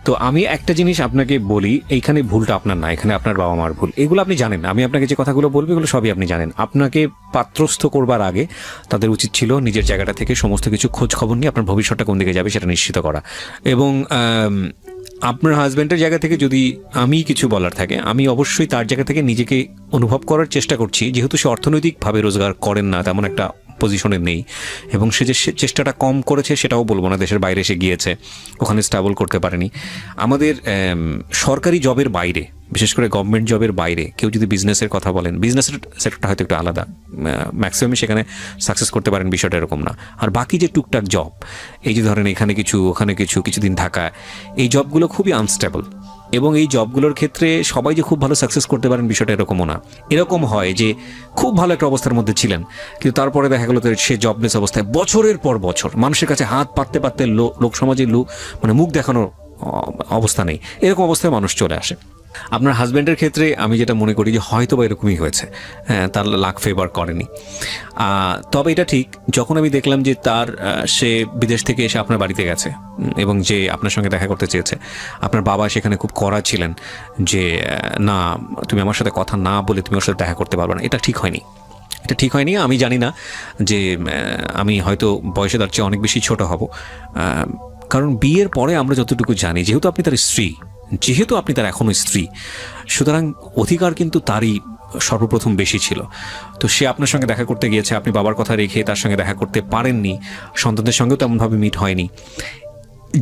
B: তো আমি একটা জিনিস আপনাকে বলি, এইখানে ভুলটা আপনার না, এখানে আপনার বাবা মার ভুল। এগুলো আপনি জানেন, আমি আপনাকে যে কথাগুলো বলবো এগুলো সবই আপনি জানেন। আপনাকে পাত্রস্থ করবার আগে তাদের উচিত ছিল নিজের জায়গাটা থেকে সমস্ত কিছু খোঁজ খবর নিয়ে আপনার ভবিষ্যৎটা কোন দিকে যাবে সেটা নিশ্চিত করা। এবং আপনার হাজব্যান্ডের জায়গা থেকে যদি আমি কিছু বলার থাকে, আমি অবশ্যই তার জায়গা থেকে নিজেকে অনুভব করার চেষ্টা করছি, যেহেতু সে অর্থনৈতিকভাবে রোজগার করেন না, তেমন একটা পজিশনে নেই, এবং সে যে চেষ্টাটা কম করেছে সেটাও বলবো না, দেশের বাইরে এসে গিয়েছে, ওখানে স্টেবল করতে পারেনি। আমাদের সরকারি জবের বাইরে, বিশেষ করে গভর্নমেন্ট জবের বাইরে কেউ যদি বিজনেসের কথা বলেন, বিজনেসের সেক্টরটা হয়তো একটু আলাদা, ম্যাক্সিমাম সেখানে সাকসেস করতে পারেন, বিষয়টা এরকম না। আর বাকি যে টুকটাক জব, এই যে ধরেন এখানে কিছু ওখানে কিছু, কিছুদিন থাকা, এই জবগুলো খুবই আনস্টেবল। এবং এই জবগুলোর ক্ষেত্রে সবাই যে খুব ভালো সাকসেস করতে পারেন বিষয়টা এরকমও না। এরকম হয় যে খুব ভালো একটা অবস্থার মধ্যে ছিলেন, কিন্তু তারপরে দেখা গেল সে জবলেস অবস্থায় বছরের পর বছর মানুষের কাছে হাত পাততে পাততে লোক সমাজে মানে মুখ দেখানোর অবস্থা নেই, এরকম অবস্থায় মানুষ চলে আসে। আপনার হাজব্যান্ডের ক্ষেত্রে আমি যেটা মনে করি যে হয়তো বা এরকমই হয়েছে, হ্যাঁ, তার লাক ফেভার করেনি। তবে এটা ঠিক, যখন আমি দেখলাম যে সে বিদেশ থেকে এসে আপনার বাড়িতে গেছে এবং যে আপনার সঙ্গে দেখা করতে চেয়েছে, আপনার বাবা সেখানে খুব কড়া ছিলেন যে না, তুমি আমার সাথে কথা না বলে তুমি ওর সাথে দেখা করতে পারবে না, এটা ঠিক হয়নি। এটা ঠিক হয়নি। আমি জানি না যে আমি হয়তো বয়সে তার চেয়ে অনেক বেশি ছোট হব, কারণ বিয়ের পরে আমরা যতটুকু জানি, যেহেতু আপনি তার স্ত্রী, যেহেতু আপনি তার এখনো স্ত্রী, সুতরাং অধিকার কিন্তু তারই সর্বপ্রথম বেশি ছিল। তো সে আপনার সঙ্গে দেখা করতে গিয়েছে, আপনি বাবার কথা রেখে তার সঙ্গে দেখা করতে পারেননি, সন্তানদের সঙ্গেও তেমনভাবে মিট হয়নি।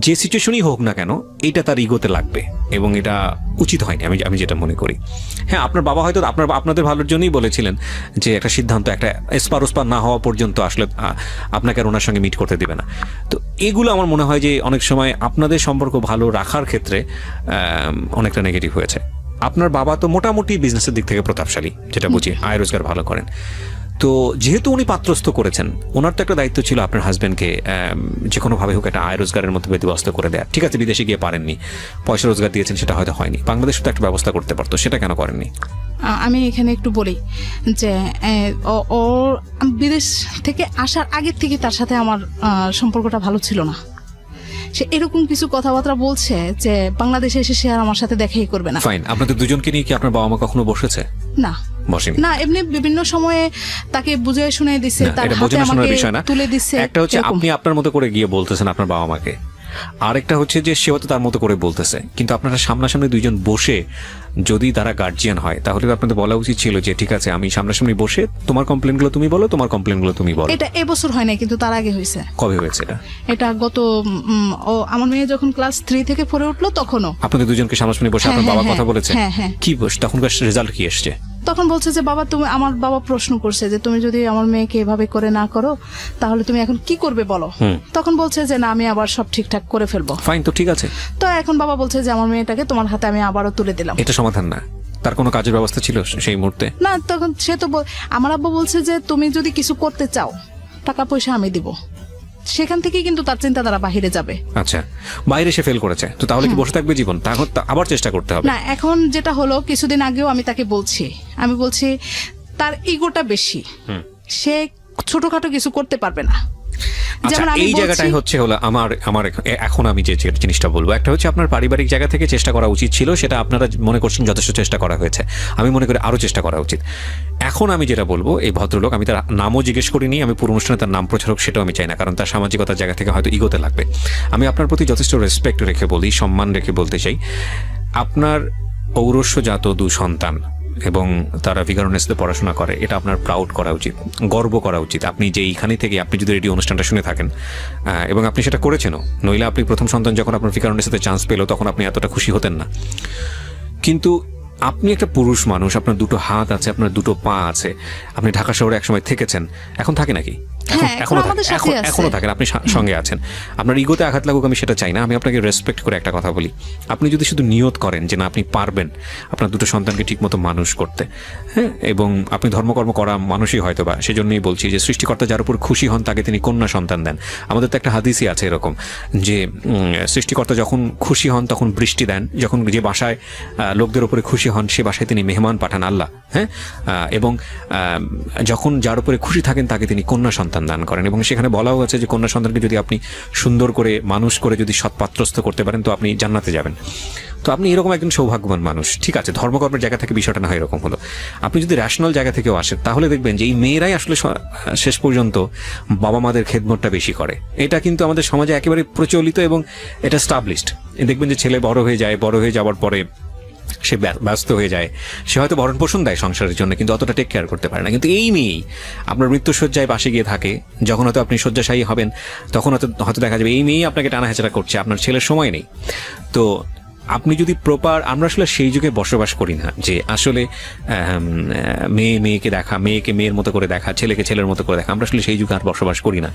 B: যে সিচুয়েশনই হোক না কেন, এটা তার ইগোতে লাগবে এবং এটা উচিত হয়নি, আমি যেটা মনে করি। হ্যাঁ, আপনার বাবা হয়তো আপনাদের ভালোর জন্যই বলেছিলেন যে একটা সিদ্ধান্ত, একটা এসপার ওসপার না হওয়া পর্যন্ত আসলে আপনাকে আর ওনার সঙ্গে মিট করতে দেবে না। তো এগুলো আমার মনে হয় যে অনেক সময় আপনাদের সম্পর্ক ভালো রাখার ক্ষেত্রে অনেকটা নেগেটিভ হয়েছে। আপনার বাবা তো মোটামুটি বিজনেসের দিক থেকে প্রতাপশালী, যেটা বুঝি, আয় রোজগার ভালো করেন। তো যেহেতু উনি পাত্রস্থ করেছেন, ওনার তো একটা দায়িত্ব ছিল আপনার হাজব্যান্ডকে যে কোনোভাবে হোক একটা আয় রোজগারের মধ্যে ব্যবস্থা করে দেয়া। ঠিক আছে, বিদেশে গিয়ে পারেননি, পয়সা রোজগার দিয়েছেন, সেটা হয়তো হয়নি, বাংলাদেশে তো একটা ব্যবস্থা করতে পারতো, সেটা কেন করেননি?
A: আমি এখানে একটু বলি যে ও বিদেশ থেকে আসার আগের থেকে তার সাথে আমার সম্পর্কটা ভালো ছিল না। সে এরকম কিছু কথাবার্তা বলছে যে বাংলাদেশে এসে সে আর আমার সাথে দেখাই করবে না।
B: ফাইন, আপনাদের দুজনকে নিয়ে কি আপনার বাবা মা কখনো বসেছে?
A: না,
B: বসেনি।
A: না, এমনি বিভিন্ন সময়ে তাকে বুঝিয়ে শুনিয়ে দিচ্ছে, তার হাতে আমাকে তুলে দিচ্ছে।
B: একটা হচ্ছে আপনি আপনার মতো করে গিয়ে বলতেছেন আপনার বাবা মাকে, আরেকটা হচ্ছে যে সেও তো তার মতো করে বলতেছে। কিন্তু আপনারা সামনাসামনি দুইজন বসে, যদি তারা গার্জিয়ান হয়, তাহলে আপনাদের বলা উচিত ছিল যে ঠিক আছে, আমি সামনাসামনি বসে তোমার কমপ্লেনগুলো তুমি বলো, তোমার কমপ্লেনগুলো তুমি বলো।
A: এটা এবছর হয় না, কিন্তু তার আগে হয়েছে।
B: কবে হয়েছে এটা?
A: এটা গত আমার মেয়ে যখন ক্লাস 3 থেকে 4 উঠলো তখনও
B: আপনাদের দুজনকে সামনাসামনি বসে আপনার বাবা কথা বলেছে?
A: হ্যাঁ।
B: কি বস, তখনকার রেজাল্ট কি এসছে?
A: তখন বলছে যে বাবা, আমার বাবা প্রশ্ন করছে যে তুমি যদি আমার মেয়েকে এভাবে করে না করো তাহলে তুমি এখন কি করবে বলো। তখন বলছে যে না, আমি আবার সব ঠিকঠাক করে ফেলবো।
B: ফাইন, তো ঠিক আছে।
A: তো এখন বাবা বলছে যে আমার মেয়েটাকে তোমার হাতে আমি আবারও তুলে দিলাম।
B: এটা সমাধান না, তার কোনো কাজের ব্যবস্থা ছিল সেই মুহূর্তে?
A: না, তখন সে তো আমার আব্বু বলছে যে তুমি যদি কিছু করতে চাও টাকা পয়সা আমি দিব, সেখান থেকেই কিন্তু তার চিন্তাধারা বাহিরে যাবে।
B: আচ্ছা, বাইরে সে ফেল করেছে, তো তাহলে কি বসে থাকবে জীবন? তখন আবার চেষ্টা করতে হবে।
A: না, এখন যেটা হলো, কিছুদিন আগেও আমি তাকে আমি বলছি তার ইগোটা বেশি, সে ছোটখাটো কিছু করতে পারবে না।
B: আচ্ছা, এই জায়গাটাই হলো আমার এখন আমি যে জিনিসটা বলবো, একটা হচ্ছে আপনার পারিবারিক জায়গা থেকে চেষ্টা করা উচিত ছিল, সেটা আপনারা মনে করছেন যথেষ্ট চেষ্টা করা হয়েছে, আমি মনে করি আরো চেষ্টা করা উচিত। এখন আমি যেটা বলবো, এই ভদ্রলোক, আমি তার নামও জিজ্ঞেস করিনি, আমি পুরো অনুষ্ঠানে তার নাম প্রচারক সেটাও আমি চাই না, কারণ তার সামাজিকতার জায়গা থেকে হয়তো ইগোতে লাগবে। আমি আপনার প্রতি যথেষ্ট রেসপেক্ট রেখে বলি, সম্মান রেখে বলতে চাই, আপনার ঔরস্যজাত 2 সন্তান এবং তারা ভিকারুনেসে পড়াশোনা করে, এটা আপনার প্রাউড করা উচিত, গর্ব করা উচিত। আপনি যে এইখানে থেকে আপনি যদি রেডিও অনুষ্ঠানটা শুনে থাকেন এবং আপনি সেটা করেছেনও, নইলে আপনি প্রথম সন্তান যখন আপনার ভিকারুনেসে চান্স পেল তখন আপনি এতটা খুশি হতেন না। কিন্তু আপনি একটা পুরুষ মানুষ, আপনার 2টো হাত আছে, আপনার 2টো পা আছে, আপনি ঢাকা শহরে একসময় থেকেছেন, এখন থাকেন নাকি? এখনো থাকেন, আপনি সঙ্গে আছেন। আপনার ইগোতে আঘাত লাগুক, আমি সেটা চাই না। আমি আপনাকে রেসপেক্ট করে একটা কথা বলি, আপনি যদি শুধু নিয়ত করেন যে না আপনি পারবেন আপনার 2টো সন্তানকে ঠিকমতো মানুষ করতে, হ্যাঁ, এবং আপনি ধর্মকর্ম করা মানুষই হয়তো বা, সেজন্যই বলছি যে সৃষ্টিকর্তা যার উপর খুশি হন তাকে তিনি কন্যা সন্তান দেন। আমাদের তো একটা হাদিসই আছে এরকম, যে সৃষ্টিকর্তা যখন খুশি হন তখন বৃষ্টি দেন, যখন যে বাসায় লোকদের উপরে খুশি হন সে বাসায় তিনি মেহমান পাঠান আল্লাহ, হ্যাঁ, এবং যখন যার উপরে খুশি থাকেন তাকে তিনি কন্যা সন্তান দান করেন। এবং সেখানে বলাও আছে যে কন্যা সন্তানকে যদি আপনি সুন্দর করে মানুষ করে যদি সৎপাত্রস্থ করতে পারেন তো আপনি জান্নাতে যাবেন। তো আপনি এরকম একজন সৌভাগ্যবান মানুষ। ঠিক আছে, ধর্মকর্মের জায়গা থেকে বিষয়টা না হয় এরকম হলো, আপনি যদি র্যাশনাল জায়গা থেকেও আসেন তাহলে দেখবেন যে এই মেয়েরাই আসলে শেষ পর্যন্ত বাবা মাদের খেদমতটা বেশি করে। এটা কিন্তু আমাদের সমাজে একেবারে প্রচলিত এবং এটা স্টাবলিশড। দেখবেন যে ছেলে বড় হয়ে যায়, বড় হয়ে যাওয়ার পরে সে ব্যস্ত হয়ে যায়, সে হয়তো ভরণ পোষণ দেয় সংসারের জন্য, কিন্তু অতটা টেক কেয়ার করতে পারে না। কিন্তু এই মেয়েই আপনার মৃত্যুশয্যায় পাশে গিয়ে থাকে, যখন হয়তো আপনি শয্যাশায়ী হবেন তখন হয়তো দেখা যাবে এই মেয়েই আপনাকে টানা হেঁচড়া করছে, আপনার ছেলের সময় নেই। তো আপনি যদি প্রপার, আমরা আসলে সেই যুগে বসবাস করি না যে আসলে মেয়েকে দেখা, মেয়েকে মেয়ের মতো করে দেখা, ছেলেকে ছেলের মতো করে দেখা, আমরা আসলে সেই যুগে আর বসবাস করি না।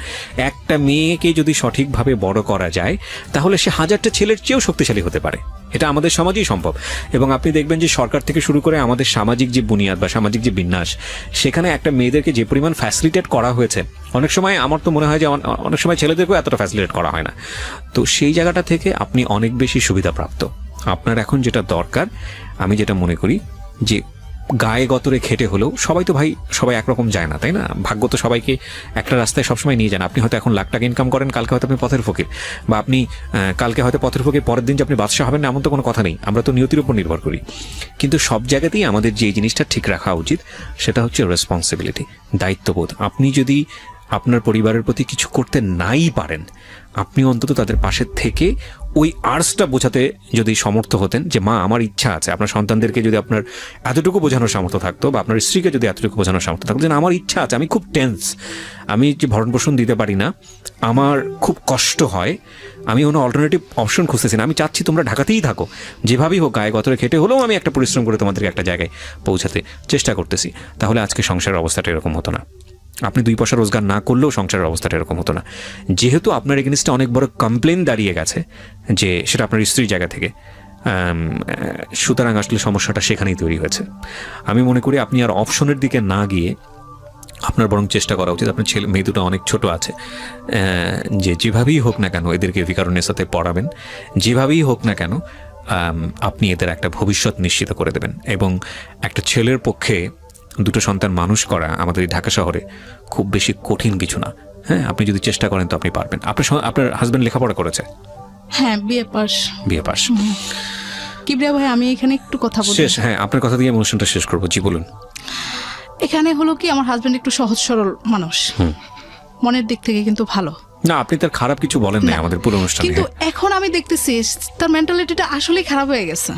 B: একটা মেয়েকে যদি সঠিকভাবে বড় করা যায় তাহলে সে 1000টা ছেলের চেয়েও শক্তিশালী হতে পারে, এটা আমাদের সমাজেই সম্ভব। এবং আপনি দেখবেন যে সরকার থেকে শুরু করে আমাদের সামাজিক যে বুনিয়াদ বা সামাজিক যে বিন্যাস, সেখানে একটা মেয়েদেরকে যে পরিমাণ ফ্যাসিলিটেট করা হয়েছে, অনেক সময় আমার তো মনে হয় যে অনেক সময় ছেলেদেরকেও এতটা ফ্যাসিলিটেট করা হয় না। তো সেই জায়গাটা থেকে আপনি অনেক বেশি সুবিধাপ্রাপ্ত। আপনার এখন যেটা দরকার, আমি যেটা মনে করি, যে গায়ে গতরে খেটে হলেও, সবাই তো ভাই সবাই একরকম যায় না, তাই না? ভাগ্য তো সবাইকে একটা রাস্তায় সবসময় নিয়ে যান। আপনি হয়তো এখন লাখ টাকা ইনকাম করেন, কালকে হয়তো আপনি পথের ফকির, বা আপনি কালকে হয়তো পথের ফকির, পরের দিন যে আপনি বাদশা হবেন না এমন তো কোনো কথা নেই। আমরা তো নিয়তির উপর নির্ভর করি। কিন্তু সব জায়গাতেই আমাদের যে জিনিসটা ঠিক রাখা উচিত সেটা হচ্ছে রেসপন্সিবিলিটি, দায়িত্ববোধ। আপনি যদি আপনার পরিবারের প্রতি কিছু করতে নাই পারেন, আপনি অন্তত তাদের পাশে থেকে ওই আর্টসটা বোঝাতে যদি সমর্থ হতেন যে মা আমার ইচ্ছা আছে, আপনার সন্তানদেরকে যদি আপনার এতটুকু বোঝানোর সামর্থ্য থাকতো, বা আপনার স্ত্রীকে যদি এতটুকু বোঝানোর সামর্থ্য থাকতো যে আমার ইচ্ছা আছে, আমি খুব টেন্স, আমি যে ভরণ পোষণ দিতে পারি না, আমার খুব কষ্ট হয়, আমি কোনো অল্টারনেটিভ অপশন খুঁজতেছি না, আমি চাচ্ছি তোমরা ঢাকাতেই থাকো, যেভাবেই হোক গায়ে গতরে খেটে হলেও আমি একটা পরিশ্রম করে তোমাদেরকে একটা জায়গায় পৌঁছাতে চেষ্টা করতেছি, তাহলে আজকে সংসারের অবস্থাটা এরকম হতো না। আপনি 2 পয়সা রোজগার না করলেও সংসারের অবস্থাটা এরকম হতো না। যেহেতু আপনার এগেইনস্টে অনেক বড় কমপ্লেন দাঁড়িয়ে গেছে, যে সেটা আপনার স্ত্রীর জায়গা থেকে, সুতরাং আসলে সমস্যাটা সেখানেই তৈরি হয়েছে। আমি মনে করি আপনি আর অপশনের দিকে না গিয়ে আপনার বরং চেষ্টা করা উচিত, আপনার মেয়ে দুটো অনেক ছোট আছে, যে যেভাবেই হোক না কেন এদেরকে ভিকারুনের সাথে পড়াবেন, যেভাবেই হোক না কেন আপনি এদের একটা ভবিষ্যৎ নিশ্চিত করে দেবেন। এবং একটা ছেলের পক্ষে 2টো সন্তান মানুষ করা আমাদের এই ঢাকা শহরে খুব বেশি কঠিন কিছু না। হ্যাঁ, আপনি যদি চেষ্টা করেন তো আপনি পারবেন। আপনার হাজবেন্ড লেখাপড়া করেছে?
A: হ্যাঁ, বিএ পাস। কিবরিয়া ভাই, আমি এখানে একটু কথা বলি।
B: শেষ, হ্যাঁ, আপনার কথা দিয়ে অনুষ্ঠানটা শেষ করবো। জি বলুন।
A: এখানে হলো কি, আমার হাজবেন্ড একটু সহজ সরল মানুষ, মনের দিক থেকে কিন্তু ভালো
B: না। আপনি তার খারাপ কিছু বলেন না আমাদের পুরো অনুষ্ঠানে,
A: কিন্তু এখন আমি দেখতেছি তার মেন্টালিটিটা আসলেই খারাপ হয়ে গেছে।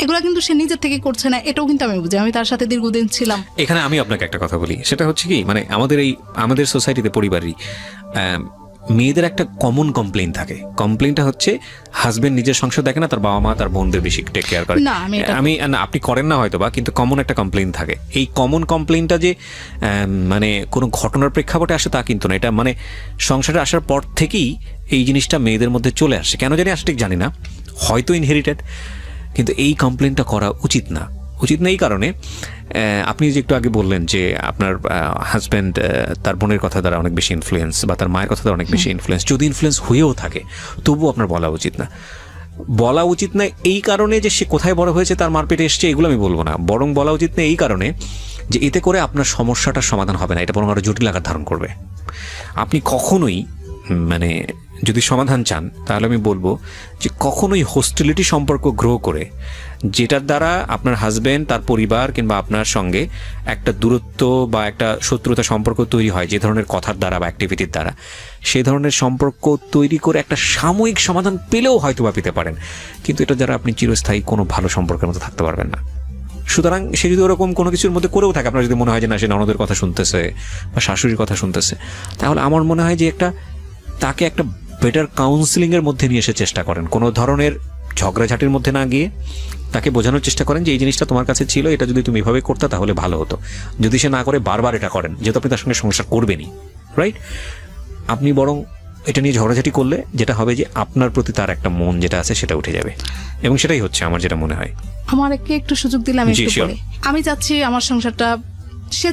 A: এগুলা কিন্তু সে নিজের থেকে করছে না, এটাও কিন্তু আমি বুঝি, আমি তার সাথে দীর্ঘদিন ছিলাম।
B: এখানে আমি আপনাকে একটা কথা বলি, সেটা হচ্ছে কি, মানে আমাদের সোসাইটিতে, পরিবারই মেয়েদের একটা কমন কমপ্লেইন থাকে। কমপ্লেইনটা হচ্ছে হাজবেন্ড নিজের সংসার দেখে না, তার বাবা মা তার বোনদের বেশি টেক কেয়ার করে। আপনি করেন না হয়তো বা, কিন্তু কমন একটা কমপ্লেইন থাকে। এই কমন কমপ্লেইনটা যে মানে কোনো ঘটনার প্রেক্ষাপটে আসে তা কিন্তু না, এটা মানে সংসারে আসার পর থেকেই এই জিনিসটা মেয়েদের মধ্যে চলে আসে। কেন জানি আসে ঠিক জানি না, হয়তো ইনহেরিটেড, কিন্তু এই কমপ্লেইনটা করা উচিত না। উচিত না এই কারণে, আপনি যে একটু আগে বললেন যে আপনার হাজব্যান্ড তার বোনের কথা দ্বারা অনেক বেশি ইনফ্লুয়েন্স বা তার মায়ের কথা দ্বারা অনেক বেশি ইনফ্লুয়েন্স, যদি ইনফ্লুয়েন্স হয়েও থাকে তবুও আপনার বলা উচিত না। বলা উচিত না এই কারণে যে সে কোথায় বড় হয়েছে, তার মারপেটে এসছে, এগুলো আমি বলবো না, বরং বলা উচিত না এই কারণে যে এতে করে আপনার সমস্যাটার সমাধান হবে না, এটা বরং আরও জটিল আকার ধারণ করবে। আপনি কখনোই মানে যদি সমাধান চান তাহলে আমি বলবো যে কখনোই হোস্টিলিটি সম্পর্ক গ্রো করে, যেটার দ্বারা আপনার হাজব্যান্ড তার পরিবার কিংবা আপনার সঙ্গে একটা দূরত্ব বা একটা শত্রুতা সম্পর্ক তৈরি হয় যে ধরনের কথার দ্বারা বা অ্যাক্টিভিটির দ্বারা, সেই ধরনের সম্পর্ক তৈরি করে একটা সাময়িক সমাধান পেলেও হয়তো বা পেতে পারেন, কিন্তু এটা দ্বারা আপনি চিরস্থায়ী কোনো ভালো সম্পর্কের মধ্যে থাকতে পারবেন না। সুতরাং সে যদি ওরকম কোনো কিছুর মধ্যে করেও থাকে, আপনার যদি মনে হয় যে না সে ননদের কথা শুনতেছে বা শাশুড়ির কথা শুনতেছে, তাহলে আমার মনে হয় যে তাকে একটা বেটার কাউন্সিলিংয়ের মধ্যে নিয়ে এসে চেষ্টা করেন, কোনো ধরনের ঝগড়াঝাটির মধ্যে না গিয়ে তাকে বোঝানোর চেষ্টা করেন যে এই জিনিসটা তোমার কাছে ছিল, এটা যদি তুমি এভাবে করতে তাহলে ভালো হতো। যদি সে না করে বারবার এটা করেন, যেহেতু আপনি তার সঙ্গে সংসার করবেনই, রাইট, আপনি বরং এটা নিয়ে ঝগড়াঝাটি করলে যেটা হবে যে আপনার প্রতি তার একটা মন যেটা আছে সেটা উঠে যাবে, এবং সেটাই হচ্ছে আমার যেটা মনে হয়।
A: আমার একটু সুযোগ দিলে আমি
B: জি,
A: একটু
B: sure.
A: বলি। আমি চাচ্ছি আমার সংসারটা, সে